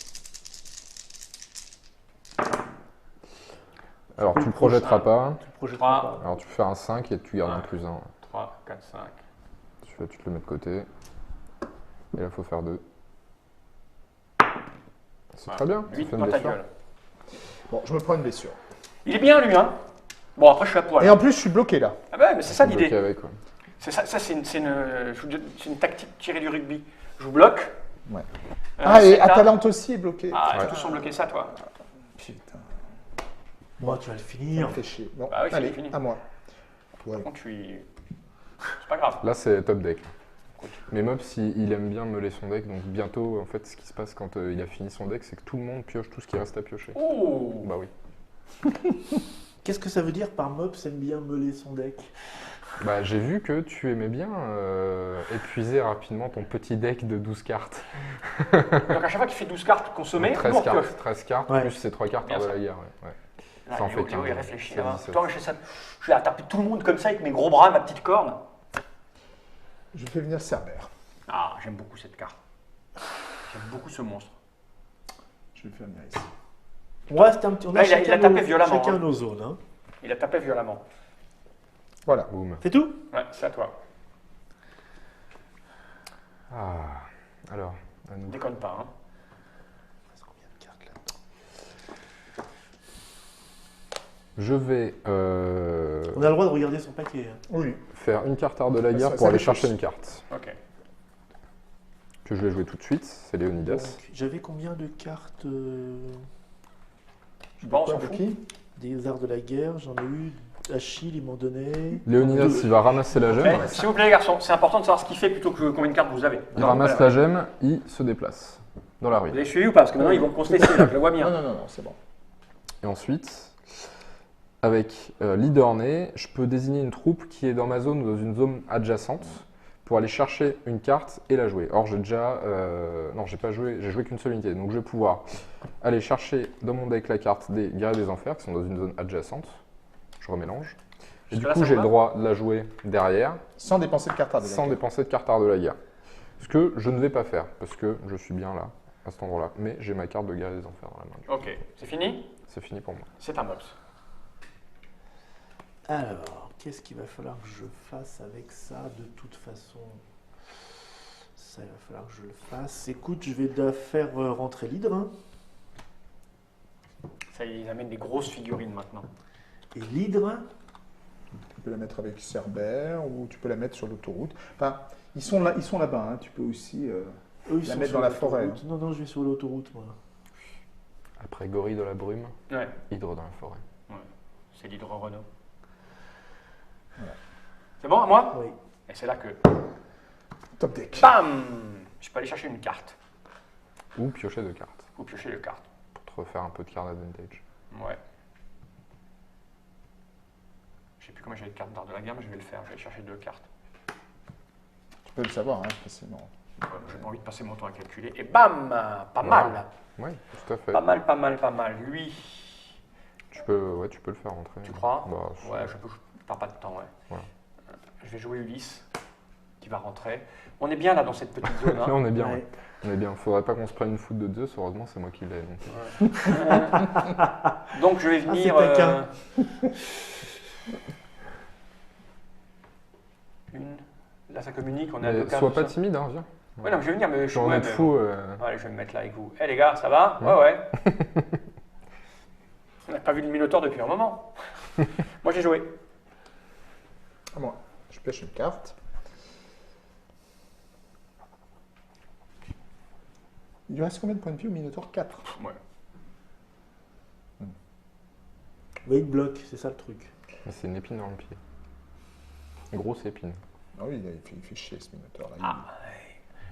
S3: Alors, tu ne projetteras pas.
S4: Tu projettes
S1: Trois.
S4: pas.
S3: Alors, tu peux faire un 5 et tu gardes un plus 1.
S1: 3, 4, 5.
S3: Tu te le mets de côté. Et là, il faut faire 2. C'est très bien. Ça
S1: 8
S3: fait une
S1: dans ta
S3: blessure.
S1: gueule.
S2: Bon, je me prends une blessure.
S1: Il est bien lui, hein. Bon, après je suis à poil.
S2: Et en plus, je suis bloqué là.
S1: Ah bah ouais, mais c'est ça
S3: Bloqué
S1: l'idée.
S3: avec, ouais.
S1: C'est ça, c'est une tactique tirée du rugby. Je vous bloque.
S2: Ouais.
S1: Euh,
S2: Ah, et
S1: c'est là.
S2: Atalante aussi est bloqué.
S1: Ah,
S3: Ouais.
S1: tous sont bloqués ça, toi.
S2: Putain,
S4: Bon, tu vas le
S2: ça
S4: finir.
S2: me fait chier. Bon,
S1: Bah oui, c'est
S2: allez,
S1: fini.
S2: à moi. Ouais.
S1: Par contre, je suis. C'est pas grave.
S3: Là, c'est top deck. Mais Mops, il aime bien meuler son deck. Donc, bientôt, en fait, ce qui se passe quand il a fini son deck, c'est que tout le monde pioche tout ce qui reste à piocher.
S1: Oh
S3: Bah oui.
S4: Qu'est-ce que ça veut dire par Mops aime bien meuler son deck?
S3: Bah, j'ai vu que tu aimais bien épuiser rapidement ton petit deck de 12 cartes.
S1: Donc à chaque fois qu'il fait 12 cartes consommées,
S3: 13
S1: nous on pioche.
S3: cartes, 13 cartes
S4: Ouais.
S3: plus ces 3 cartes
S1: Bien
S3: de
S1: ça.
S3: la guerre. Ouais.
S1: Là,
S3: Ça en
S1: Léo,
S3: fait
S1: Léo, il
S3: 15,
S1: réfléchit
S3: c'est
S1: là.
S3: 17.
S1: Toi, je fais ça. Je vais taper tout le monde comme ça avec mes gros bras, ma petite corne.
S2: Je fais venir Cerbère.
S1: Ah, j'aime beaucoup cette carte. J'aime beaucoup ce monstre.
S2: Je vais le faire venir ici.
S4: On reste un petit. On
S1: Là, il a
S4: chacun
S1: tapé
S4: nos-
S1: violemment,
S4: Chacun
S1: hein.
S4: nos zones. Hein.
S1: Il a tapé violemment.
S2: Voilà.
S3: Boum.
S4: C'est tout?
S1: Ouais, c'est à toi.
S3: Ah, alors, à nous.
S1: Déconne pas, hein.
S4: Combien de cartes là?
S3: Je vais
S4: On a le droit de regarder son paquet. Hein.
S2: Oui.
S3: faire une carte art de la guerre
S2: Ça
S3: pour aller
S2: fait
S3: chercher
S2: plus.
S3: une carte.
S1: Ok.
S3: Que je vais jouer tout de suite, c'est Léonidas.
S4: Donc, j'avais combien de cartes
S1: Bon, on
S2: Quoi,
S1: s'en
S2: de
S1: fout.
S2: qui
S4: des arts de la guerre? J'en ai eu. Achille, ils m'ont donné.
S3: Léonidas,
S4: Deux.
S3: il va ramasser la gemme.
S1: Eh, S'il vous plaît, les garçons, c'est important de savoir ce qu'il fait plutôt que combien de cartes vous avez.
S3: Il
S1: Non,
S3: ramasse
S1: voilà.
S3: la gemme, il se déplace dans la
S1: Vous
S3: rue.
S1: avez suivi ou pas? Parce que maintenant, ils vont me constater, là, je le vois
S2: Non,
S1: bien.
S2: non, non, c'est bon.
S3: Et ensuite, avec Leaderné, je peux désigner une troupe qui est dans ma zone ou dans une zone adjacente pour aller chercher une carte et la jouer. Or, j'ai déjà... non, j'ai pas joué, j'ai joué qu'une seule unité. Donc, je vais pouvoir aller chercher dans mon deck la carte des Guerriers des Enfers qui sont dans une zone adjacente. Je remélange. Et du
S1: Jusque-là,
S3: coup,
S1: ça
S3: j'ai
S1: va
S3: le droit de la jouer derrière
S2: Sans dépenser de carte à
S3: sans dépenser de carte art de la guerre. Ce que je ne vais pas faire parce que je suis bien là, à cet endroit-là. Mais j'ai ma carte de Guerrier des Enfers dans la main.
S1: Ok, c'est fini?
S3: C'est fini pour moi.
S1: C'est un mops.
S4: Alors, qu'est-ce qu'il va falloir que je fasse avec ça de toute façon? Ça, il va falloir que je le fasse. Écoute, je vais faire rentrer l'hydre. Hein.
S1: Ça, ils amènent des grosses figurines maintenant.
S4: Et l'hydre,
S2: Tu peux la mettre avec Cerbère ou tu peux la mettre sur l'autoroute. Enfin, ils sont là-bas. Hein. Tu peux aussi
S4: eux, ils
S2: la
S4: sont
S2: mettre
S4: sur
S2: dans la forêt.
S4: l'autoroute. Non, non, je vais sur l'autoroute, moi.
S3: Après gorille dans la brume,
S1: Ouais,
S3: hydre dans la forêt.
S1: c'est l'hydre Renault.
S2: Voilà.
S1: C'est bon à moi?
S4: Oui.
S1: Et c'est là que,
S2: Top deck.
S1: bam, je peux aller chercher une carte.
S3: Ou piocher de cartes,
S1: Ou piocher deux cartes.
S3: pour te refaire un peu de card advantage.
S1: Ouais. Je sais plus combien j'avais de cartes d'art de la guerre, mais je vais le faire. Je vais aller chercher deux cartes.
S2: Tu peux le savoir, hein, facilement.
S1: J'ai pas envie de passer mon temps à calculer. Et bam, pas mal.
S3: Oui, tout à fait.
S1: Pas mal, pas mal, pas mal. Lui,
S3: Tu peux le faire rentrer.
S1: tu crois?
S3: Bah,
S1: Ouais, je perds pas de temps, ouais.
S3: Voilà.
S1: Je vais jouer Ulysse, qui va rentrer. On est bien là dans cette petite zone.
S3: Là,
S1: Hein.
S3: on est bien.
S4: Ouais.
S3: Ouais. On est bien. Faudrait pas qu'on se prenne une foot de Zeus. Heureusement, c'est moi qui l'ai. Donc.
S1: Donc je vais venir.
S4: c'est taquin.
S1: Là, ça communique. On est à
S3: Mais
S1: deux cartes.
S3: sois pas timide, hein, viens.
S1: Ouais, non, mais je vais venir, mais je
S3: Genre, on
S1: ouais,
S3: est
S1: mais-
S3: fou.
S1: Allez, je vais me mettre là avec vous. Eh les gars, ça va? Ouais, ouais. On n'a pas vu le Minotaure depuis un moment. Moi, j'ai joué.
S2: À moi. Je pioche une carte. Il lui reste combien de points de vie au Minotaure? 4.
S1: Ouais.
S4: Weight block, c'est ça le truc.
S3: Mais c'est une épine dans le pied. Une grosse épine.
S2: Ah oui, il fait chier ce Minotaure. Là.
S1: Ah, ouais.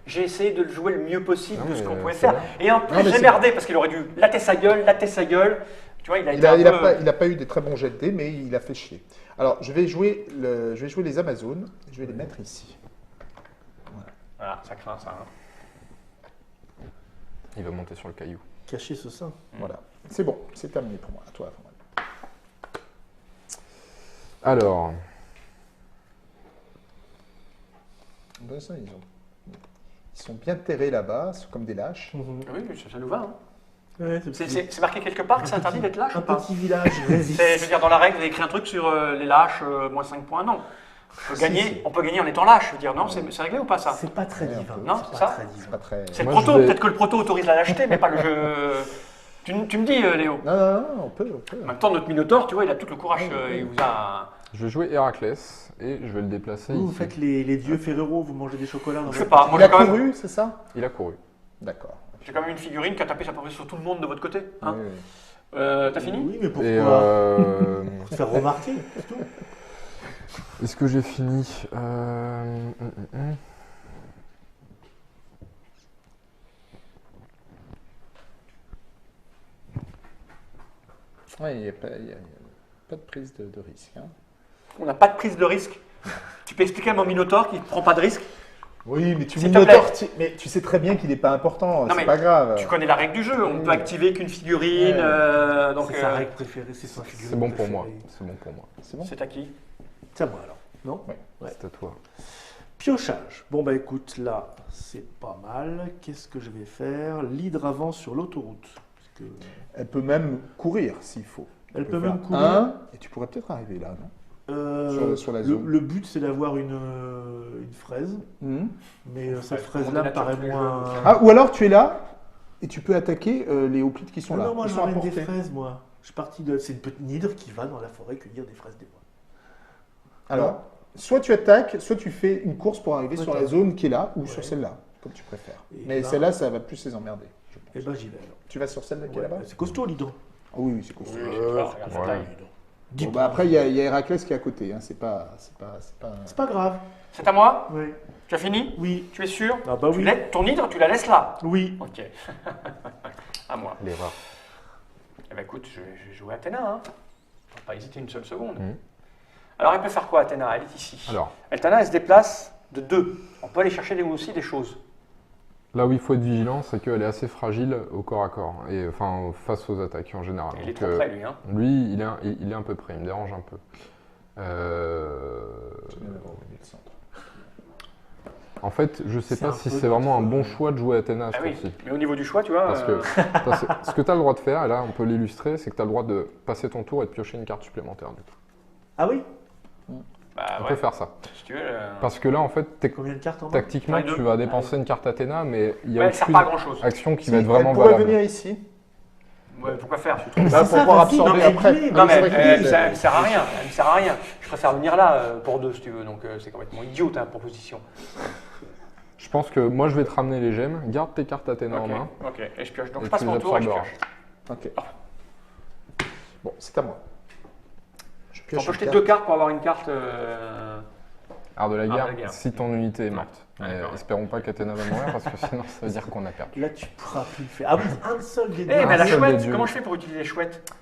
S1: J'ai essayé de le jouer le mieux possible
S3: Non,
S1: de ce
S3: mais
S1: qu'on pouvait
S3: c'est
S1: faire.
S3: bien.
S1: Et en plus,
S2: Non, mais
S1: j'ai
S2: c'est-
S1: merdé parce qu'il aurait dû latter sa gueule, latter sa gueule. Tu vois, il a
S2: Il
S1: été un peu...
S2: n'a pas eu des très bons jets de dés, mais il a fait chier. Alors, je vais jouer les Amazones. Je vais les mettre ici.
S1: Voilà, ça craint ça. Hein.
S3: Il va monter sur le caillou.
S4: Cacher ce sein.
S2: Voilà. C'est bon, c'est terminé pour moi. À toi, Fandral.
S3: Alors,
S2: Ben, ça, ils sont bien terrés là-bas, c'est comme des lâches.
S1: Oui, ça nous va. Hein.
S4: Ouais,
S1: C'est marqué quelque part que c'est interdit d'être lâche
S4: un
S1: ou pas?
S4: petit village résiste.
S1: Je veux dire, dans la règle, vous avez écrit un truc sur les lâches, moins 5 points. Non.
S2: Si.
S1: On peut gagner en étant lâche. Je veux dire, non, c'est réglé ou pas ça?
S4: C'est pas très
S2: Ouais, un
S4: divin.
S2: peu.
S1: Non,
S4: c'est
S1: ça
S4: pas très
S2: C'est
S4: divin.
S2: pas très.
S1: C'est le
S3: Moi,
S1: proto.
S3: je vais-
S1: Peut-être que le proto autorise la lâcheté, mais pas le jeu. Tu me dis, Léo.
S2: Non, non, non, on peut.
S1: En même temps, notre Minotaure, tu vois, il a tout le courage. Il vous a.
S3: je vais jouer Héraclès et je vais le déplacer
S4: Vous, vous
S3: ici.
S4: faites les dieux Ferrero, vous mangez des chocolats dans
S1: Je sais
S4: votre-
S1: pas. Moi,
S2: Il a
S1: j'ai quand même.
S2: couru, c'est ça?
S3: Il a couru.
S2: D'accord.
S1: J'ai quand même une figurine qui a tapé sa peu sur tout le monde de votre côté. Hein.
S2: Oui, oui.
S1: T'as fini?
S4: Oui, mais pourquoi?
S3: Et
S4: Pour te faire remarquer, c'est tout.
S3: est-ce que j'ai fini
S2: Ouais, il n'y a pas de prise de risque. Hein.
S1: On n'a pas de prise de risque. Tu peux expliquer à mon Minotaure qu'il ne prend pas de risque?
S2: Oui, mais tu
S1: S'il te
S2: Minotaure, mais tu sais très bien qu'il n'est pas important,
S1: Non, mais
S2: c'est pas grave.
S1: Tu connais la règle du jeu. On
S2: Oui.
S1: peut activer qu'une figurine.
S2: Ouais.
S1: Donc,
S4: C'est sa règle préférée, c'est son figurine
S3: C'est bon pour moi.
S4: préférée.
S3: C'est bon pour moi.
S2: C'est bon?
S1: c'est à qui?
S4: C'est à moi alors, non? Ouais.
S3: C'est à toi.
S4: Piochage. Bon bah écoute, là, c'est pas mal. Qu'est-ce que je vais faire? L'hydre avance sur l'autoroute. Parce que...
S2: Elle peut même courir s'il faut.
S4: Elle
S2: Tu
S4: peut
S2: peux
S4: même
S2: faire
S4: courir.
S2: un, et tu pourrais peut-être arriver là, non? Sur la zone.
S4: Le but c'est d'avoir une fraise, mais cette
S1: fraise,
S4: fraise-là
S1: on
S4: me
S1: est
S4: paraît
S1: là sur
S4: moins.
S1: tous les
S2: Ah, ou alors tu es là, et tu peux attaquer les hoplites qui sont
S4: Non,
S2: là.
S4: non, moi
S2: Ils
S4: je
S2: sont à
S4: ramène des
S2: portée.
S4: fraises, moi. Je suis parti de. C'est une petite hydre qui va dans la forêt cueillir des fraises des bois.
S2: Alors, soit tu attaques, soit tu fais une course pour arriver sur
S4: Attends.
S2: la zone qui est là, ou
S4: Ouais.
S2: sur celle-là, comme tu préfères.
S4: Et
S2: Mais
S4: là-
S2: celle-là, ça va plus les emmerder. je pense.
S4: Et ben j'y vais alors.
S2: Tu vas sur celle qui est
S4: Ouais,
S2: là-bas?
S4: c'est costaud l'hydre.
S2: Ah oui, oui, c'est costaud.
S1: Oui, j'ai peur, regarde
S3: ouais.
S1: sa taille.
S2: Bon, bah, après, il y a Héraclès qui est à côté. Hein. C'est pas.
S4: C'est pas grave.
S1: C'est à moi?
S4: Oui.
S1: Tu as fini?
S4: Oui.
S1: Tu es sûr?
S4: Ah bah
S1: Tu
S4: oui.
S1: ton hydre, tu la laisses là?
S4: Oui.
S1: Ok. À moi.
S3: L'erreur.
S1: Eh ben écoute, je vais jouer Athéna. Hein. Faut pas hésiter une seule seconde.
S3: Mhm.
S1: Alors, elle peut faire quoi, Athéna? Elle est ici.
S3: Alors,
S1: Athéna, elle se déplace de 2. On peut aller chercher aussi des choses.
S3: là où il faut être vigilant, c'est qu'elle est assez fragile au corps à corps, et enfin face aux attaques en général.
S1: Il est
S3: Donc,
S1: trop près, lui. Hein.
S3: lui, il est un peu près, il me dérange un peu.
S2: C'est bien d'avoir oublié le centre.
S3: En fait, je sais
S4: C'est
S3: pas
S4: un
S3: si
S4: peu
S3: c'est vraiment un
S4: notre-
S3: bon choix de jouer Athéna à ce
S1: Ah oui.
S3: tour-ci.
S1: Mais au niveau du choix, tu vois.
S3: Parce que ce que tu as le droit de faire, et là on peut l'illustrer, c'est que tu as le droit de passer ton tour et de piocher une carte supplémentaire. Du coup.
S4: Ah oui.
S1: Bah
S3: On
S1: ouais,
S3: peut faire ça.
S1: si tu veux.
S3: Parce que là, en fait,
S4: Combien de cartes en main?
S3: tactiquement,
S1: J'en ai deux.
S3: tu vas dépenser une carte Athéna, mais il y a
S1: Ouais, elle sert
S3: aucune
S1: pas à grand chose.
S3: action qui
S2: Si,
S3: va être vraiment
S2: elle pourrait
S3: valable.
S2: venir ici.
S1: Ouais, pourquoi faire
S2: Bah,
S4: C'est
S2: pour
S4: ça,
S2: pouvoir
S4: vas-y,
S2: absorber
S4: non, mais
S2: après.
S4: dis-lui,
S1: Non mais
S2: c'est vrai que
S1: elle me sert à rien, elle me sert à rien. Je préfère venir là pour 2 si tu veux, donc c'est complètement idiot ta proposition.
S3: Je pense que moi, je vais te ramener les gemmes. Garde tes cartes Athéna en main.
S1: Ok, et je pioche. Donc
S3: Et
S1: je passe
S3: tu
S1: mon
S3: les
S1: tour et je
S3: absorberas.
S1: pioche.
S2: Ok. Bon, c'est à moi. Je
S1: On
S2: pioche
S1: peut
S2: une
S1: jeter
S2: carte.
S1: 2 cartes pour avoir une carte.
S3: Art de la
S1: Art de
S3: guerre,
S1: la guerre.
S3: si ton unité est morte.
S1: Ouais,
S3: Mais
S1: d'accord.
S3: espérons pas qu'Athéna va mourir parce que sinon ça veut dire qu'on a perdu.
S4: Là, tu pourras plus le faire. Ah, un seul des
S1: Eh,
S4: deux.
S1: mais la
S3: seul des
S1: chouette,
S3: dieux.
S1: comment je fais pour utiliser les chouettes?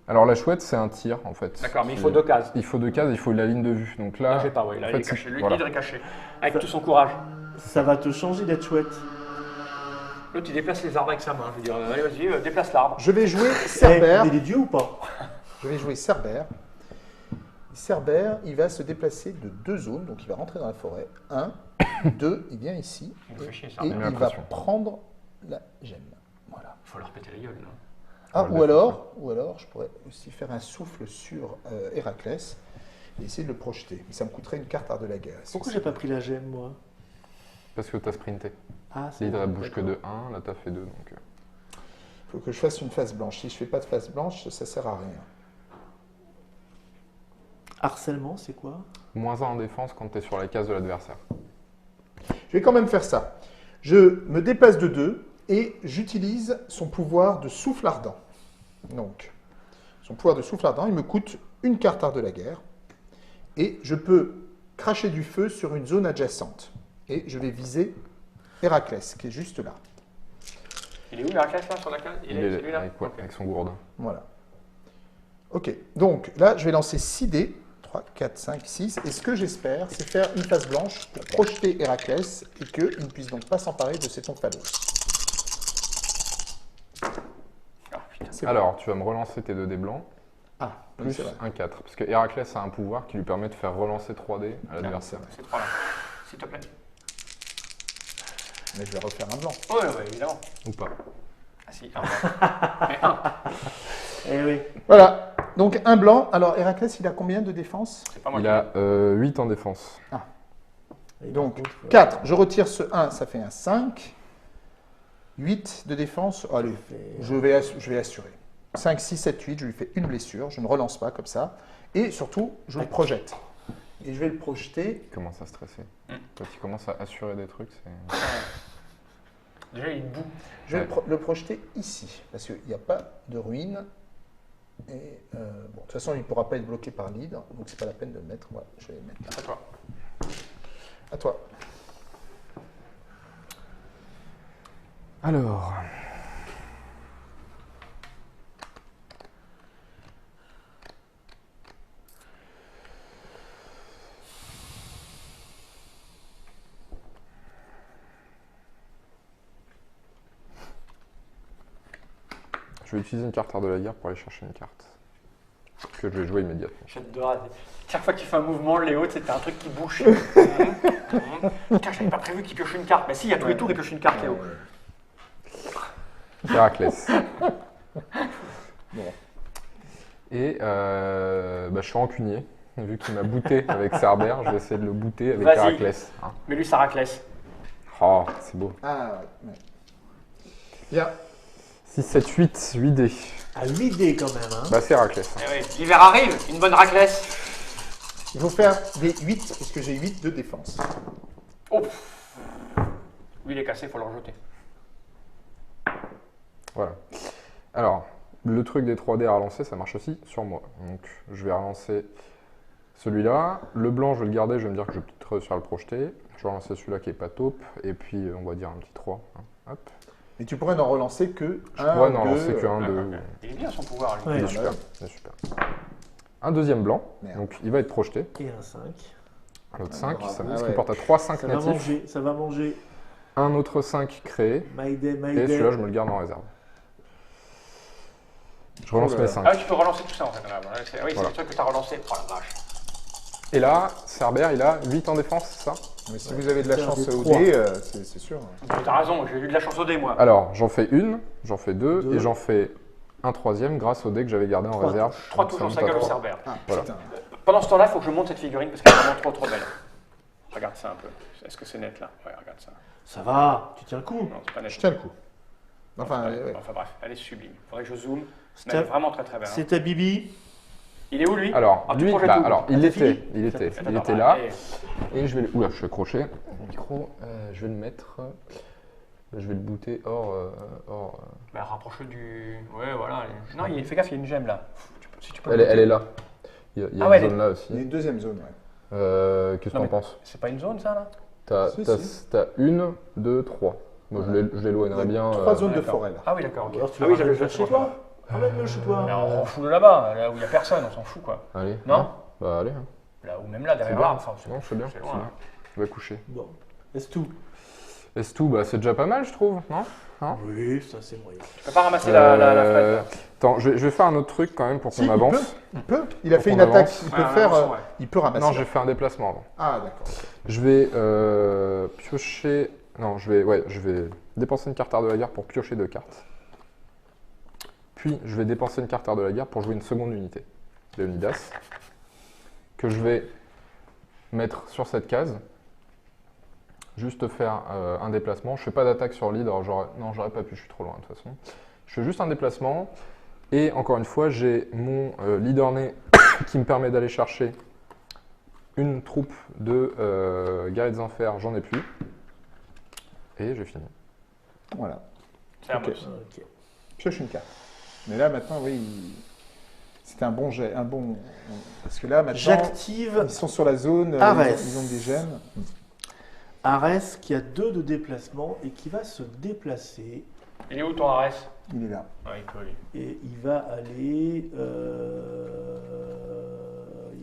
S3: Alors la chouette, c'est un tir en fait.
S1: D'accord, mais il
S3: C'est-
S1: faut 2 cases.
S3: Il faut 2 cases, il faut la ligne de vue. Donc
S1: Là,
S3: là,
S1: j'ai pas, ouais, là
S3: en
S1: il
S3: fait,
S1: est caché. Le
S3: voilà.
S1: leader est caché. Avec tout son courage.
S4: Ça va te changer d'être chouette.
S1: L'autre il déplace les arbres avec sa main. Je veux dire, allez, vas-y, déplace l'arbre.
S2: Je vais jouer
S4: Eh,
S2: Cerbère.
S4: on est des dieux ou pas?
S2: Je vais jouer Cerbère. Cerbère, il va se déplacer de 2 zones, donc il va rentrer dans la forêt. 1, 2, il vient ici.
S1: Il me fait chier, ça.
S2: Et
S3: J'ai
S2: il va
S3: l'impression.
S2: prendre la gemme. Voilà.
S1: Faut leur péter la gueule, là.
S2: Ah,
S3: On va
S2: ou alors, je pourrais aussi faire un souffle sur Héraclès et essayer de le projeter. Mais ça me coûterait une carte art de la guerre.
S4: Pourquoi j'ai pas pris la gemme, moi?
S3: parce que tu as sprinté.
S4: Ah, c'est
S3: L'hydre elle
S4: bon,
S3: bouge que
S4: d'accord.
S3: de 1, là tu as fait 2. Donc,
S2: Il faut que je fasse une face blanche. Si je fais pas de face blanche, ça sert à rien.
S4: Harcèlement, c'est quoi?
S3: moins 1 en défense quand tu es sur la case de l'adversaire.
S2: Je vais quand même faire ça. Je me déplace de 2 et j'utilise son pouvoir de souffle ardent. Donc, son pouvoir de souffle ardent, il me coûte une carte art de la guerre. Et je peux cracher du feu sur une zone adjacente. Et je vais viser Héraclès, qui est juste là.
S1: Il est où Héraclès là sur la case?
S3: Il est
S1: celui-là.
S3: avec, ouais,
S1: Ok.
S3: avec son gourdin.
S2: Voilà. Ok, donc là, je vais lancer 6 dés. 3, 4, 5, 6. Et ce que j'espère, c'est faire une face blanche pour projeter Héraclès et qu'il ne puisse donc pas s'emparer de cet omphalos.
S1: Ah, putain.
S2: C'est bon.
S3: Alors, tu vas me relancer tes 2 dés blancs,
S2: Ah, oui,
S3: plus
S2: c'est vrai.
S3: un 4. Parce que Héraclès a un pouvoir qui lui permet de faire relancer 3 dés à l'adversaire.
S1: Ces 3 là. S'il te plaît.
S2: Mais je vais refaire un blanc.
S1: Ouais, évidemment.
S3: Ou pas.
S1: Ah si, un. Mais un.
S4: Eh oui.
S2: Voilà, donc un blanc. Alors Héraclès, il a combien de défense?
S1: C'est pas moi
S3: Il
S1: qui
S3: a 8 en défense.
S4: Et
S2: Donc
S4: par contre,
S2: 4, je retire ce 1, ça fait un 5. 8 de défense, allez, je vais assurer. 5, 6, 7, 8, je lui fais une blessure, je ne relance pas comme ça. Et surtout, je le projette. Et je vais le projeter.
S3: Il commence à stresser.
S1: Mm.
S3: Quand il commence à assurer des trucs, c'est...
S1: Déjà, il boue.
S2: Je vais
S3: Ouais.
S2: le projeter ici, parce qu'il n'y a pas de ruine. Et bon, de toute façon, il ne pourra pas être bloqué par l'hydre, donc c'est pas la peine de le mettre. Voilà, je vais le mettre là.
S1: À toi.
S2: À toi.
S3: Alors... Je vais utiliser une carte art de la guerre pour aller chercher une carte. Que je vais jouer immédiatement.
S1: J'adore. Chaque fois que tu fais un mouvement, Léo, c'était un truc qui bouge. Putain, j'avais pas prévu qu'il pioche une carte. Mais si, il y a tous les tours, il pioche une carte, Léo.
S3: Héraclès.
S2: Bon.
S3: Et bah, je suis rancunier. Vu qu'il m'a bouté avec Cerbère, je vais essayer de le bouter avec
S1: Vas-y.
S3: Héraclès. Hein.
S1: Mais lui, ça raclès.
S3: Oh, c'est beau.
S2: Ah, ouais. Bien.
S3: 6, 7, 8, 8 dés.
S4: à 8 dés quand même. Hein.
S3: Bah, c'est Héraclès.
S1: Eh oui, l'hiver arrive, une bonne raclès.
S2: Il faut faire des 8, puisque j'ai 8 de défense.
S1: Oh. Lui, il est cassé, il faut le rejeter.
S3: Voilà. Alors, le truc des 3 dés à relancer, ça marche aussi sur moi. Donc, je vais relancer celui-là. Le blanc, je vais le garder, je vais me dire que je vais peut-être réussir à le projeter. Je vais relancer celui-là qui est pas taupe. Et puis, on va dire un petit 3. Hein. Hop.
S2: Mais tu pourrais n'en relancer que
S3: Je
S2: 1,
S3: pourrais n'en
S2: 2,
S3: relancer que 1,
S1: Ah,
S3: 2.
S1: ok. Il est bien son pouvoir, lui.
S4: Ouais.
S3: Il est super. Il est super. Un deuxième blanc.
S2: Merde.
S3: Donc, il va être projeté.
S4: Et un 5.
S3: L'autre
S2: Ah,
S3: 5,
S2: bravo.
S3: ça
S2: Ah
S3: se
S2: ouais.
S3: comporte à 3, 5
S4: Ça va
S3: natifs.
S4: manger, ça va manger.
S3: Un autre 5 créé.
S4: Maïdé,
S3: Et
S4: Maïdé.
S3: celui-là, je me le garde en réserve. Je relance
S2: Oh là
S3: mes
S2: là.
S3: 5.
S1: Ah oui, tu peux relancer tout ça en fait. Là. Oui, c'est
S3: Voilà.
S1: le truc que tu as relancé. Oh la vache.
S3: Et là, Cerbère, il a 8 en défense, c'est ça?
S2: Mais si vous avez de la
S4: Faire
S2: chance
S4: des
S2: au
S4: trois.
S2: dé, c'est sûr.
S1: T'as raison, j'ai eu de la chance au dé, moi.
S3: Alors, j'en fais une, j'en fais deux,
S4: Deux.
S3: et j'en fais un troisième grâce au dé que j'avais gardé en
S4: Trois
S3: réserve.
S1: 3
S3: Donc,
S1: touches
S3: ça
S1: dans
S3: monte
S1: sa
S3: à
S1: gueule au
S3: trois.
S1: Cerbère.
S2: Ah,
S3: Voilà.
S2: putain.
S1: Pendant ce temps-là, il faut que je monte cette figurine parce qu'elle est vraiment trop belle. Regarde ça un peu. Est-ce que c'est net là? Ouais, regarde ça.
S4: Ça va, tu tiens le coup.
S1: Non, c'est pas net.
S2: Je tiens le coup. Enfin,
S1: Enfin bref, elle est sublime. Il faudrait que je zoome. Mais
S4: C'est
S1: elle est
S4: ta-
S1: vraiment très belle. Hein.
S4: C'est ta Bibi.
S1: Il est où lui?
S3: Alors,
S1: Ah, tu
S3: lui,
S1: projettes
S3: bah,
S1: où?
S3: alors,
S1: Ah,
S3: il
S1: t'as
S3: était,
S1: fini
S3: il était,
S1: Attends,
S3: il
S1: attends,
S3: était là.
S1: allez.
S3: Et je vais le... Oula, je suis accroché. Mon micro, je vais le mettre... je vais le booter hors...
S1: Bah, rapproche-le du. Ouais, voilà. Non, fais gaffe, il y a une gemme là. Si tu peux
S3: Elle est là. Il y a
S1: Ah ouais,
S3: une zone là
S2: il y a
S3: aussi.
S2: une deuxième zone, ouais.
S3: Qu'est-ce que
S1: Non,
S3: t'en
S1: mais-
S3: penses?
S1: C'est pas une zone ça là?
S3: T'as une, deux, trois. Moi, je l'éloignerais bien.
S2: Trois zones de
S1: D'accord.
S2: forêt, là.
S1: Ah oui, d'accord. ok.
S4: Alors tu
S1: Ah
S4: vas
S1: oui, j'avais
S4: le chez toi. Ramène-le chez toi.
S1: Mais on fout le là-bas, là où il n'y a personne, on s'en fout quoi.
S3: Allez.
S1: Non
S3: hein. Bah, allez. hein.
S1: Là ou même là, derrière
S3: C'est bien.
S1: l'arbre. Enfin,
S3: Non, c'est bien.
S1: c'est
S3: c'est
S1: loin.
S3: bien.
S1: Hein.
S3: Je vais coucher.
S4: Bon, laisse tout.
S3: Est-ce tout? Bah, c'est déjà pas mal, je trouve, non? Hein
S4: Oui, ça c'est moyen.
S1: Je peux pas ramasser la
S3: Euh,
S1: fenêtre.
S3: Attends, je vais faire un autre truc quand même pour qu'on
S2: Si,
S3: avance.
S2: il peut. Il a
S3: Pour
S2: fait
S3: qu'on
S2: une attaque,
S3: avance.
S2: il peut
S1: Ouais,
S2: faire...
S1: avançons, ouais.
S2: il peut ramasser.
S3: Non, j'ai fait un déplacement avant.
S2: Ah, d'accord.
S3: Je vais piocher. Non, je vais dépenser une carte art de la guerre pour piocher 2 cartes. Puis, je vais dépenser une carte art de la guerre pour jouer une seconde unité, Léonidas, que je vais mettre sur cette case. Juste faire un déplacement. Je fais pas d'attaque sur lead. Alors non, j'aurais pas pu, je suis trop loin de toute façon. Je fais juste un déplacement. Et encore une fois, j'ai mon leader né qui me permet d'aller chercher une troupe de guerriers des enfers. J'en ai plus. Et j'ai fini.
S2: Voilà.
S1: C'est un
S2: ok.
S1: boss.
S4: Ok.
S2: Pioche une carte. Mais là, maintenant, oui, c'était un bon jet. Parce que là, maintenant,
S4: J'active
S2: ils sont sur la zone,
S4: Arès.
S2: ils ont des gemmes.
S4: Arès qui a 2 de déplacement et qui va se déplacer.
S1: Il est où ton Arès?
S2: Il est là.
S1: Ouais, il peut aller.
S4: Et il va aller.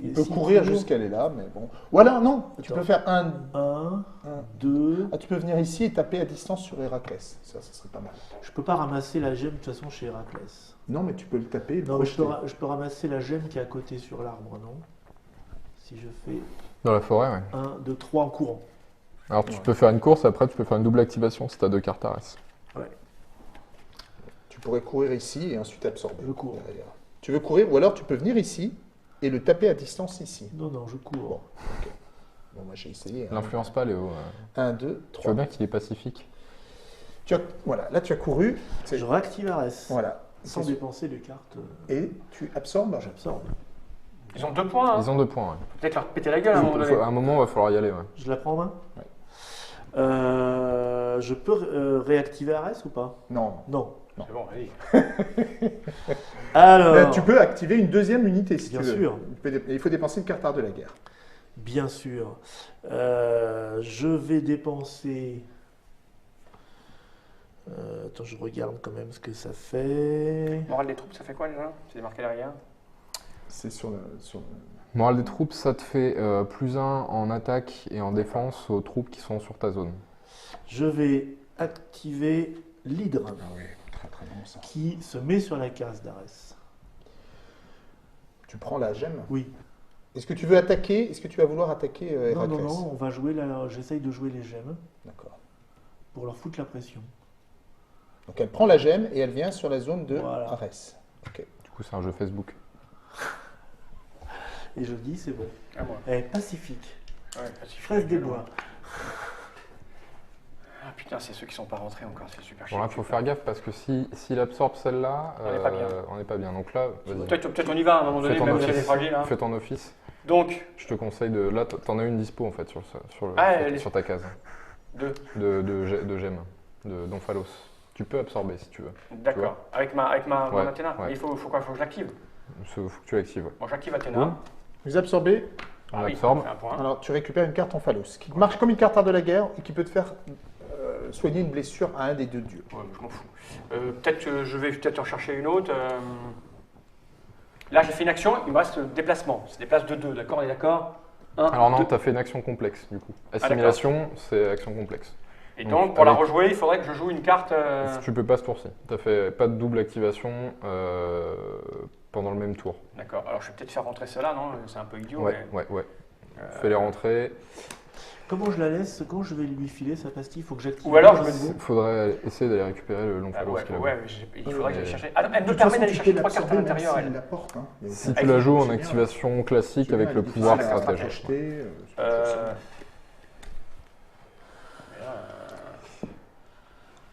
S2: Il peut courir jusqu'à aller là, mais bon. Voilà, non, tu
S4: Attends.
S2: peux faire un...
S4: 1,
S2: un.
S4: 2.
S2: Ah, tu peux venir ici et taper à distance sur Héraclès. Ça serait pas mal.
S4: Je peux pas ramasser la gemme de toute façon chez Héraclès.
S2: Non, mais tu peux le taper et le
S4: Non, mais je
S2: projeter.
S4: peux ramasser la gemme qui est à côté sur l'arbre, non? Si je fais
S3: Dans la forêt, ouais.
S4: 1, 2, 3 en courant.
S3: Alors tu
S2: Ouais.
S3: peux faire une course, après tu peux faire une double activation si tu as 2 cartes Arès.
S2: Tu pourrais courir ici et ensuite absorber.
S4: Je cours.
S2: derrière. Tu veux courir ou alors tu peux venir ici et le taper à distance ici.
S4: Non, non, je cours.
S2: Bon, ok. Bon, moi j'ai essayé. Hein.
S3: L'influence pas, Léo.
S2: 1, 2,
S3: Tu
S2: 3.
S3: vois bien qu'il est pacifique.
S2: Voilà, là tu as couru.
S4: Je réactive Arès.
S2: Voilà.
S4: Sans dépenser de cartes.
S2: Et tu absorbes.
S4: J'absorbe.
S1: Ils ont 2 points. Hein.
S3: Ils ont 2 points, ouais.
S1: Peut-être leur péter la gueule à un moment donné.
S3: À un moment, il va falloir y aller, ouais.
S4: Je la prends en main.
S2: Ouais.
S4: Je peux réactiver Arès ou pas?
S2: Non.
S4: Non.
S1: C'est bon, allez.
S4: Alors.
S2: Là, tu peux activer une deuxième unité si
S4: Bien
S2: tu veux.
S4: sûr.
S2: Il faut dépenser une carte art de la guerre.
S4: Bien sûr. Je vais dépenser. Attends, je regarde quand même ce que ça fait.
S1: Morale des troupes, ça fait quoi déjà? C'est marqué derrière.
S2: C'est sur le.
S3: Morale des troupes, ça te fait +1 en attaque et en défense aux troupes qui sont sur ta zone.
S4: Je vais activer l'hydre
S2: Ah oui, très très bon ça.
S4: qui se met sur la case d'Arès.
S2: Tu prends la gemme.
S4: Oui.
S2: Est-ce que tu veux attaquer? Est-ce que tu vas vouloir attaquer
S4: Non,
S2: Héraclès?
S4: non, on va jouer là. J'essaye de jouer les gemmes
S2: D'accord.
S4: pour leur foutre la pression.
S2: Donc elle prend la gemme et elle vient sur la zone de
S4: Voilà.
S2: Arès. Ok.
S3: Du coup, c'est un jeu Facebook.
S4: Et je dis, c'est bon.
S1: À moi.
S4: Elle est pacifique.
S1: Ouais, pacifique.
S4: Fraise des bois.
S1: Ah putain, c'est ceux qui sont pas rentrés encore, c'est super
S3: Bon, là,
S1: chiant.
S3: faut faire gaffe parce que s'il absorbe celle-là,
S1: On est pas bien.
S3: on n'est pas bien. Donc là, vas-y.
S1: Peut-être on y va à un moment donné,
S3: Fais ton
S1: même si elle est
S3: office.
S1: fragile. Hein.
S3: Fais ton office.
S1: Donc,
S3: Je te conseille de. Là, t'en as une dispo en fait
S1: Ah, elle est-
S3: sur ta case.
S1: 2.
S3: De gemmes, d'Omphalos. Tu peux absorber si tu veux.
S1: D'accord. Avec ma mon
S3: Ouais,
S1: Athéna.
S3: ouais.
S1: Il faut quoi? Faut que je l'active.
S3: Faut que tu l'actives. Ouais.
S1: Bon, j'active Athéna.
S3: Cool.
S2: Vous absorbez.
S3: On
S1: Ah oui,
S3: absorbe.
S1: on fait un point.
S2: Alors tu récupères une carte en phalos qui marche comme une carte art de la guerre et qui peut te faire soigner une blessure à un des deux dieux.
S1: Ouais, je m'en fous. Peut-être que je vais peut-être en chercher une autre. Là, j'ai fait une action, il me reste le déplacement. C'est déplace de 2, d'accord? On est d'accord? 1,
S3: Alors non,
S1: 2.
S3: t'as fait une action complexe du coup.
S1: d'accord.
S3: Assimilation, c'est action complexe.
S1: Et
S3: Donc,
S1: donc, pour la
S3: avec-
S1: rejouer, il faudrait que je joue une carte.
S3: Tu peux pas ce tour-ci. T'as fait pas de double activation pendant le même tour.
S1: D'accord. Alors, je vais peut-être faire rentrer cela, non? C'est un peu idiot.
S3: Ouais,
S1: mais,
S3: ouais, ouais.
S1: euh,
S3: Fais les rentrer.
S4: Comment je la laisse? Quand je vais lui filer sa pastille, il faut que j'active.
S1: Ou alors, je me
S4: dis.
S3: Il faudrait essayer d'aller récupérer le long
S1: Ah,
S3: fallos
S1: ouais,
S3: qu'il a.
S1: ouais, il faudrait que j'aille chercher. Ah, non, elle
S2: De
S1: me
S2: toute
S1: permet
S2: façon,
S1: d'aller
S2: tu
S1: chercher
S2: peux
S1: 3 cartes à
S2: l'absorber même
S1: l'intérieur.
S2: s'il
S1: Elle.
S2: la porte. Hein. Il y a
S3: Si
S2: aucun-
S3: tu la joues en
S2: c'est bien.
S3: activation classique
S2: C'est
S3: avec
S2: bien,
S3: le
S2: elle est
S3: pouvoir
S2: difficile à
S3: stratège.
S2: acheter, c'est pas
S1: Euh,
S2: forcément.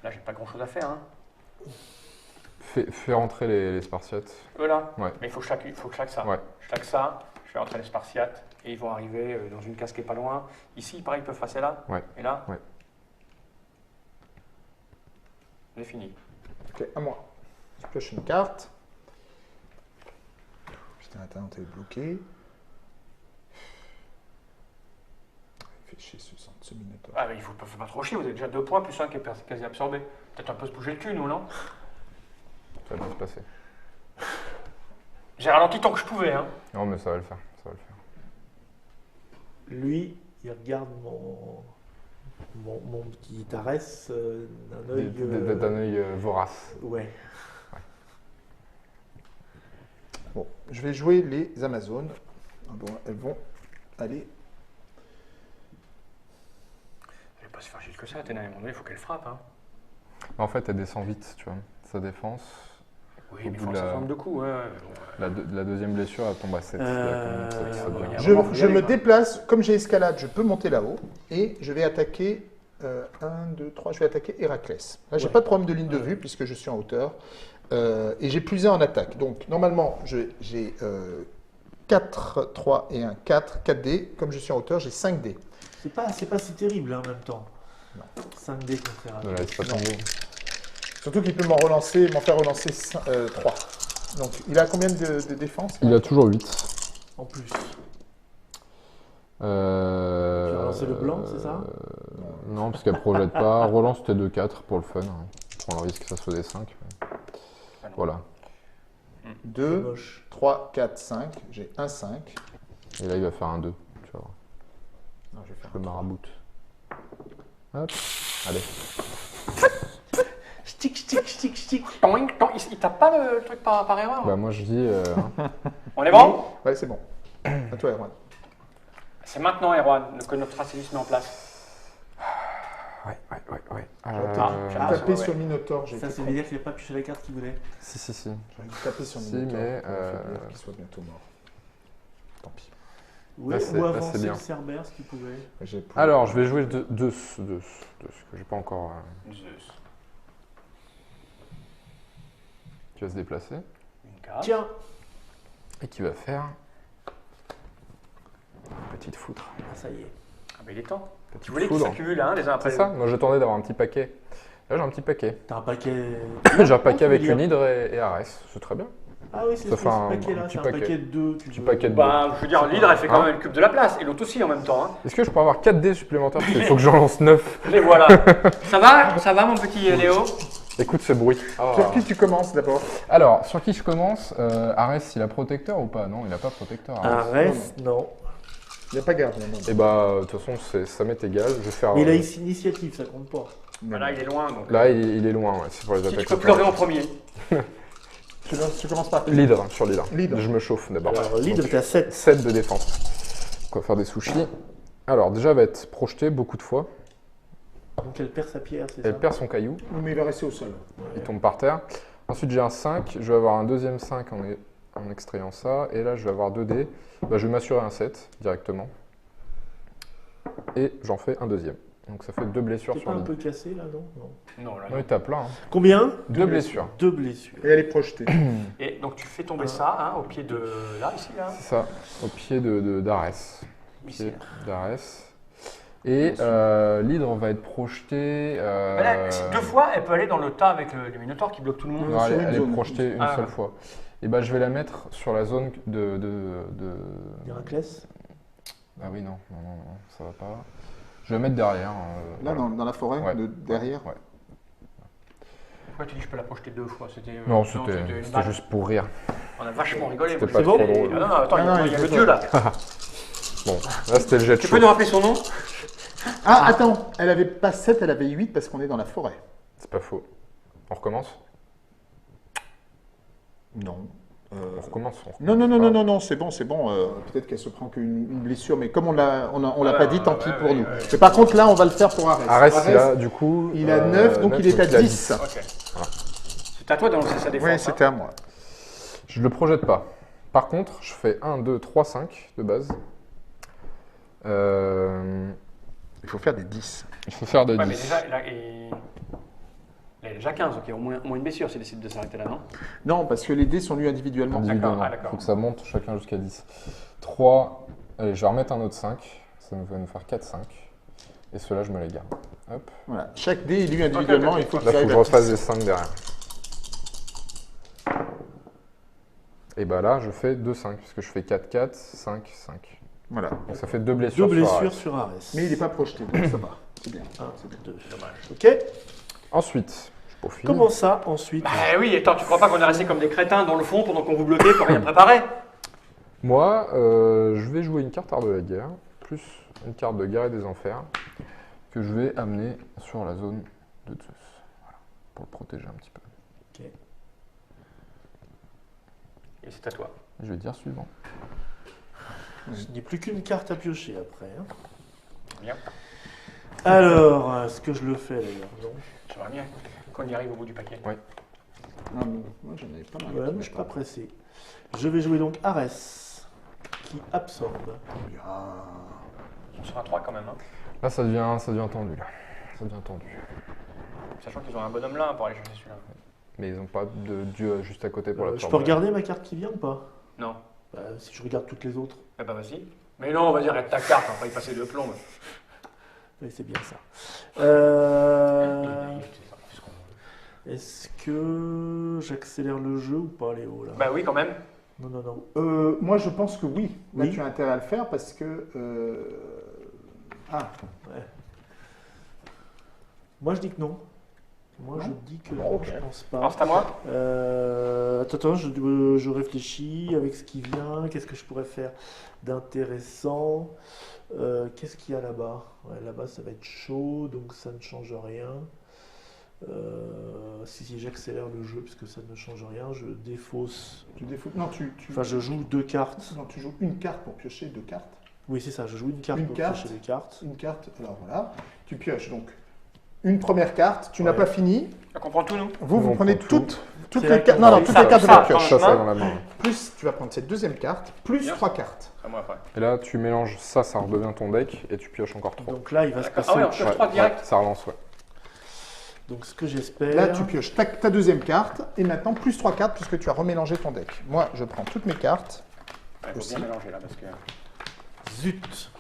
S1: Là, j'ai pas grand chose à faire. Hein.
S3: Fais rentrer les Spartiates.
S1: Eux là
S3: Ouais.
S1: Mais il faut que je claque ça.
S3: Ouais.
S1: Je claque ça, je fais rentrer les Spartiates et ils vont arriver dans une case qui est pas loin. Ici, pareil, ils peuvent passer là.
S3: Ouais.
S1: Et là.
S3: Ouais.
S1: C'est fini.
S2: Ok, à moi. Je pioche une carte. Putain, attends, t'es bloqué. Il fait chier ce Minotaur.
S1: Ah, mais il faut pas trop chier, vous avez déjà 2 points plus 1 qui est quasi absorbé. Peut-être un peu se bouger le cul, nous, non?
S3: Ça va bien se passer.
S1: J'ai ralenti tant que je pouvais. Hein.
S3: Non, mais ça va le faire. Ça va le faire.
S4: Lui, il regarde mon petit Arès d'un œil.
S3: D'un œil vorace.
S4: Ouais.
S2: Bon, je vais jouer les Amazones. Ah bon, elles vont aller.
S1: Elle va pas se faire chier que ça, Athéna, à un moment donné, il faut qu'elle frappe. Hein.
S3: En fait, elle descend vite, tu vois. Sa défense.
S1: Oui,
S3: Au
S1: mais il
S3: bout
S1: faut
S3: de
S1: un
S3: la-
S1: certain nombre de coups. Ouais.
S3: La deuxième blessure, elle tombe à 7.
S1: ouais.
S2: Je,
S1: moment, faut y
S2: je
S1: aller,
S2: me
S1: quoi.
S2: déplace, comme j'ai escalade, je peux monter là-haut et je vais attaquer 1, 2, 3, je vais attaquer Héraclès. Là, j'ai
S4: Ouais.
S2: pas de problème de ligne de
S4: Ouais.
S2: vue puisque je suis en hauteur et j'ai plus 1 en attaque. Donc, normalement, j'ai 4, 3 et 1, 4, 4 dés. Comme je suis en hauteur, j'ai 5 dés.
S4: C'est pas si terrible hein, en même temps.
S2: Non.
S4: 5D contre
S3: Ne la
S4: Héraclès.
S3: laisse pas tomber.
S2: Surtout qu'il peut m'en faire relancer 3. Donc, il a combien de défense
S3: Il a toujours 8.
S4: En plus.
S3: Tu
S4: Tu vas lancer le blanc, c'est ça
S3: Non, parce qu'elle projette pas. Relance tes 2-4 pour le fun. Hein. Prends le risque que ça soit des 5. Voilà.
S4: C'est
S2: 2,
S4: moche.
S2: 3, 4, 5. J'ai 1, 5.
S3: Et là, il va faire un 2. Tu vois,
S2: Non, je vais faire
S3: le
S2: un 3.
S3: marabout. Hop. Allez.
S4: Stick.
S1: Toing, toing, il tape pas le truc par erreur?
S3: Bah, moi, je dis.
S1: On est bon?
S2: Ouais, c'est bon. À toi, Erwan.
S1: C'est maintenant, Erwan, que notre stratégie se met en place.
S3: Ouais.
S2: Taper
S1: ouais.
S2: sur Minotaur, j'ai
S4: Ça,
S2: été
S4: c'est veut dire qu'il n'a pas pioché la carte qu'il voulait.
S3: Si.
S2: J'aurais dû taper sur
S3: Si,
S2: Minotaur.
S3: mais,
S2: pour affaiblir, qu'il soit bientôt mort. Tant pis.
S4: Ouais,
S3: c'est-
S4: ou
S3: là, c'est
S4: avancer
S3: bien.
S4: le Cerbère si tu pouvais.
S2: J'ai plus-
S3: Alors, je vais jouer de ce que j'ai pas encore.
S1: Zeus.
S3: Qui va se déplacer.
S1: Une carte.
S4: Tiens,
S3: Et qui va faire. Petite foudre.
S4: ah, ça y est.
S1: Ah, mais il est temps.
S3: Petite
S1: Tu voulais qu'ils
S3: foudre.
S1: s'accumulent hein, les uns après
S3: C'est
S1: les
S3: ça?
S1: autres.
S3: Moi, j'attendais d'avoir un petit paquet. Là, j'ai un petit paquet.
S4: T'as un paquet.
S3: J'ai un paquet avec
S4: une
S3: une hydre et Arès. C'est très bien.
S4: Ah oui, c'est
S3: Ça
S4: ce
S3: fait un
S4: paquet-là.
S3: petit
S4: C'est un
S3: paquet.
S4: paquet de 2.
S3: Petit paquet de
S1: Bah, je veux dire, l'hydre, elle fait quand
S3: Hein
S1: même une cube de la place. Et l'autre aussi en même temps. Hein.
S3: Est-ce que je peux avoir 4 dés supplémentaires? Parce qu'il faut que j'en lance 9.
S1: Les voilà. Ça va, mon petit Léo?
S3: Écoute ce bruit.
S2: Sur qui tu commences d'abord?
S3: Alors, sur qui je commence? Arès, il a protecteur ou pas? Non, il n'a pas protecteur. Arès.
S4: Arès, non.
S2: Il n'y a pas garde, là, non.
S3: Et bah, de toute façon, ça m'est égal. Je vais faire.
S4: Mais il a initiative, ça compte pas.
S1: Voilà, il est loin. Donc.
S3: Là, il est loin, ouais. C'est pour les
S1: Si tu
S3: attaques.
S1: peux pleurer en premier.
S2: Tu commences par qui?
S3: L'hydre, sur l'hydre.
S2: L'hydre.
S3: Je me chauffe d'abord.
S4: Alors, l'hydre,
S3: Donc,
S4: t'as 7.
S3: 7 de défense. On va faire des sushis. Alors, déjà, elle va être projetée beaucoup de fois.
S4: Donc elle perd sa pierre, c'est
S3: Elle
S4: ça
S3: perd son caillou.
S2: Mais il va rester au sol.
S3: Il tombe par terre. Ensuite, j'ai un 5. Je vais avoir un deuxième 5 en extrayant ça. Et là, je vais avoir 2 dés. Bah, je vais m'assurer un 7 directement. Et j'en fais un deuxième. Donc, ça fait 2 blessures
S4: T'es
S3: sur
S4: pas un
S3: l'île.
S4: peu cassé là, non,
S1: Non, là,
S3: Non,
S1: non.
S3: il tape là. Hein.
S4: Combien
S3: 2 blessures.
S4: 2 blessures.
S2: Et elle est projetée.
S1: Et donc tu fais tomber ça hein, au pied de. Là, ici, là.
S3: C'est ça. Au pied d'Arès.
S1: Ici.
S3: Pied d'Arès. Et l'hydre va être projeté.
S1: Mais là, si 2 fois, elle peut aller dans le tas avec le Minotaur qui bloque tout le monde.
S2: Ouais.
S3: Non,
S2: sur une
S3: elle est
S2: zone.
S3: projetée une
S1: Ah,
S3: seule
S1: ouais.
S3: fois. Et bah, je vais la mettre sur la zone de.
S4: Héraclès
S3: Ah oui, non, ça va pas. Je vais la mettre derrière.
S2: Là,
S3: voilà.
S2: dans la forêt,
S3: Ouais.
S2: derrière.
S3: Ouais.
S1: Pourquoi tu dis que je peux la projeter 2 fois? C'était.
S3: Non,
S1: c'était une
S3: c'était
S1: balle.
S3: juste pour rire.
S1: On a vachement rigolé.
S3: C'était
S1: moi,
S3: pas
S1: je
S4: trop
S1: sais.
S3: drôle.
S1: Ah non, attends,
S2: Non,
S1: il y a
S2: il
S1: le
S2: faut
S1: dieu là.
S3: Bon, là, c'était le jet de
S1: Tu
S3: chaud.
S1: peux nous rappeler son nom?
S2: Ah, attends, elle avait pas 7, elle avait 8 parce qu'on est dans la forêt.
S3: C'est pas faux. On recommence?
S2: Non.
S3: On recommence.
S2: Non, c'est bon. Peut-être qu'elle se prend qu'une blessure, mais comme on l'a pas dit, tant pis pour nous. Mais par contre, là, on va le faire pour Arès.
S3: Arès, du coup.
S2: Il a 9, donc il est à 10.
S1: Ok. C'est à toi de lancer sa défense.
S2: Oui, c'était à moi.
S3: Je ne le projette pas. Par contre, je fais 1, 2, 3, 5 de base.
S2: Il faut faire des 10.
S3: Il faut faire des
S1: Ouais,
S3: 10.
S1: mais déjà, il a déjà 15, ok, au moins une blessure s'il décide de s'arrêter là, non?
S2: Non, parce que les dés sont lus individuellement.
S3: Individuellement.
S1: D'accord.
S3: Il faut que ça monte chacun jusqu'à 10. 3. Allez, je vais remettre un autre 5. Ça va nous faire 4, 5. Et ceux-là, je me les garde. Hop.
S2: Voilà. Chaque dé est lu individuellement. Il faut
S3: Là, il faut que je refasse des 5 derrière. Et bah là, je fais 2, 5. Parce que je fais 4, 4, 5, 5.
S2: Voilà.
S3: Donc ça fait 2 blessures.
S4: Deux blessures
S3: Arès.
S4: sur Arès.
S2: Mais il n'est pas projeté, donc ça va. C'est bien.
S4: 1, 2. Ok.
S3: Ensuite, je profite.
S4: Comment ça, ensuite?
S1: Bah oui, attends, tu crois pas qu'on est resté comme des crétins dans le fond pendant qu'on vous bloquait pour rien préparer?
S3: Moi, je vais jouer une carte art de la guerre, plus une carte de guerre et des enfers, que je vais amener sur la zone de Zeus. Voilà, pour le protéger un petit peu.
S4: Ok.
S1: Et c'est à toi.
S3: Je vais dire suivant.
S4: Je n'ai plus qu'une carte à piocher après. Hein.
S1: Bien.
S4: Alors, est-ce que je le fais d'ailleurs? Non.
S1: J'aimerais bien qu'on y arrive au bout du paquet.
S3: Ouais.
S2: Ah, moi, j'en avais pas mal.
S4: Ouais, mais je ne suis pas pressé. Je vais jouer donc Arès, qui absorbe.
S1: On sera 3 quand même, hein.
S3: Là, ça devient tendu. Là. Ça devient tendu.
S1: Sachant qu'ils ont un bonhomme là pour aller chercher celui-là.
S3: Mais ils n'ont pas de dieu juste à côté pour
S4: Je
S3: l'absorber.
S4: peux regarder ma carte qui vient ou pas?
S1: Non.
S4: Bah, si je regarde toutes les autres.
S1: Eh bah vas-y. Mais non, on va dire arrête ta carte, on va pas y passer de plomb.
S4: Oui, c'est bien ça.
S1: C'est ce qu'on veut.
S4: Est-ce que j'accélère le jeu ou pas, Léo là?
S1: Bah oui, quand même.
S4: Non.
S2: Moi, je pense que oui. Là,
S4: Oui.
S2: tu as intérêt à le faire parce que.
S4: Ouais. Moi, je dis que non. Moi,
S2: Non.
S4: je dis que
S2: Bon,
S4: non,
S2: ok.
S4: je pense
S1: Alors
S4: pas.
S1: c'est à moi.
S4: Attends, je réfléchis avec ce qui vient. Qu'est-ce que je pourrais faire d'intéressant? Qu'est-ce qu'il y a là-bas? Ouais, là-bas, ça va être chaud, donc ça ne change rien. Si j'accélère le jeu, puisque ça ne change rien, je défausse.
S2: Tu défautes. Non,
S4: Enfin, je joue 2 cartes.
S2: Non, tu joues une carte pour piocher 2 cartes.
S4: Oui, c'est ça, je joue une carte
S2: Une
S4: pour
S2: carte.
S4: piocher 2 cartes.
S2: Une carte, alors voilà. Tu pioches donc une première carte. Tu n'as
S4: Ouais.
S2: pas fini.
S1: On comprend tout, nous.
S2: Vous
S3: On
S2: prenez
S3: prend tout.
S2: toutes
S4: C'est
S2: les
S4: la
S2: cartes.
S4: carte.
S2: Non, toutes
S1: Ça,
S2: les cartes de
S1: ça,
S2: la pioche.
S3: Ça dans la main.
S2: Plus, tu vas prendre cette deuxième carte, plus
S1: Bien.
S2: 3 cartes.
S1: C'est à moi après.
S3: Et là, tu mélanges ça redevient ton deck, et tu pioches encore 3.
S4: Donc là, il va se passer.
S1: Ah ouais, on pioche 3 direct.
S3: ça relance, ouais.
S4: Donc ce que j'espère.
S2: Là, tu pioches ta deuxième carte. Et maintenant, plus 3 cartes puisque tu as remélangé ton deck. Moi, je prends toutes mes cartes.
S1: Il faut
S2: Aussi.
S1: bien mélanger là parce que.
S4: Zut.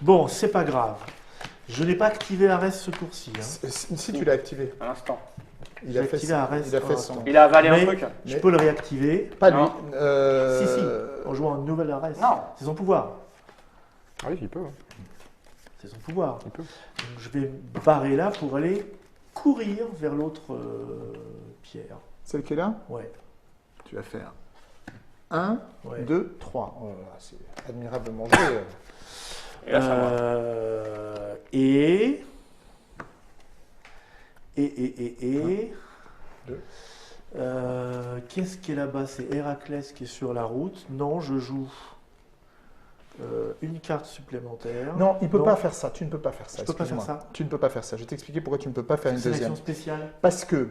S4: Bon, c'est pas grave. Je n'ai pas activé Arès ce tour-ci. Hein.
S2: Si tu l'as activé,
S1: À l'instant.
S2: il a
S4: J'ai
S2: fait,
S4: activé Arès.
S2: il a fait
S4: Ah,
S2: son.
S4: attends.
S1: Il a avalé
S4: Mais-
S1: un truc.
S4: Je
S2: Mais-
S4: peux le réactiver.
S2: Pas lui.
S1: Non.
S4: Si, en jouant un nouvel Arès.
S1: Non.
S4: C'est son pouvoir.
S3: Ah oui, il peut. hein.
S4: C'est son pouvoir.
S3: Il peut.
S4: Donc je vais barrer là pour aller courir vers l'autre pierre.
S2: Celle qui est là,
S4: Ouais.
S2: tu vas faire 1,
S4: Ouais.
S2: 2, 3. Oh là là, c'est admirablement joué.
S1: Et là, c'est à moi.
S4: Et.
S2: Deux.
S4: Qu'est-ce qui est là-bas? C'est Héraclès qui est sur la route. Non, je joue une carte supplémentaire.
S2: Non, il ne peut pas faire ça. Tu ne peux pas faire ça.
S4: Je peux pas faire
S2: excuse-moi.
S4: ça.
S2: Tu ne peux pas faire ça. Je vais t'expliquer pourquoi tu ne peux pas faire une
S4: C'est une
S2: deuxième.
S4: action spéciale.
S2: Parce que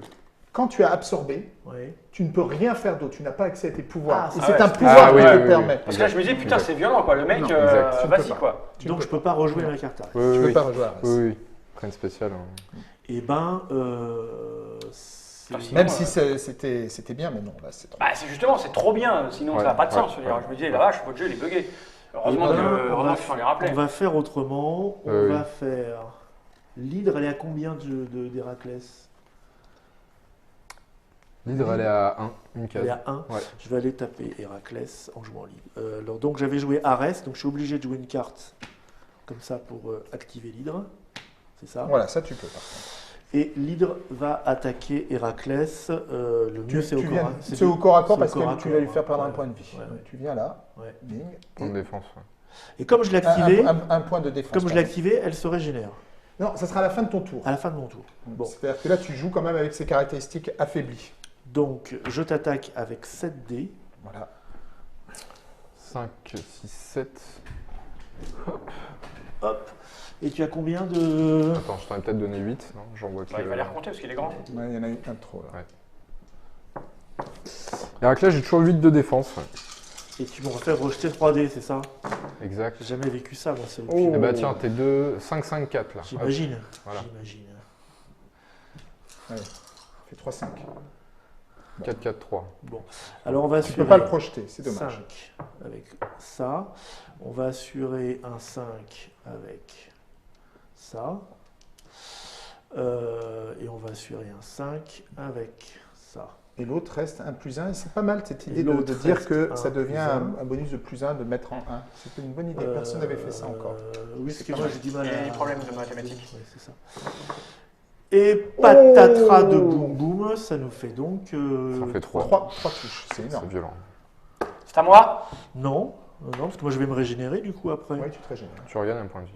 S2: quand tu as absorbé,
S4: Ouais.
S2: tu ne peux rien faire d'autre. Tu n'as pas accès à tes pouvoirs.
S4: Ah,
S2: Et
S4: ah
S2: c'est
S1: ouais,
S2: un
S1: c'est-
S2: pouvoir
S3: Ah oui,
S2: qui
S3: oui,
S2: te
S3: oui,
S2: permet.
S1: Parce que là, je me disais, putain, c'est violent quoi. Le mec,
S2: Non, exact. Tu ne peux
S1: vas-y
S2: pas.
S1: quoi.
S2: Tu ne
S4: Donc
S2: peux
S4: je peux pas rejouer ma carte Arès.
S3: Oui,
S2: Tu ne
S3: oui,
S2: peux pas rejouer à
S3: oui, oui. Après une spéciale. hein.
S4: Et ben, c'est-
S1: Ah, si.
S2: Même
S1: Non,
S2: si c'était bien, mais non, là c'est trop.
S1: Bah, c'est justement, c'est trop bien. Sinon,
S3: Ouais,
S1: ça n'a pas de sens.
S3: ouais,
S1: Je veux dire,
S3: ouais.
S1: Je me disais, la vache, votre jeu, il est bugué. Heureusement
S4: Eh ben,
S1: heureusement qu'ils s'en les rappelaient.
S4: on va faire autrement. On
S3: Oui.
S4: va faire. L'hydre, elle est à combien d'Héraclès?
S3: L'hydre, elle est à 1, une
S4: Elle
S3: case.
S4: est à 1.
S3: Ouais.
S4: Je vais aller taper Héraclès en jouant l'hydre. Alors, donc j'avais joué Arès, donc je suis obligé de jouer une carte comme ça pour activer l'hydre. C'est ça.
S2: Voilà, ça tu peux par contre.
S4: Et l'hydre va attaquer Héraclès. Le mieux c'est au corps. Hein.
S2: C'est au corps à corps
S4: c'est
S2: parce
S4: au corps à
S2: que tu vas lui
S4: corps.
S2: faire perdre un
S4: Ouais.
S2: point de vie.
S4: Ouais, ouais.
S2: Tu viens là,
S4: Ouais.
S2: bing,
S3: Point de
S2: et
S3: défense. ouais.
S4: Et comme je l'ai activé,
S2: un point de défense.
S4: comme je l'ai activé, elle se régénère
S2: Non, ça sera à la fin de ton tour.
S4: à la fin de mon tour. Bon.
S2: C'est-à-dire que là, tu joues quand même avec ses caractéristiques affaiblies.
S4: Donc je t'attaque avec 7 dés.
S2: Voilà.
S3: 5, 6, 7.
S4: Hop. Et tu as combien de...
S3: Attends, je t'aurais peut-être donné 8. Non, j'en vois
S1: Bah, il va les recompter parce qu'il est grand.
S2: Ouais, il y en a eu un de trop là.
S3: Ouais. Et avec là, j'ai toujours 8 de défense. Ouais.
S4: Et tu m'aurais fait rejeter 3D, c'est ça?
S3: Exact.
S4: J'ai jamais vécu ça, moi, c'est le
S2: Oh.
S4: pire.
S3: Eh bah tiens, t'es 2, 5, 5, 4 là. Hop.
S4: J'imagine.
S3: Voilà.
S4: J'imagine.
S2: Ouais. Fait 3-5.
S3: 4, 4, 3.
S4: Bon. Alors, on va
S2: Tu
S4: assurer
S2: peux pas le projeter, c'est dommage.
S4: 5 avec ça. On va assurer un 5 avec ça. Et on va assurer un 5 avec ça.
S2: Et l'autre reste un plus 1. Et c'est pas mal cette idée
S4: Et
S2: de
S4: l'autre
S2: dire
S4: reste
S2: que
S4: un
S2: ça devient
S4: plus
S2: un bonus de plus 1 de mettre en 1. C'était une bonne idée, personne n'avait fait ça encore.
S4: Oui,
S2: C'est
S4: parce que
S2: pas
S4: moi
S2: mal.
S4: j'ai du mal
S1: Il y a
S4: à...
S1: des problèmes de mathématiques.
S4: Ouais, c'est ça. Et patatras de
S2: Oh.
S4: boum boum, ça nous fait donc...
S3: Ça en fait 3.
S2: 3 touches, c'est
S3: C'est
S2: énorme.
S3: violent.
S1: C'est à moi?
S4: Non, non, parce que moi je vais me régénérer du coup après.
S2: Oui, tu te régénères.
S3: Tu regagnes un point de vie.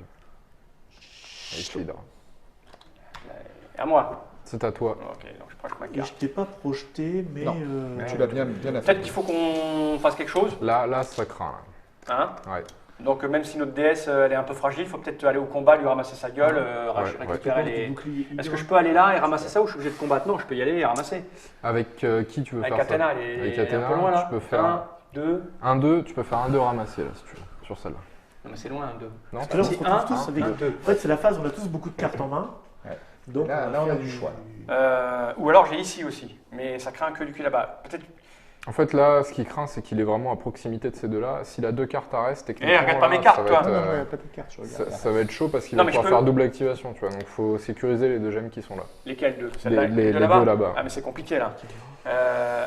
S3: Avec l'hydre.
S1: À moi.
S3: C'est à toi.
S1: Ok, donc je proche ma
S4: Et
S1: carte.
S4: je t'ai pas projeté, mais...
S2: Non,
S1: mais
S2: Tu l'as bien
S1: Peut-être
S2: affaibli.
S1: qu'il faut qu'on fasse quelque chose.
S3: Là, ça craint.
S1: Hein?
S3: Là. Ouais.
S1: Donc même si notre déesse elle est un peu fragile, il faut peut-être aller au combat, lui ramasser sa gueule, récupérer les... Est-ce que je peux aller là et ramasser ça ou je suis obligé de combattre? Non, je peux y aller et ramasser.
S3: Avec qui tu veux
S1: Avec
S3: faire
S1: Athéna,
S3: ça?
S1: elle
S3: Avec
S1: est
S3: Athéna,
S1: un peu loin là.
S3: tu peux faire
S1: 1, 2.
S3: 1, 2, tu peux faire un 2 ramassé là si tu veux, sur celle-là.
S1: Non mais c'est loin, 1, 2.
S3: Non,
S4: Parce que là, on se
S1: Si,
S4: retrouve
S1: un,
S4: tous avec...
S1: un, deux.
S4: En fait, c'est la phase où on a tous beaucoup de cartes en main.
S2: Ouais.
S4: Donc,
S2: Là,
S4: va
S2: on a
S4: faire
S2: du choix.
S1: Ou alors j'ai ici aussi, mais ça craint que du cul là-bas. Peut-être.
S3: En fait, là, ce qui craint, c'est qu'il est vraiment à proximité de ces deux-là. S'il a deux cartes à reste, techniquement,
S1: regarde pas
S3: là,
S1: mes cartes,
S3: ça va
S1: toi.
S3: être,
S2: Non, non, il n'y a pas de carte, je regarde.
S3: ça va être chaud parce qu'il
S1: Non,
S3: va
S1: mais je
S3: pouvoir
S1: peux-
S3: faire double activation, tu vois. Donc, il faut sécuriser les deux gemmes qui sont là.
S1: Lesquels deux?
S3: Les
S1: Celle-là et
S3: deux
S1: deux
S3: là-bas.
S1: Ah mais c'est compliqué là.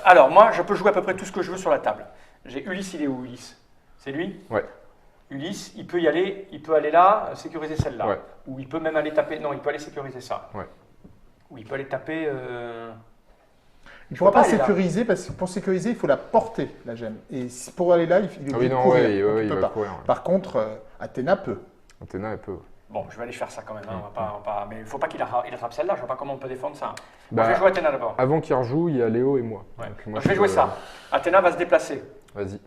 S1: Alors moi je peux jouer à peu près tout ce que je veux sur la table. J'ai Ulysse, il est où Ulysse? C'est lui?
S3: Ouais.
S1: Ulysse, il peut y aller, il peut aller là, sécuriser celle-là.
S3: Ouais.
S1: Ou il peut même aller taper, non il peut aller sécuriser ça.
S3: Ouais.
S1: Ou il peut aller taper...
S2: Il ne pourra
S1: peux pas
S2: pas
S1: aller là.
S2: sécuriser parce que pour sécuriser, il faut la porter, la gemme. Et pour aller là, il est
S3: Ah
S2: obligé
S3: oui,
S2: de
S3: non,
S2: courir.
S3: ouais,
S2: donc
S3: ouais,
S2: il
S3: il
S2: peut
S3: va
S2: pas.
S3: courir. Ouais.
S2: Par contre, Athéna peut.
S3: Athéna, elle peut.
S1: Bon, je vais aller faire ça quand même, hein, on va pas... mais il ne faut pas qu'il attrape celle-là, je ne vois pas comment on peut défendre ça. Moi, je
S3: Bah,
S1: vais jouer Athéna d'abord.
S3: avant qu'il rejoue, il y a Léo et moi.
S1: Ouais.
S3: Donc, moi,
S1: Donc, je vais jouer ça. Athéna va se déplacer.
S3: Vas-y,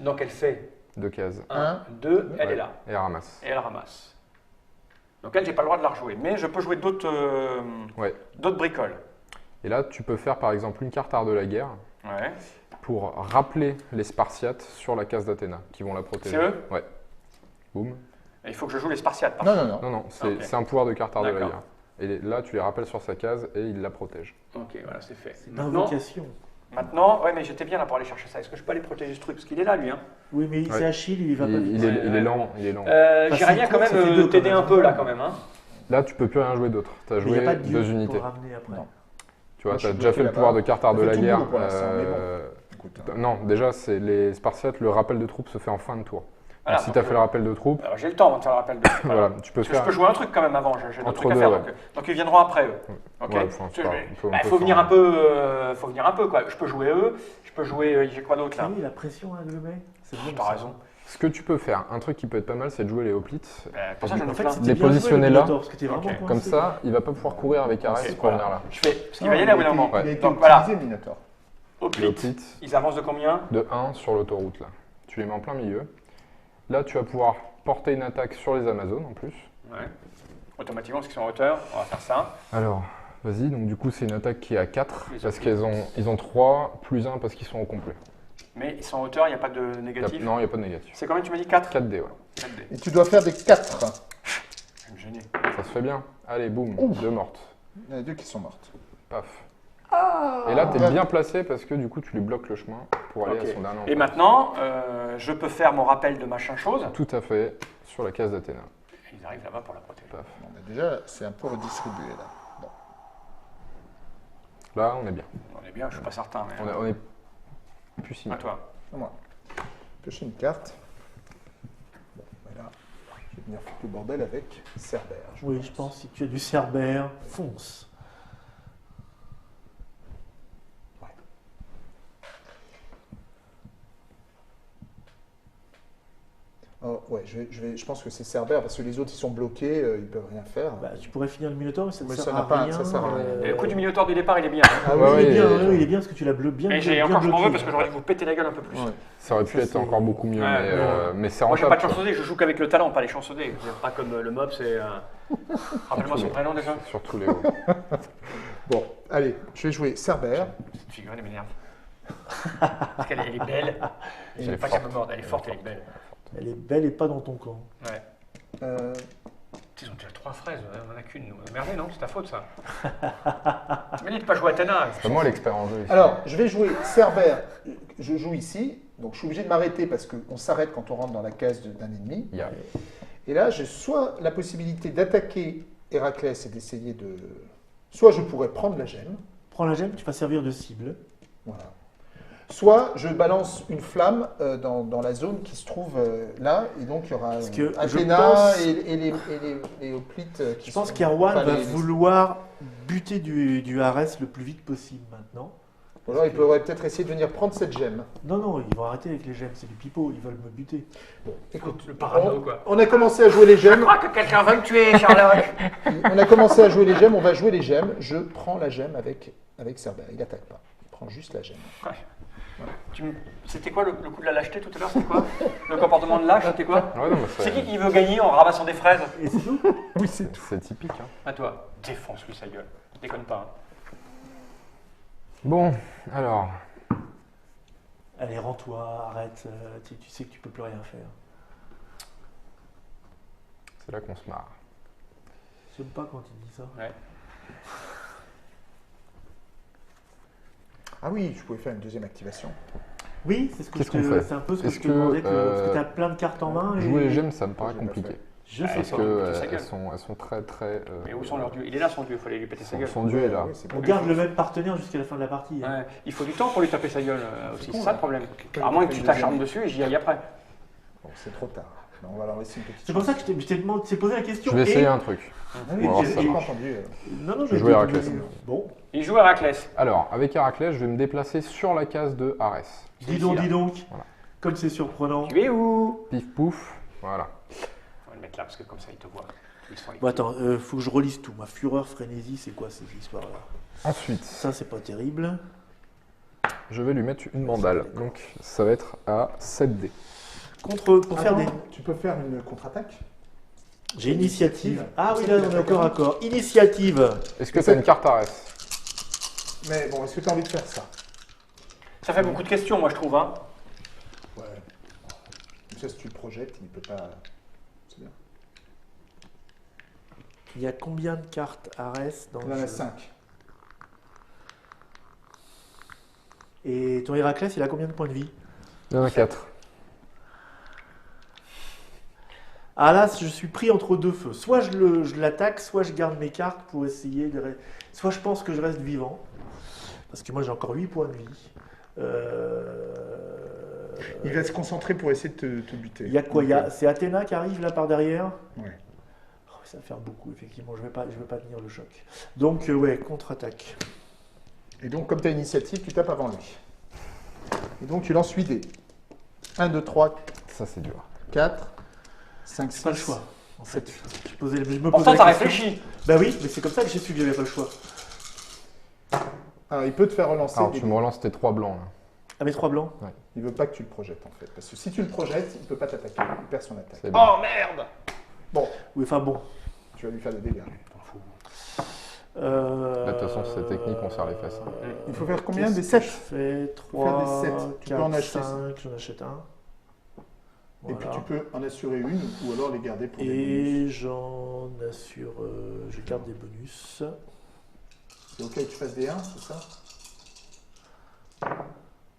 S1: Donc elle fait
S3: 2 cases.
S1: 1, 2, elle
S3: Ouais.
S1: est là.
S3: Et elle ramasse.
S1: Et elle ramasse. Donc elle, j'ai pas le droit de la rejouer, mais je peux jouer d'autres
S3: Ouais.
S1: d'autres bricoles.
S3: Et là, tu peux faire par exemple une carte art de la guerre
S1: Ouais.
S3: pour rappeler les Spartiates sur la case d'Athéna qui vont la protéger.
S1: C'est eux?
S3: Ouais. Boum.
S1: Et il faut que je joue les Spartiates. par
S2: Non, non, non.
S3: Non, non, c'est
S1: Ok.
S3: c'est un pouvoir de carte art de la
S1: D'accord.
S3: guerre. Et là, tu les rappelles sur sa case et il la protège.
S1: contre. Ok, voilà, c'est fait.
S4: C'est une
S1: Maintenant,
S4: invocation.
S1: ouais, mais j'étais bien là pour aller chercher ça. Est-ce que je peux aller protéger ce truc? Parce qu'il est là, lui. Hein.
S4: Oui, mais
S3: Ouais.
S4: c'est Achille, il va pas vite.
S3: Il est lent, il est lent.
S1: J'irais
S4: s'il
S1: bien
S4: court,
S1: quand
S4: ça fait
S1: même
S4: deux,
S1: t'aider
S4: quand même.
S1: un peu là, quand même. Hein.
S3: Là, tu peux plus rien jouer d'autre. Tu as
S4: Mais il n'y
S3: joué
S4: a pas de dieu
S3: 2
S4: pour
S3: unités.
S4: le ramener après.
S2: Non.
S3: Tu vois,
S2: Moi,
S3: tu
S2: je
S3: as
S2: suis
S3: déjà fait
S2: bloqué
S3: le pouvoir de
S2: là-bas.
S3: carte art de
S2: Ça
S3: la
S2: fait tout
S3: guerre.
S2: boulot pour l'instant, mais bon. Écoute, hein.
S3: Non, déjà, c'est les Spartiates, le rappel de troupes se fait en fin de tour.
S1: Voilà,
S3: Donc, si tu as
S1: donc,
S3: fait le rappel de troupes,
S1: Alors j'ai le temps avant de faire le rappel de.
S3: voilà, tu peux
S1: Parce que je
S3: faire.
S1: peux jouer un truc quand même avant, j'ai d'autres
S3: Entre
S1: trucs à
S3: deux,
S1: faire.
S3: ouais.
S1: Donc ils viendront après eux. Ok.
S3: Ouais, enfin, c'est pas- on peut
S1: Faut
S3: faire
S1: venir un peu, faut venir un peu quoi. Je peux jouer eux, je peux jouer, j'ai quoi d'autre là?
S4: Oui, la pression à le met. C'est bon.
S1: T'as
S4: ça.
S1: raison.
S3: Ce que tu peux faire, un truc qui peut être pas mal, c'est de jouer les hoplites.
S1: Pour ça j'en ai
S4: En fait,
S1: plein.
S4: c'était
S3: Les
S4: bien joué,
S3: positionner
S4: le
S3: là.
S4: Minotaure, parce que t'es vraiment
S1: Ok.
S4: coincé.
S3: Comme ça, il va pas pouvoir courir avec Arès
S1: Ok,
S3: pour
S1: voilà.
S3: venir là.
S1: Je fais, parce qu'il
S2: Non,
S1: va y aller au bout
S2: il
S1: d'un
S2: a
S1: moment.
S2: été- Il a été
S1: Donc voilà,
S2: utilisé, Minotaur.
S3: Les
S1: hoplite,
S3: hoplites
S1: ils avancent de combien?
S3: de 1 sur l'autoroute là. Tu les mets en plein milieu. Là, tu vas pouvoir porter une attaque sur les Amazones en plus.
S1: Ouais. Automatiquement parce qu'ils sont en hauteur, on va faire ça.
S3: Alors, vas-y, donc du coup, c'est une attaque qui est à 4
S1: Les
S3: parce
S1: hoplites.
S3: qu'ils ont 3 plus 1 parce qu'ils sont au complet.
S1: Mais ils sont en hauteur, il n'y a pas de négatif.
S3: Non, il n'y a pas de négatif.
S1: C'est combien tu m'as dit? 4?
S3: 4D, ouais.
S1: 4D.
S2: Et tu dois faire des 4.
S1: Je vais me gêner.
S3: Ça se fait bien. Allez, boum,
S2: Ouf.
S3: 2 mortes.
S2: Il y en a 2 qui sont mortes.
S3: Paf. Et là, tu es bien placé parce que du coup, tu lui bloques le chemin pour aller
S1: Ok.
S3: à son dernier
S1: Et
S3: emploi.
S1: maintenant, je peux faire mon rappel de machin chose.
S3: Tout à fait, sur la case d'Athéna.
S1: Ils arrivent là-bas pour la protéger.
S3: Paf.
S2: Bon, bah déjà, c'est un peu redistribué là. Bon.
S3: Là, on est bien.
S1: On est bien, je suis pas certain. Mais...
S3: On est plus si
S1: À
S3: mal.
S1: toi.
S2: À moi. Piocher une carte. Bon, bah là, je vais venir foutre le bordel avec Cerbère.
S4: Oui, je pense, si tu as du Cerbère, fonce.
S2: Alors, ouais, je pense que c'est Cerbère parce que les autres ils sont bloqués, ils peuvent rien faire.
S4: Bah, tu pourrais finir le Minotaure, mais ça ne
S2: Mais
S4: sert
S2: ça
S4: à
S2: n'a pas-
S4: rien.
S2: ça sert à rien.
S1: Le coup du Minotaur du départ, il est bien.
S2: Ah
S3: Ouais,
S2: oui,
S4: il est bien,
S3: ouais,
S4: il est bien parce que tu l'as bien,
S1: Et
S4: bien
S1: encore, je m'en
S4: bloqué.
S1: veux parce que j'aurais dû vous péter la gueule un peu plus.
S2: ouais.
S3: Ça aurait pu
S4: Ça,
S3: être
S4: c'est-
S3: encore beaucoup mieux,
S1: Ouais,
S3: mais c'est
S1: Moi, je n'ai
S3: rentable.
S1: pas de
S3: quoi.
S1: chanceux, je joue qu'avec le talent, pas les chanceux. Pas comme le mob, c'est. Rappelle-moi son prénom déjà.
S3: Surtout Léo.
S2: Bon, allez, je vais jouer Cerbère.
S1: Cette figurine elle m'énerve. Parce qu'elle est belle.
S3: Elle
S1: J'aime
S3: est
S1: pas
S3: forte.
S1: qu'elle me morde, elle est forte, elle est belle.
S4: Elle est belle et pas dans ton camp.
S1: Ouais.
S2: Euh,
S1: Ils ont déjà 3 fraises, on en a qu'une. Nous. Merdez, non, c'est ta faute ça. Mais dites pas jouer Athéna.
S3: C'est moi l'expert en jeu. ici.
S2: Alors, je vais jouer Cerbère. Je joue ici, donc je suis obligé de m'arrêter parce qu'on s'arrête quand on rentre dans la case d'un ennemi.
S3: Il y a-
S2: Et là, j'ai soit la possibilité d'attaquer Héraclès et d'essayer de. Soit je pourrais prendre la gemme,
S4: Prends la gemme, tu vas servir de cible.
S2: voilà. Soit je balance une flamme dans la zone qui se trouve là, et donc il y aura
S4: Parce que je
S2: Athéna
S4: pense-
S2: et les hoplites qui
S4: Je pense
S2: sont-
S4: qu'Erwan
S2: enfin,
S4: va
S2: les-
S4: vouloir buter du Arès le plus vite possible maintenant.
S2: Ou alors il pourrait peut-être essayer de venir prendre cette gemme.
S4: Non, non, ils vont arrêter avec les gemmes, c'est du pipeau, ils veulent me buter.
S2: Bon, écoute,
S1: Le parano, quoi.
S2: on a commencé à jouer les
S1: Je
S2: gemmes.
S1: crois que quelqu'un va me tuer, Sherlock.
S2: On a commencé à jouer les gemmes, on va jouer les gemmes. Je prends la gemme avec Cerbère. Il n'attaque pas. Il prend juste la gemme.
S1: Ouais. C'était quoi le coup de la lâcheté tout à l'heure? C'était quoi? Le comportement de lâche, c'était quoi?
S3: Ouais, non, mais
S1: C'est qui veut gagner en ramassant des fraises?
S4: Et c'est tout.
S2: Oui, c'est tout.
S3: C'est typique. Hein.
S1: À toi. Défonce-lui sa gueule. Déconne pas.
S3: Bon, alors,
S4: Allez, rends-toi, arrête, tu sais que tu peux plus rien faire.
S3: c'est là qu'on se marre.
S4: J'aime pas quand il dit ça.
S1: Ouais.
S2: Ah oui, je pouvais faire une deuxième activation.
S4: Oui, c'est ce que
S3: Qu'est-ce
S4: je te-
S3: qu'on fait
S4: c'est un peu ce que
S3: Est-ce
S4: je te
S3: que,
S4: demandais, parce que tu as
S3: euh,
S4: plein de cartes en main.
S3: Jouer
S4: et-
S3: les gemmes, ça me paraît
S2: J'ai pas
S3: compliqué.
S2: fait.
S4: Je
S1: Ah,
S4: sais
S3: Parce
S1: ça
S4: pas.
S1: va me
S3: que
S1: péter sa gueule.
S3: elles sont très très.
S1: Mais où sont leurs dieux? Il est là son dieu, il fallait lui péter sa gueule.
S3: Son dieu est là.
S2: Oui, c'est
S4: On
S2: pas-
S4: garde le même partenaire jusqu'à la fin de la partie. hein.
S1: Ouais. Il faut du temps pour lui taper sa gueule aussi, c'est
S2: con,
S1: ça
S2: là.
S1: le problème.
S2: Ouais,
S1: À moins
S2: il
S1: que
S2: fait
S1: tu
S2: une
S1: t'acharnes
S2: deuxième.
S1: dessus et j'y aille après.
S2: Bon, c'est trop tard. Ben, on va leur laisser une petite.
S4: C'est pour ça que je t'ai posé la question.
S3: Je vais essayer
S4: et-
S3: un truc.
S2: Oui,
S3: On va voir si ça
S2: j'ai pas
S3: marche.
S2: entendu.
S4: Non, non,
S3: Je
S4: mais
S3: joue Héraclès.
S4: Bon,
S1: Il joue Héraclès.
S3: Alors, avec Héraclès, je vais me déplacer sur la case de Arès.
S4: dis donc,
S1: là.
S4: dis donc.
S3: Voilà.
S4: Comme c'est surprenant.
S1: Tu es où?
S3: Pif pouf, voilà.
S1: On va le mettre là parce que comme ça il te voit. Ils sont
S4: Bon, attends, faut que je relise tout. Ma fureur, frénésie, c'est quoi cette histoire-là?
S3: Ensuite,
S4: Ça, c'est pas terrible.
S3: je vais lui mettre une mandale. Donc, ça va être à 7D.
S4: Pour faire des.
S2: Tu peux faire une contre-attaque.
S4: J'ai initiative.
S2: Initiative.
S4: Ah oui, là, on est encore d'accord. Initiative.
S3: Est-ce que tu as une carte Arès?
S2: Mais bon, est-ce que tu as envie de faire ça?
S1: Ça fait beaucoup de questions, moi je trouve. Hein.
S2: Ouais. Comme ça, si tu le projettes, il peut pas. C'est bien.
S4: Il y a combien de cartes Arès dans
S2: Il
S4: le
S2: en a
S4: jeu
S2: 5.
S4: Et ton Héraclès, il a combien de points de vie?
S3: Il y en a 4.
S4: Ah là, je suis pris entre deux feux. Soit je l'attaque, soit je garde mes cartes pour essayer de... Soit je pense que je reste vivant. Parce que moi, j'ai encore 8 points de vie.
S2: Il va se concentrer pour essayer de te buter.
S4: Il y a quoi? C'est Athéna qui arrive là par derrière?
S2: Ouais.
S4: Oh, ça va faire beaucoup, effectivement. Je vais pas tenir le choc. Donc, ouais, contre-attaque.
S2: Et donc, comme tu as l'initiative, tu tapes avant lui. Et donc, tu lances 8 dés. 1, 2, 3,
S3: Ça, c'est dur.
S2: 4, 5, 6.
S4: Pas le choix. En fait, je me posais
S1: Pourtant
S4: la
S1: t'as
S4: question.
S1: réfléchi.
S4: Bah oui, mais c'est comme ça que j'ai su que j'avais pas le choix.
S2: Alors, il peut te faire relancer.
S3: Alors,
S2: des
S3: tu
S2: dés.
S3: me relances tes 3 blancs, là.
S4: Ah, mes 3 blancs?
S2: Il veut pas que tu le projettes, en fait. Parce que si tu le projettes, il peut pas t'attaquer. Il perd son attaque.
S3: C'est bien.
S1: Oh merde!
S2: Bon,
S4: Oui, enfin bon.
S2: tu vas lui faire des dégâts.
S3: De toute façon, c'est technique, on serre les fesses. hein.
S2: Il faut faire combien?
S4: Qu'est-ce
S2: Des
S4: que
S2: 7.
S4: je fais
S2: faire
S4: 3,
S2: des sept. Tu peux en
S4: 4,
S2: acheter
S4: 5, j'en achète un.
S2: Et puis
S4: Voilà.
S2: tu peux en assurer une ou alors les garder pour des bonus.
S4: Et j'en assure, je garde des bonus.
S2: C'est ok que tu fasses des 1, c'est ça?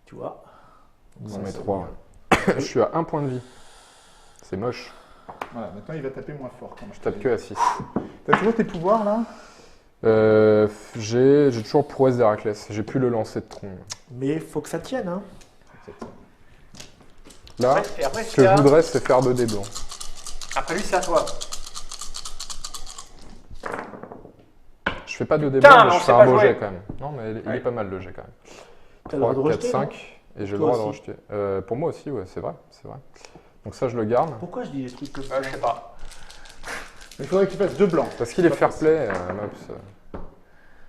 S4: Tu vois.
S3: J'en
S2: Ça,
S3: mets
S2: c'est
S3: 3. Je suis à 1 point de vie. C'est moche.
S2: Voilà, maintenant il va taper moins fort.
S3: Je tape que à 6.
S2: T'as toujours tes pouvoirs là?
S3: J'ai toujours prouesse d'Héraclès. J'ai pu le lancer de tronc.
S4: Mais faut que ça tienne, hein.
S3: Là,
S1: Et après,
S3: ce que je voudrais, c'est faire 2 dés blancs.
S1: Après lui, c'est à toi.
S3: Je fais pas 2 dés
S1: Putain,
S3: blancs, mais
S1: mais on
S3: je
S1: sait
S3: fais
S1: pas
S3: un beau
S1: jouer.
S3: jet quand même. Non, mais il
S1: Ouais.
S3: est pas mal le jet quand même.
S4: T'as le droit de
S3: 3, 4,
S4: rejeter, non
S3: 5. Et j'ai le
S4: Toi
S3: droit de
S4: aussi.
S3: rejeter. Pour moi aussi, ouais, c'est vrai. C'est vrai. Donc ça, je le garde.
S4: Pourquoi je dis des trucs comme ça?
S1: Je sais pas.
S2: Il faudrait qu'il fasse 2 blancs.
S3: Parce qu'il est fair play, Mops.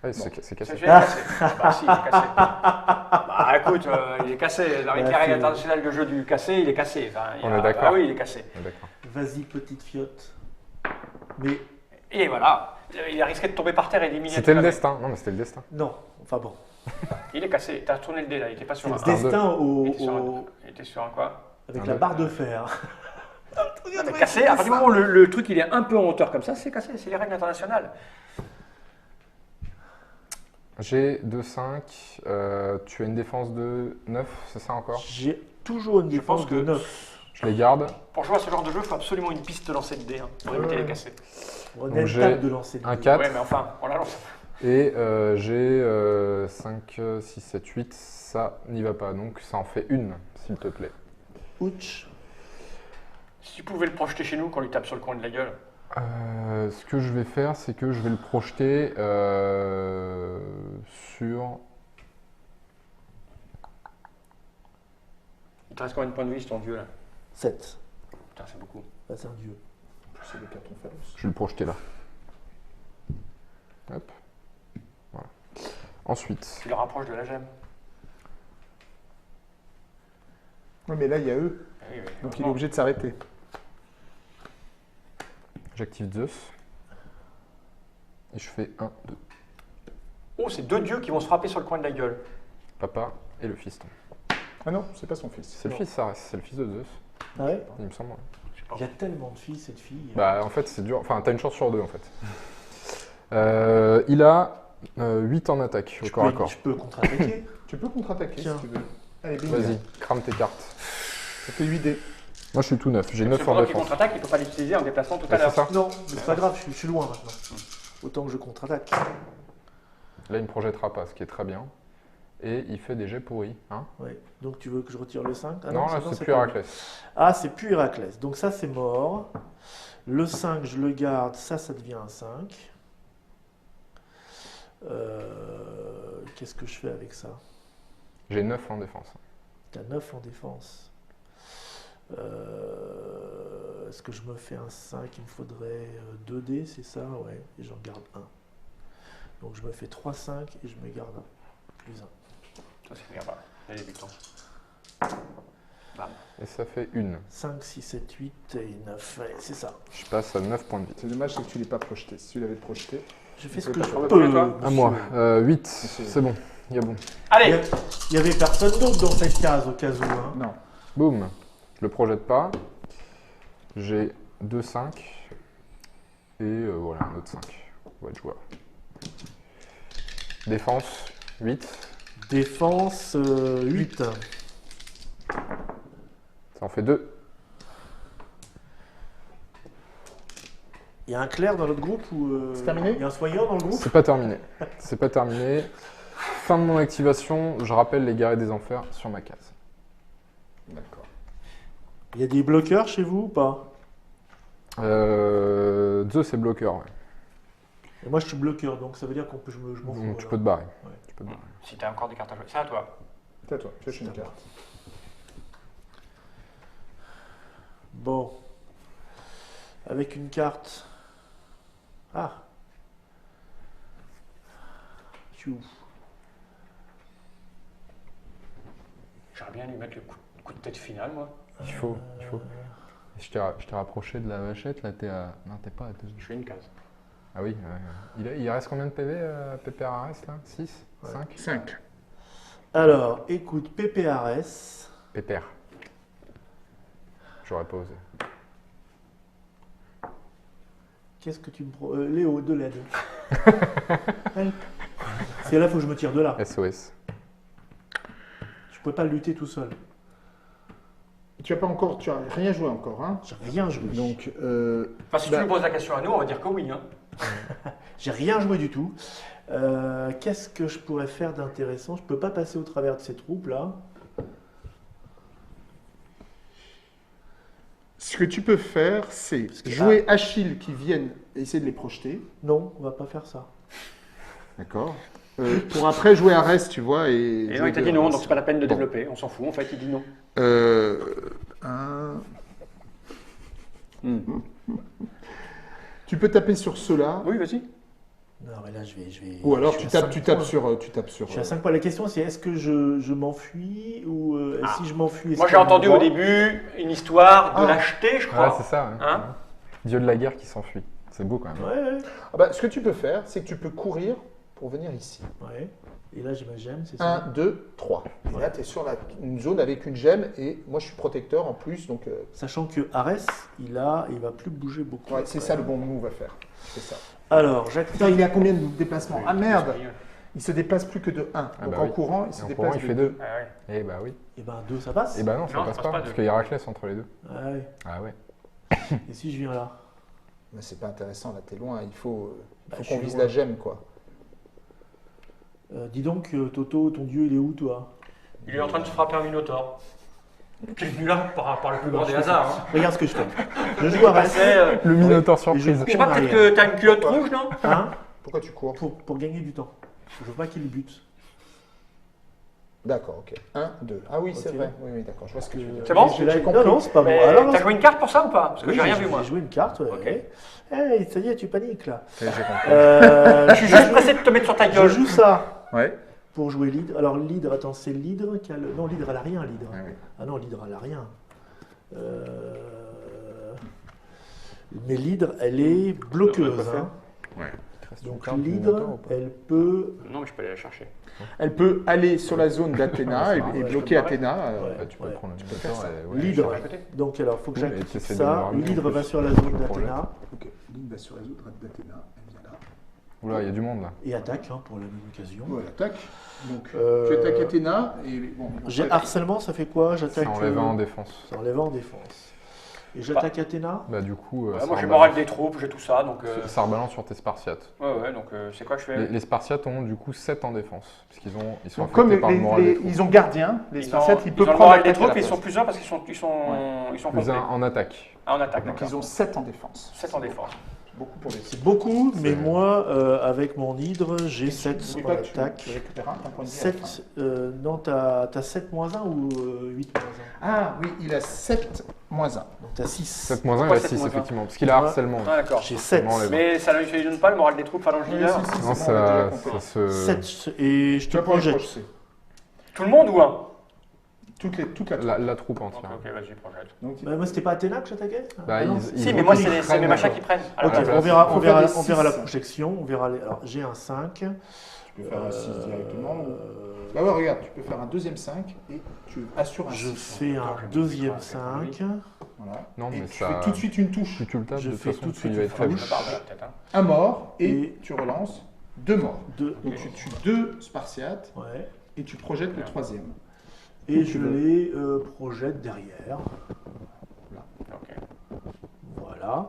S3: Ah, c'est cassé.
S1: Il est cassé. Bah si, il est cassé. Bah écoute, il est cassé. Dans les règles internationales de jeu du cassé, il est cassé. Enfin,
S3: On est d'accord.
S1: Ah oui, il est cassé.
S3: On est d'accord.
S4: Vas-y, petite fiotte. Mais
S1: Et voilà. Il a risqué de tomber par terre et d'éliminer.
S3: C'était le destin. Non, mais c'était le destin.
S4: non, enfin bon.
S1: Il est cassé. T'as tourné le dé là, il était pas
S4: C'est
S1: sur
S4: le
S1: un.
S4: destin
S1: Il était sur un quoi?
S4: avec
S3: Un
S4: la
S3: deux.
S4: barre de fer.
S1: Mais cassé, à partir du moment où le truc il est un peu en hauteur comme ça, c'est cassé. C'est les règles internationales.
S3: J'ai 2-5. Tu as une défense de 9, c'est ça encore?
S4: J'ai toujours une
S1: Je
S4: défense
S1: pense que-
S4: de 9.
S3: Je les garde.
S1: Pour jouer à ce genre de jeu, il faut absolument une piste de lancer de dés pour éviter les casser.
S4: On
S3: Donc
S4: a une
S3: j'ai
S4: table de lancer de
S3: un
S4: dés.
S3: 4.
S1: Ouais, mais enfin, on la lance.
S3: Et j'ai 5, 6, 7, 8. Ça n'y va pas. Donc ça en fait une, s'il te plaît.
S4: Ouch.
S1: Si tu pouvais le projeter chez nous, qu'on lui tape sur le coin de la gueule.
S3: Ce que je vais faire, c'est que je vais le projeter sur...
S1: Il te reste combien de points de vie, ton dieu là?
S4: 7.
S1: Putain, c'est beaucoup.
S4: Bah, c'est un dieu.
S2: C'est le carton phalos.
S3: Je vais le projeter là. Hop. Voilà. Ensuite,
S1: Tu le rapproches de la gemme.
S2: Oui, mais là, il y a eux.
S1: Oui, oui,
S2: Donc il est obligé de s'arrêter.
S3: j'active Zeus. Et je fais 1, 2.
S1: Oh, c'est deux dieux qui vont se frapper sur le coin de la gueule.
S3: Papa et le fiston.
S2: Ah non, c'est pas son fils.
S3: C'est le fils, ça reste. C'est le fils de Zeus,
S4: Ah ouais.
S3: il me semble. Ouais.
S1: Je sais pas.
S4: Il y a tellement de filles, cette fille.
S3: Bah, en fait, c'est dur. Enfin, t'as une chance sur 2, en fait. Il a 8 en attaque, au corps à corps.
S4: Je peux contre-attaquer.
S2: Tu peux contre-attaquer
S4: Tiens.
S2: si tu veux. Allez, bing.
S3: Vas-y, crame tes cartes.
S2: Ça fait 8 dés.
S3: Moi, je suis tout neuf. J'ai 9 en
S1: Pendant qu'il
S3: défense.
S1: contre-attaque, il ne peut pas l'utiliser en déplaçant tout à
S3: Ouais, c'est
S1: l'heure.
S3: ça.
S4: Non, mais c'est pas grave, je suis loin maintenant. Autant que je contre-attaque.
S3: Là, il ne projettera pas, ce qui est très bien. Et il fait des jets pourris. Hein
S4: Ouais. Donc tu veux que je retire le 5?
S3: non, là, c'est plus
S4: pas
S3: Héraclès.
S4: Ah, c'est plus Héraclès. Donc ça, c'est mort. Le 5, je le garde. Ça devient un 5. Qu'est-ce que je fais avec ça?
S3: J'ai 9 en défense.
S4: T'as 9 en défense. Est-ce que je me fais un 5? Il me faudrait 2 dés, c'est ça? Ouais. Et j'en garde 1. Donc je me fais 3, 5 et je me garde un. Plus 1.
S1: Ça, c'est bien. Allez, débutons. Bam.
S3: Et ça fait 1.
S4: 5, 6, 7, 8 et 9. Ouais, c'est ça.
S3: Je passe à 9 points de vie.
S2: C'est dommage, c'est que tu l'aies pas projeté. Si tu l'avais projeté.
S4: Je fais ce
S2: peux
S4: que
S2: pas
S4: je
S2: faire
S4: peux.
S1: combien, toi
S3: À
S4: monsieur.
S3: moi. 8.
S2: Monsieur.
S3: C'est bon. Il y a bon.
S1: Allez,
S4: Il y avait personne d'autre dans cette case au cas où. Hein.
S2: Non.
S3: Boum. Je le projette pas. J'ai 2, 5. Et voilà, un autre 5. On va être joueur. Défense, 8.
S4: Défense 8.
S3: Ça en fait 2.
S4: Il y a un clerc dans notre groupe ou
S2: C'est terminé
S4: il y a un soignant dans le groupe?
S3: C'est pas terminé. C'est pas terminé. Fin de mon activation. Je rappelle les guerriers des enfers sur ma case.
S2: D'accord.
S4: Il y a des bloqueurs chez vous ou pas?
S3: Zeus est bloqueur. Ouais.
S4: Et moi je suis bloqueur donc ça veut dire qu'on peut je m'en fous.
S3: Donc tu
S4: voilà.
S3: peux te barrer.
S4: Ouais.
S3: Tu peux te barrer.
S1: si t'as encore des cartes à jouer, c'est à toi.
S2: C'est à toi. Pioche une carte.
S4: Bon. Avec une carte. Ah. Tchou.
S1: J'aurais bien lui mettre le coup de tête final, moi.
S3: Il faut. Je t'ai rapproché de la vachette, là t'es à... Non, t'es pas à 2.
S1: Je fais une case.
S3: Ah oui, il reste combien de PV, PPRS là 6 5
S2: 5.
S4: Alors, écoute, PPRS.
S3: PPR. J'aurais pas osé.
S4: Qu'est-ce que tu me Léo, de l'aide. Help. C'est là, il faut que je me tire de là.
S3: SOS.
S4: Je peux pas lutter tout seul.
S2: Tu as rien joué encore, hein?
S4: J'ai rien joué.
S2: Donc,
S1: Enfin, si tu nous poses la question à nous, on va dire que oui. Hein.
S4: J'ai rien joué du tout. Qu'est-ce que je pourrais faire d'intéressant? Je peux pas passer au travers de ces troupes là.
S2: ce que tu peux faire, c'est
S4: Parce que-
S2: jouer Achille qui viennent et essayer de les projeter.
S4: Non, on va pas faire ça.
S2: D'accord. Pour après jouer Arès, tu vois. Et
S1: Et non, il t'a dit non, donc c'est pas la peine de
S2: Bon.
S1: développer. On s'en fout, en fait, il dit non.
S2: 1, Tu peux taper sur ceux-là,
S1: Oui, vas-y.
S4: Non, mais là, je vais.
S2: ou alors
S4: je
S2: tu
S4: suis à
S2: tapes,
S4: 5
S2: tu tapes
S4: points.
S2: sur, tu tapes sur.
S4: Je suis à 5 points. La question, c'est est-ce que je m'enfuis ou si je m'enfuis. est-ce
S1: Moi, j'ai
S4: qu'il y a un
S1: entendu au
S4: endroit
S1: début une histoire de
S2: Ah.
S1: l'acheter, je crois.
S3: Ouais, c'est ça. ouais.
S1: Hein
S3: Dieu de la guerre qui s'enfuit. C'est beau quand même.
S4: Ouais,
S2: Ah bah, ce que tu peux faire, c'est que tu peux courir pour venir ici.
S4: ouais. Et là, j'ai ma gemme, c'est
S2: 1,
S4: ça
S2: 2, 3. Et là, tu es sur une zone avec une gemme et moi, je suis protecteur en plus. Donc,
S4: Sachant que Arès, il va plus bouger beaucoup.
S2: ouais, c'est ça le bon move à faire. C'est ça.
S4: Alors,
S2: Putain,
S4: j'active.
S2: il est à combien de déplacements? Ah merde!
S1: Et
S2: Il se déplace plus que de 1.
S3: Ah
S2: Donc
S3: bah
S2: en
S3: oui.
S2: courant, il
S3: Et
S2: se
S3: en
S2: déplace
S3: courant, il
S2: de
S3: fait
S2: 2.
S3: 2.
S1: Ah ouais.
S3: Eh bah oui.
S4: Et ben 2, ça passe.
S3: Eh bah non, ça
S1: Non,
S3: passe
S1: ça
S3: pas.
S1: passe pas,
S3: Parce
S1: deux.
S3: qu'il y a Héraclès entre les deux.
S4: Ah ouais.
S3: Ah ouais.
S4: Et si je viens là
S2: Mais c'est pas intéressant, là, t'es loin. Il faut,
S4: Bah, je
S2: qu'on
S4: suis
S2: vise
S4: loin.
S2: la gemme, quoi.
S4: Dis donc, Toto, ton dieu, il est où, toi
S1: Il est en train de se frapper un minotaure. Qui est venu là par le plus grand des hasards. Hein.
S4: Regarde ce que je fais. Je joue Arès.
S1: Passait,
S3: Le Minotaure
S4: Et
S3: surprise.
S1: je sais pas, peut-être que t'as une culotte rouge, non?
S4: Hein
S2: Pourquoi tu cours?
S4: pour gagner du temps. Je veux pas qu'il bute.
S2: D'accord, ok. 1, 2. Ah oui, c'est
S4: Ok.
S2: vrai. Oui, oui, d'accord. Je vois ce que tu veux dire.
S1: C'est bon
S4: Je vais là-
S2: J'ai compris.
S4: Non, non, c'est pas bon.
S1: Mais
S4: Alors,
S1: t'as joué une carte pour ça ou pas? Parce que
S4: oui,
S1: j'ai rien vu, moi.
S4: J'ai joué une carte, ouais.
S1: Ok.
S4: Hey, ça y est, tu paniques là.
S3: J'ai compris.
S1: Je suis juste pressé de te mettre sur ta
S4: Je
S1: gueule.
S4: joue ça
S2: Ouais.
S4: pour jouer l'hydre. Alors l'hydre, attends, c'est l'hydre qui a le... Non, l'hydre, elle a rien, l'hydre.
S2: Ah oui.
S4: Ah non, l'hydre, elle a rien. Mais l'hydre, elle est bloqueuse. Hein. Donc l'hydre, elle peut...
S1: Non, mais je peux aller la chercher.
S2: Elle peut aller sur la zone d'Athéna et
S4: Ouais, je
S2: bloquer
S1: peux me
S2: Athéna.
S4: Ouais.
S3: Bah, tu peux
S4: Ouais.
S3: prendre le
S2: faire
S3: Minotaure.
S2: ça.
S3: et- ouais,
S4: L'hydre.
S1: à côté.
S4: Donc alors, il faut que
S3: Oui, mais
S4: j'active
S3: t'essaies de
S4: ça.
S3: voir mieux,
S4: L'hydre
S3: en
S4: va
S3: plus.
S4: sur la zone
S3: Le problème.
S4: d'Athéna
S2: Ok. L'île va sur la zone d'Athéna. Elle vient là.
S3: Oula, il y a du monde là.
S4: et attaque hein, pour la même occasion.
S2: Voilà, tac. Donc,
S4: Euh,
S2: tu attaques Athéna et bon.
S4: J'ai harcèlement, ça fait quoi? J'attaque.
S3: Ça enlève un en défense.
S4: Ça enlève un en défense. Et j'attaque Athéna.
S3: Bah du coup,
S1: Ouais,
S3: ça
S1: moi, j'ai
S3: rebalance-
S1: morale des troupes, j'ai tout ça, donc...
S3: ça rebalance sur tes Spartiates.
S1: Ouais, donc c'est quoi que je fais?
S3: Les Spartiates ont du coup 7 en défense. Parce qu'ils sont
S2: Donc, comme
S3: affectés par le moral des troupes.
S2: ils ont gardien, les
S1: Ils ont,
S2: Spartiates, ils
S1: ils
S2: peuvent
S1: ont le
S2: prendre
S1: moral des
S2: l'attaque à
S1: troupes,
S2: la
S1: ils sont
S2: place.
S1: plusieurs parce qu'ils sont
S3: Plus
S1: complets.
S3: un en attaque.
S1: Ah, en attaque,
S2: Donc
S1: d'accord.
S2: ils ont 7 en défense.
S1: 7 en défense.
S2: Beaucoup pour les
S4: C'est beaucoup, mais
S3: C'est-
S4: moi, avec mon hydre, j'ai 7
S2: N'oublie
S4: en
S2: pas que tu
S4: attaque.
S2: récupères un point de vie à la fin.
S4: 7, non, t'as 7 moins 1 ou 8 moins
S2: Ah oui, il a 7 moins 1.
S4: 1. Donc t'as 6.
S3: 7 moins 1, il
S1: Pourquoi
S3: a
S1: 7
S3: 6
S1: moins un?
S3: effectivement. Parce qu'il a
S4: Ouais.
S3: harcèlement.
S1: Ah, d'accord.
S4: J'ai 7.
S3: Forcément, les-
S1: Mais ça ne lui donne pas le moral des troupes, phalange leader?
S3: Non, ça se...
S4: 7 et je
S2: Tu
S4: te
S2: vas pouvoir les
S4: projette.
S2: projeter.
S1: Tout le monde ou un?
S2: Toute la troupe.
S3: La troupe
S1: Ok,
S3: entière.
S1: vas-y, projette.
S2: Donc,
S4: Bah, moi, c'était pas Athéna que j'attaquais
S3: Bah,
S4: Ah, non.
S1: Si, mais moi, c'est
S3: ils
S1: c'est mes
S3: prennent-
S1: machins qui prennent.
S4: Ok,
S3: Ah,
S4: on
S3: bah,
S4: verra,
S2: on fait des
S4: on verra la
S2: 6.
S4: projection. On verra alors, j'ai un 5.
S2: tu peux faire un 6 directement. Bah ouais, regarde, tu peux faire un deuxième 5 et tu assures un
S4: Je
S2: 6.
S4: fais un deuxième 5.
S2: Voilà.
S3: Non,
S2: Et
S3: mais
S2: tu
S3: ça-
S2: fais tout de suite une touche.
S3: Plus tu le tapes,
S4: Je
S3: de toute
S4: fais
S3: façon,
S4: tout de
S3: plus
S4: suite
S3: il va
S4: une
S3: être faible.
S4: touche.
S1: Peut-être, hein.
S2: Un mort et
S4: Et-
S2: tu relances 2 morts.
S4: Deux.
S2: Donc tu tues 2 Spartiates
S4: Ouais.
S2: et tu projettes le troisième.
S4: Et je les projette derrière.
S1: Ok.
S4: Voilà.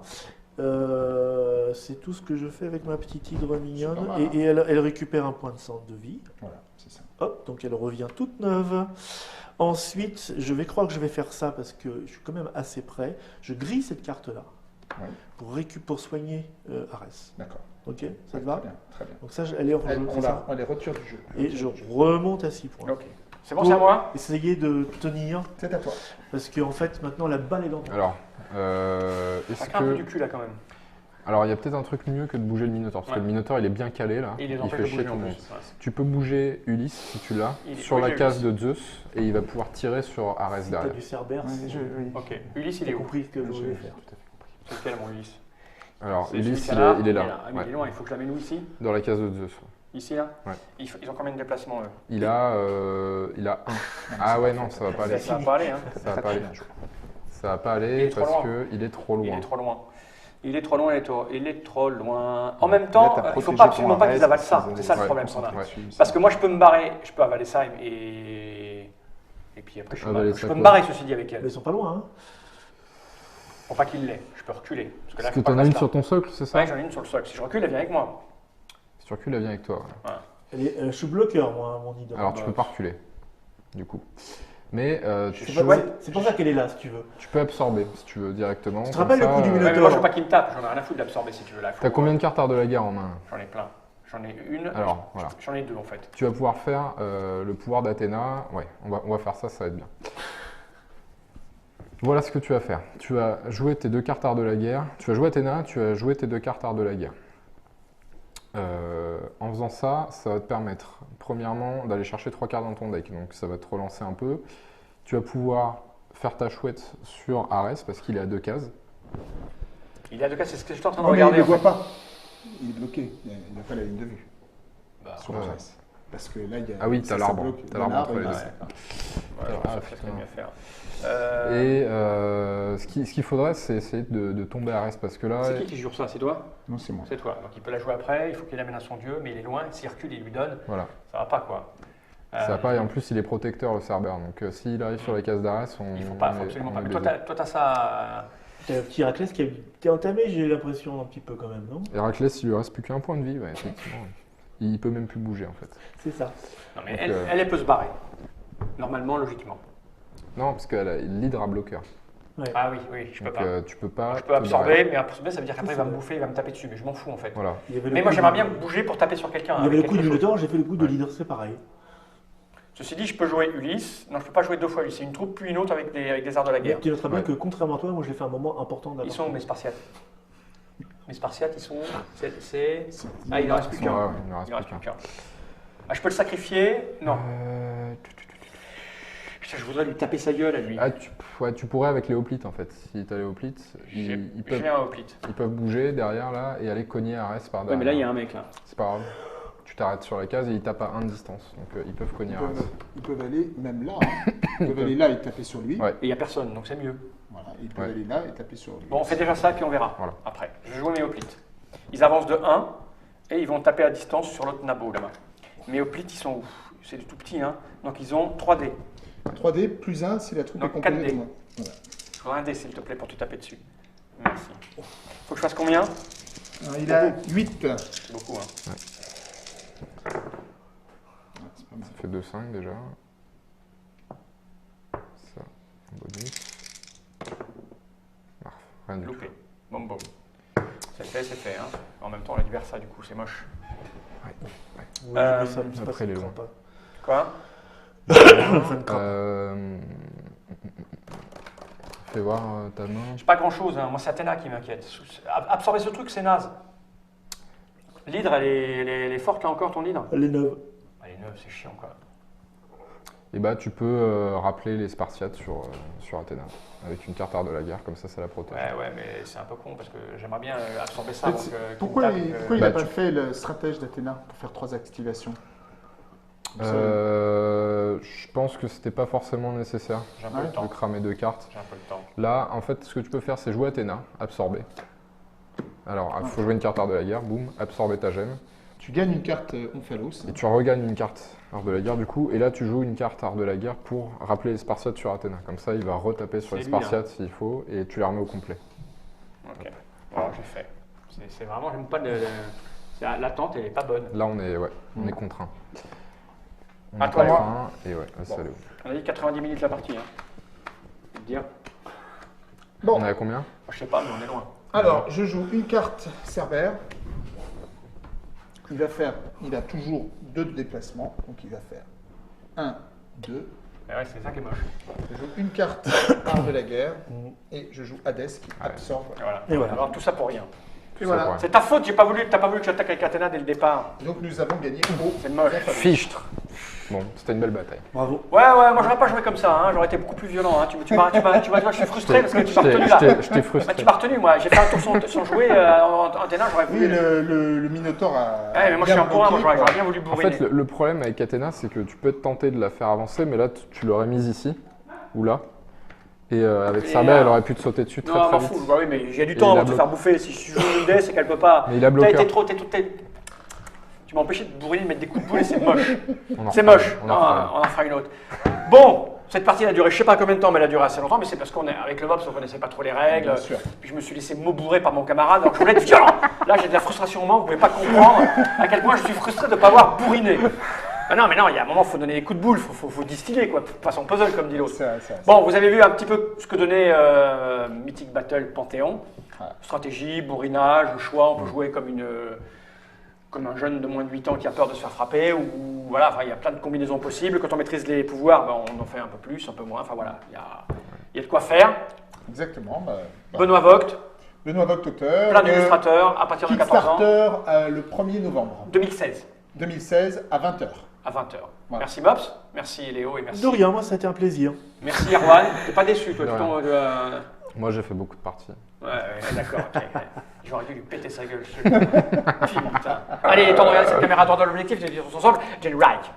S4: C'est tout ce que je fais avec ma petite hydre mignonne.
S2: C'est pas mal, hein.
S4: Et elle récupère un point de sang de vie.
S2: Voilà, c'est ça.
S4: Hop, donc elle revient toute neuve. Ensuite, je vais croire que je vais faire ça parce que je suis quand même assez près. Je grille cette carte-là
S2: Ouais.
S4: pour soigner Arès.
S2: D'accord.
S4: Ok, ça te va?
S2: Très bien, très bien.
S4: Donc ça, elle est en jeu, c'est ça?
S2: On les retire du jeu.
S4: Et je remonte à 6 points.
S1: Ok. C'est bon, c'est à moi?
S4: Essayer de tenir
S2: C'est à toi.
S4: parce qu'en fait, maintenant, la balle est dans ton
S3: Alors,
S1: Ça
S3: est-ce
S1: craint un peu
S3: que...
S1: du cul, là, quand même.
S3: Alors, il y a peut-être un truc mieux que de bouger le Minotaure. Parce que
S1: Ouais.
S3: le Minotaure, il est bien calé là.
S1: Et il est
S3: Il
S1: empêché
S3: fait
S1: de
S3: chier
S1: bouger
S3: tout
S1: en
S3: le monde.
S1: plus. Ouais.
S3: Tu peux bouger Ulysse si tu l'as
S1: Il-
S3: sur
S1: oui,
S3: la
S1: j'ai
S3: case
S1: Ulysse.
S3: de Zeus et il va pouvoir tirer sur Arès
S4: T'as
S3: derrière.
S4: du Cerbère.
S1: Ok. Ulysse, il est
S4: J'ai
S1: où?
S4: compris ce que je voulais faire.
S1: C'est lequel, mon Ulysse?
S3: Alors,
S1: C'est
S3: Ulysse,
S1: celui qu'il y a
S3: il est là.
S1: Ah, mais
S3: Ouais.
S1: il est loin, il faut que je l'amène où, ici?
S3: Dans la case de Zeus.
S1: Ici, là?
S3: Ouais.
S1: Ils ont combien de déplacements, eux?
S3: Il a 1. Ah ouais, non, ça va pas aller.
S1: Ça va pas aller, hein?
S3: Ça va pas aller. Ça va pas
S1: Il
S3: aller
S1: est trop
S3: parce
S1: loin.
S3: qu'il est trop
S1: Il
S3: loin.
S1: est trop loin. Il est trop loin, il est trop loin. En
S3: Ouais.
S1: même temps,
S2: Là, t'as
S1: il ne faut
S2: protégé
S1: pas
S2: ton
S1: absolument pas qu'ils
S2: Arès,
S1: avalent ça.
S2: parce qu'ils
S1: C'est ça le
S3: Ouais.
S1: problème qu'on a.
S3: Ouais.
S1: Parce que moi, je peux me barrer, je peux avaler ça et puis après, je
S3: Avaler
S1: peux
S3: ça
S1: me
S3: quoi?
S1: barrer, ceci dit, avec
S4: Mais
S1: elle.
S4: ils sont pas loin. Hein.
S1: Pour pas qu'il l'ait. Je peux reculer. Parce que là,
S3: Parce
S1: je
S3: que
S1: peux pas
S3: t'en as
S1: le
S3: une
S1: mettre
S3: sur
S1: là.
S3: ton socle, c'est ça?
S1: Ouais, j'en ai une sur le sol. Si je recule, elle vient avec moi.
S3: Si tu recules, elle vient avec toi. ouais.
S4: Je suis bloqueur, moi, mon idole.
S3: Alors, tu peux pas reculer, du coup. Mais
S4: C'est pour ça qu'elle est là, si tu veux.
S3: tu peux absorber, si tu veux, directement.
S4: Tu te
S3: Comme
S4: rappelles le
S3: ça,
S4: coup du
S1: Ouais,
S4: Minotaure?
S1: mais moi, je veux pas qu'il me tape. J'en ai rien à foutre d'absorber si tu veux. Là, faut-
S3: T'as combien de cartes art de la guerre en main?
S1: J'en ai plein. J'en ai une.
S3: Alors, voilà.
S1: J'en ai deux, en fait.
S3: Tu vas pouvoir faire le pouvoir d'Athéna. Ouais, on va faire ça, ça va être bien. Voilà ce que tu vas faire. Tu vas jouer tes 2 cartes art de la guerre. Tu vas jouer Athéna, tu vas jouer tes 2 cartes art de la guerre. En faisant ça, ça va te permettre, premièrement, d'aller chercher 3 cartes dans ton deck. Donc ça va te relancer un peu. Tu vas pouvoir faire ta chouette sur Arès parce qu'il est à 2 cases.
S1: Il est à 2 cases, c'est ce que je suis en train de
S2: Non, mais il
S1: regarder.
S2: ne le
S1: en
S2: voit
S1: fait.
S2: pas. Il est bloqué. Il n'a pas la ligne de vue sur le
S3: ouais.
S2: reste. Parce que là, il y a.
S3: Ah oui,
S2: ça
S3: t'as l'arbre.
S2: bloque.
S3: T'as l'arbre entre les deux.
S1: Ouais.
S3: Ah,
S1: Ça fait ce qu'il y a mieux à faire.
S3: Et ce qu'il faudrait, c'est essayer de tomber Arès parce que là,
S1: C'est qui jure ça? C'est toi?
S2: Non, c'est moi.
S1: C'est toi. Donc il peut la jouer après, il faut qu'il l'amène à son dieu, mais il est loin, s'il recule, il lui donne.
S3: voilà,
S1: Ça va pas quoi.
S3: ça va pas. Et en plus, il est protecteur le Cerbère. Donc s'il arrive sur les cases d'Arès,
S1: Il faut pas, faut absolument pas. Mais toi, t'as ça.
S4: T'as un petit Héraclès qui a été entamé, j'ai l'impression, un petit peu quand même, non?
S3: Héraclès, il lui reste plus qu'un point de vie, ouais, effectivement. Il peut même plus bouger en fait.
S4: C'est ça.
S1: Non, mais
S3: Donc,
S1: elle peut se barrer. Normalement, logiquement.
S3: Non, parce qu'elle a l'hydra bloqueur.
S4: Ouais.
S1: Ah oui, je peux
S3: Donc
S1: pas.
S3: tu peux pas.
S1: Je peux
S3: te
S1: absorber,
S3: barrer.
S1: mais absorber, ça veut dire qu'après il va me bouffer, il va me taper dessus, mais je m'en fous en fait.
S3: Voilà.
S4: Il y avait le
S1: Mais moi
S4: coup
S1: j'aimerais
S4: de-
S1: bien bouger pour taper sur quelqu'un.
S4: Il y avait
S1: avec
S4: le coup du
S1: quelque chose.
S4: Minotaure, j'ai fait le coup de leader, c'est pareil.
S1: Ceci dit, je peux jouer Ulysse. Non, je peux pas jouer 2 fois Ulysse. C'est une troupe puis une autre avec des arts de la guerre.
S4: Tu noteras bien
S3: Ouais.
S4: que contrairement à toi, moi je l'ai fait un moment important
S1: Ils sont où mes Spartiates? Mes Spartiates, ils sont. C'est.
S2: C'est-
S1: Ah, il en reste plus
S3: Ouais,
S1: qu'un.
S3: ouais, il en reste
S1: Il en reste
S3: plus
S1: plus qu'un. Ah, je peux le sacrifier? Non. Putain, je voudrais lui taper sa gueule à lui.
S3: Tu pourrais avec les hoplites en fait. Si tu as les hoplites, ils
S1: J'ai
S3: peuvent,
S1: un hoplite.
S3: ils peuvent bouger derrière là et aller cogner Arès par
S1: Ouais,
S3: derrière.
S1: mais là il y a un mec là.
S3: C'est pas grave. Tu t'arrêtes sur la case et ils tapent à 1 de distance. Donc ils peuvent cogner Arès.
S2: Ils peuvent aller même là. Hein. Ils peuvent aller là et taper sur lui.
S3: Ouais.
S1: Et il n'y a personne, donc c'est mieux.
S2: Voilà. Ils peuvent
S3: Ouais.
S2: aller là et taper sur lui.
S1: Bon, on fait déjà ça, puis on verra.
S3: Voilà.
S1: Après, je vais jouer mes hoplites. Ils avancent de 1 et ils vont taper à distance sur l'autre nabo là-bas. Mes hoplites, ils sont où? C'est des tout petits, hein. Donc ils ont 3D.
S2: 3D plus 1 si la troupe
S1: Donc,
S2: est composée
S1: 4D.
S2: de moins. Voilà.
S1: Je voudrais un dé, s'il te plaît, pour te taper dessus. Merci. Faut que je fasse combien?
S2: Alors, il a 8.
S1: C'est beaucoup, hein.
S2: C'est pas mal.
S3: Ça fait 2-5 déjà. Ça, en bonus. Marf, rien du tout.
S1: Loupé. Boum, boum. C'est fait, hein. En même temps, on a du Versa, du coup, c'est moche.
S4: Oui, mais ça me
S3: après,
S4: passe,
S3: les
S4: je
S3: loin.
S4: crois
S1: Quoi?
S4: pas. Ça me craint.
S3: Fais voir ta main.
S1: J'ai pas grand-chose, hein. Moi, c'est Athéna qui m'inquiète. Absorber ce truc, c'est naze. L'hydre, elle est forte, là, encore, ton hydre?
S4: Les 9.
S1: Elle est neuve, c'est chiant, quoi.
S3: Et bah tu peux rappeler les Spartiates sur Athéna. Avec une carte art de la guerre, comme ça la protège.
S1: Ouais, mais c'est un peu con, parce que j'aimerais bien absorber ça
S2: En
S1: avant
S2: fait,
S1: que...
S2: pourquoi
S1: qu'il me
S2: il
S1: tape,
S2: n'a
S3: Bah,
S2: pas
S3: tu-
S2: fait le stratège d'Athéna pour faire 3 activations?
S3: Je pense que c'était pas forcément nécessaire
S1: J'ai un peu
S2: Ouais.
S1: le
S3: de
S1: temps.
S3: cramer 2 cartes.
S1: J'ai un peu le temps.
S3: Là, en fait, ce que tu peux faire, c'est jouer Athéna, absorber. Alors, il faut jouer une carte art de la guerre, boum, absorber ta gemme.
S2: Tu gagnes une carte Omphalos.
S3: Et tu regagnes une carte art de la guerre du coup, et là tu joues une carte art de la guerre pour rappeler les Spartiates sur Athéna. Comme ça, il va retaper sur les
S1: C'est lui, hein.
S3: Spartiates s'il faut, et tu les remets au complet.
S1: Ok. Bon, j'ai fait. C'est vraiment, j'aime pas l'attente, elle est pas bonne.
S3: Là, on est contraint. On
S1: À
S3: est
S1: toi, moi.
S3: contraint, et ouais, ça allait.
S1: On a dit 90 minutes la partie, hein. Je vais te dire.
S2: Bon,
S3: On est à combien?
S1: Je sais pas, mais on est loin.
S2: alors je joue une carte Cerbère. Il a toujours 2 de déplacement, donc il va faire 1, 2.
S1: Mais ouais, c'est ça qui est moche.
S2: Je joue une carte art de la guerre et je joue Hadès qui absorbe.
S1: Et voilà.
S4: Et voilà.
S1: Alors tout ça pour rien.
S2: Et voilà.
S3: Ouais.
S1: C'est ta faute, t'as pas voulu que j'attaque avec Athéna dès le départ.
S2: Donc nous avons gagné au
S1: C'est moche.
S3: Fichtre. Bon, c'était une belle bataille.
S4: Bravo.
S1: Ouais, moi j'aurais pas joué comme ça, hein. J'aurais été beaucoup plus violent. Hein. Tu vois, je suis frustré parce que tu m'as retenu là.
S3: Je t'ai
S1: Bah,
S3: frustré.
S1: tu m'as retenu, moi. J'ai fait un tour sans jouer en Athéna, j'aurais
S2: Oui,
S1: voulu.
S2: le Minotaure a.
S1: Ouais, mais moi je suis
S2: bien
S1: un point, moi
S2: bloqué,
S1: j'aurais bien voulu
S3: En
S1: bourriner.
S3: fait, le problème avec Athéna, c'est que tu peux te tenter de la faire avancer, mais là, tu l'aurais mise ici, ou là. Et avec
S1: Et,
S3: Cerbère, elle aurait pu te sauter dessus très
S1: Non,
S3: très
S1: m'en
S3: vite.
S1: fous. Bah oui, mais j'ai du
S3: Et
S1: temps
S3: il
S1: avant
S3: a
S1: de te
S3: bloqué.
S1: faire bouffer. Si je joue une idée, c'est qu'elle peut pas.
S3: Mais il a
S1: T'as
S3: bloqué.
S1: été trop. Tu m'as empêché de bourriner, de mettre des coups de boule et c'est moche.
S3: On en
S1: C'est
S3: refera-
S1: moche.
S3: on
S1: Non,
S3: en refera.
S1: on en fera une autre. Bon, cette partie elle a duré je sais pas combien de temps, mais elle a duré assez longtemps. Mais c'est parce qu'on est avec le Mops, on connaissait pas trop les règles.
S2: Bien sûr.
S1: Puis je me suis laissé bourrer par mon camarade. Alors je voulais être violent. Là, j'ai de la frustration au moment. Vous pouvez pas comprendre à quel point je suis frustré de ne pas avoir bourriné. Ah non, mais non, il y a un moment, il faut donner des coups de boule, faut distiller, quoi. Façon puzzle, comme dit l'autre.
S2: Ça.
S1: Bon, vous avez vu un petit peu ce que donnait Mythic Battle Panthéon.
S2: Ouais.
S1: Stratégie, bourrinage, le choix, on peut jouer comme un jeune de moins de 8 ans qui a peur de se faire frapper, ou voilà, enfin, il y a plein de combinaisons possibles. Quand on maîtrise les pouvoirs, ben, on en fait un peu plus, un peu moins, enfin voilà, il Il y a de quoi faire.
S2: Exactement.
S1: Benoît Vogt,
S2: Benoît Vogt, auteur.
S1: plein d'illustrateurs à partir de 14 ans.
S2: Kickstarter le 1er novembre
S1: 2016
S2: 2016 à 20h.
S1: à 20h.
S2: Voilà.
S1: Merci Mops, merci Léo et merci.
S4: De rien, moi ça a été un plaisir.
S1: Merci Erwan. T'es pas déçu toi
S3: De
S1: tu
S3: rien.
S1: t'en-
S3: Moi, j'ai fait beaucoup de parties.
S1: Ouais, d'accord, ok. J'aurais dû lui péter sa gueule. Putain. Allez, temps de regarder cette caméra droite dans l'objectif, je vais dire tous ensemble, Jen Reich.